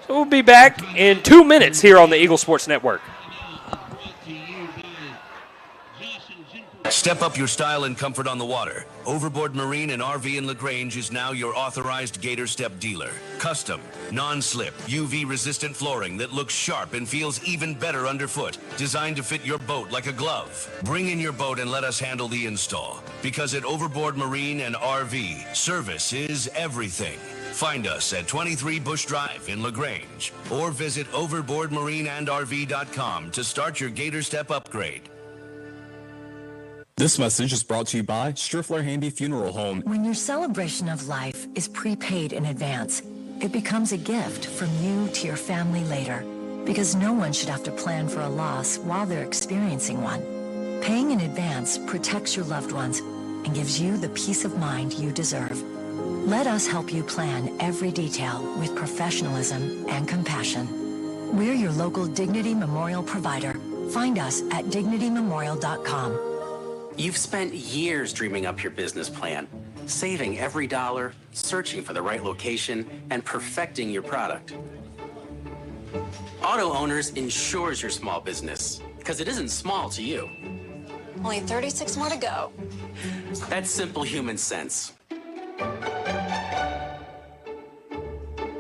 So we'll be back in 2 minutes here on the Eagle Sports Network. Step up your style and comfort on the water. Overboard Marine and RV in Lagrange is now your authorized Gator Step dealer. Custom, non-slip, UV-resistant flooring that looks sharp and feels even better underfoot. Designed to fit your boat like a glove. Bring in your boat and let us handle the install. Because at Overboard Marine and RV, service is everything. Find us at 23 Bush Drive in Lagrange. Or visit overboardmarineandrv.com to start your Gator Step upgrade. This message is brought to you by Striffler Handy Funeral Home. When your celebration of life is prepaid in advance, it becomes a gift from you to your family later. Because no one should have to plan for a loss while they're experiencing one. Paying in advance protects your loved ones and gives you the peace of mind you deserve. Let us help you plan every detail with professionalism and compassion. We're your local Dignity Memorial provider. Find us at dignitymemorial.com. You've spent years dreaming up your business plan, saving every dollar, searching for the right location, and perfecting your product. Auto Owners insures your small business, because it isn't small to you. Only 36 more to go. That's simple human sense.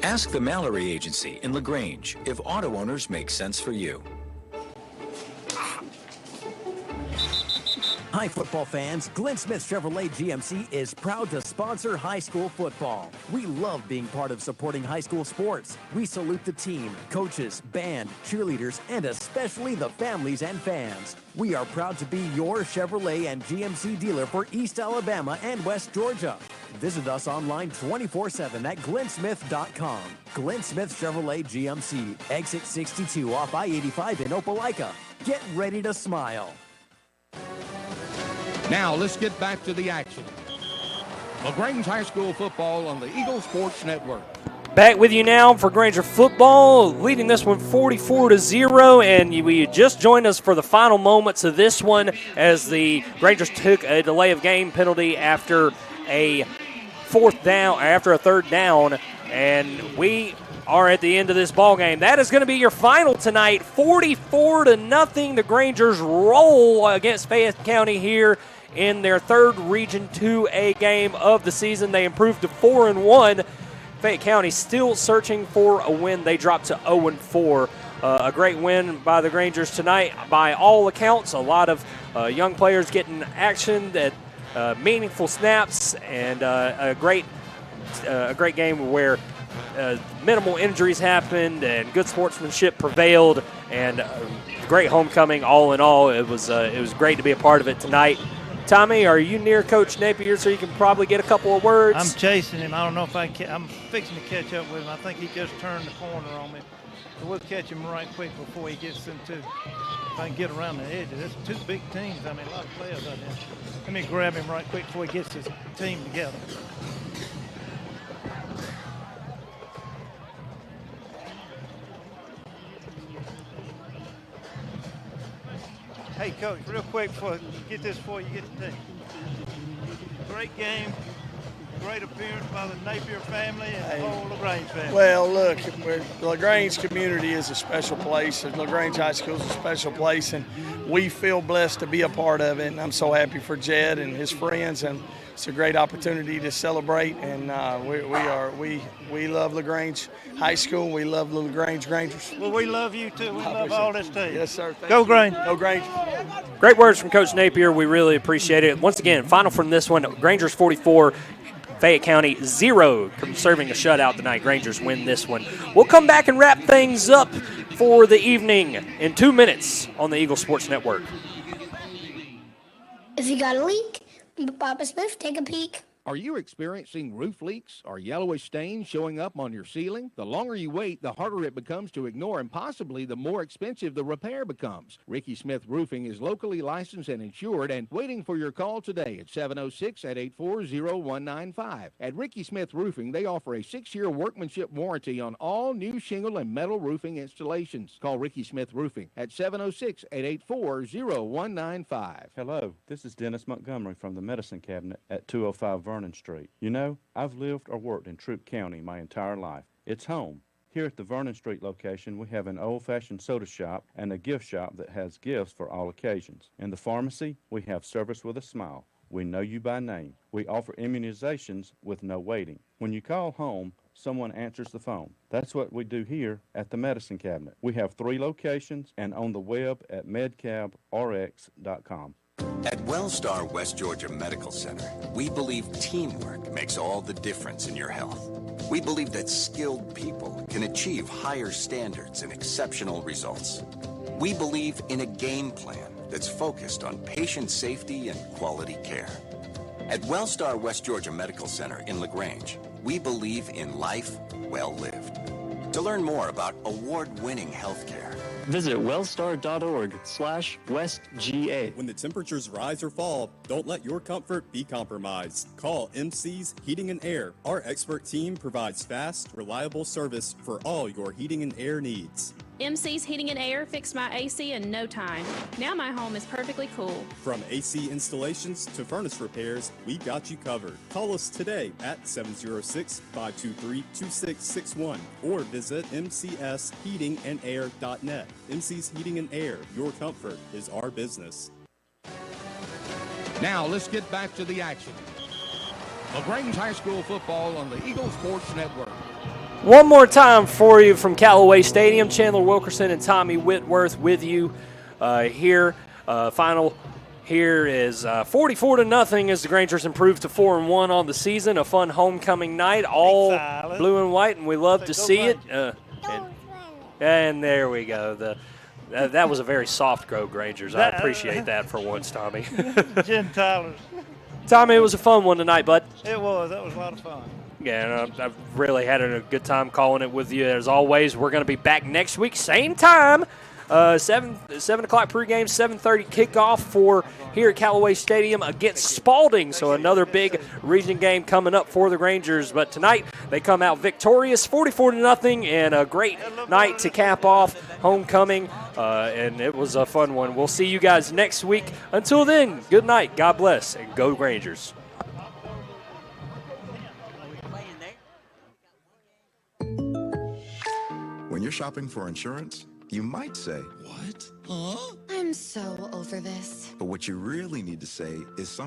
Ask the Mallory Agency in Lagrange if Auto Owners make sense for you. Hi, football fans. Glenn Smith Chevrolet GMC is proud to sponsor high school football. We love being part of supporting high school sports. We salute the team, coaches, band, cheerleaders, and especially the families and fans. We are proud to be your Chevrolet and GMC dealer for East Alabama and West Georgia. Visit us online 24/7 at glennsmith.com. Glenn Smith Chevrolet GMC, exit 62 off I-85 in Opelika. Get ready to smile. Now let's get back to the action. LaGrange High School football on the Eagle Sports Network. Back with you now for Granger football, leading this one 44-0, and we just joined us for the final moments of this one as the Grangers took a delay of game penalty after a 3rd down, and we are at the end of this ball game. That is going to be your final tonight, 44-0. The Grangers roll against Fayette County here in their 3rd Region 2A game of the season. They improved to 4-1. Fayette County still searching for a win. They dropped to 0-4. A great win by the Grangers tonight by all accounts. A lot of young players getting action, at meaningful snaps, and a great game where minimal injuries happened and good sportsmanship prevailed, and great homecoming. All in all, it was great to be a part of it tonight. Tommy, are you near Coach Napier so you can probably get a couple of words? I'm chasing him. I don't know if I can. I'm fixing to catch up with him. I think he just turned the corner on me. So we'll catch him right quick before he gets into, if I can get around the edges. There's 2 big teams. I mean, a lot of players out there. Let me grab him right quick before he gets his team together. Hey, Coach, real quick before you get the team. Great game, great appearance by the Napier family and the whole LaGrange family. Well, look, the LaGrange community is a special place. LaGrange High School is a special place, and we feel blessed to be a part of it, and I'm so happy for Jed and his friends, and it's a great opportunity to celebrate. And we love LaGrange High School. We love the LaGrange Grangers. Well, we love you too. We love all this team. Yes, sir. Go Grange. Go Grange. Great words from Coach Napier. We really appreciate it. Once again, final from this one, Grangers 44, Fayette County 0, serving a shutout tonight. Grangers win this one. We'll come back and wrap things up for the evening in 2 minutes on the Eagle Sports Network. If you got a leak, Papa Smith, take a peek. Are you experiencing roof leaks or yellowish stains showing up on your ceiling? The longer you wait, the harder it becomes to ignore, and possibly the more expensive the repair becomes. Ricky Smith Roofing is locally licensed and insured and waiting for your call today at 706-884-0195. At Ricky Smith Roofing, they offer a 6-year workmanship warranty on all new shingle and metal roofing installations. Call Ricky Smith Roofing at 706-884-0195. Hello, this is Dennis Montgomery from the Medicine Cabinet at 205 Vernon Street. You know, I've lived or worked in Troup County my entire life. It's home. Here at the Vernon Street location, we have an old-fashioned soda shop and a gift shop that has gifts for all occasions. In the pharmacy, we have service with a smile. We know you by name. We offer immunizations with no waiting. When you call home, someone answers the phone. That's what we do here at the Medicine Cabinet. We have 3 locations and on the web at medcabrx.com. At Wellstar West Georgia Medical Center, we believe teamwork makes all the difference in your health. We believe that skilled people can achieve higher standards and exceptional results. We believe in a game plan that's focused on patient safety and quality care. At Wellstar West Georgia Medical Center in LaGrange, we believe in life well lived. To learn more about award-winning healthcare, visit wellstar.org/westga. When the temperatures rise or fall, don't let your comfort be compromised. Call MC's Heating and Air. Our expert team provides fast, reliable service for all your heating and air needs. MC's Heating and Air fixed my AC in no time. Now my home is perfectly cool. From AC installations to furnace repairs, we got you covered. Call us today at 706-523-2661 or visit mcsheatingandair.net. MC's Heating and Air, your comfort is our business. Now let's get back to the action. Lagrange High School football on the Eagle Sports Network. One more time for you from Callaway Stadium. Chandler Wilkerson and Tommy Whitworth with you here. Final here is 44-0 as the Grangers improve to 4-1 on the season. A fun homecoming night, all blue and white, and we love to see it. And there we go. That was a very soft Go Grangers. I appreciate that for once, Tommy. Jen Tyler. Tommy, it was a fun one tonight, bud. It was. That was a lot of fun. Yeah, and I've really had a good time calling it with you. As always, we're going to be back next week, same time, 7 o'clock pregame, 7:30 kickoff for here at Callaway Stadium against Spalding. So another big region game coming up for the Grangers. But tonight they come out victorious, 44-0, and a great night to cap off homecoming. And it was a fun one. We'll see you guys next week. Until then, good night, God bless, and go Grangers. When you're shopping for insurance, you might say, "What? Huh?" I'm so over this. But what you really need to say is something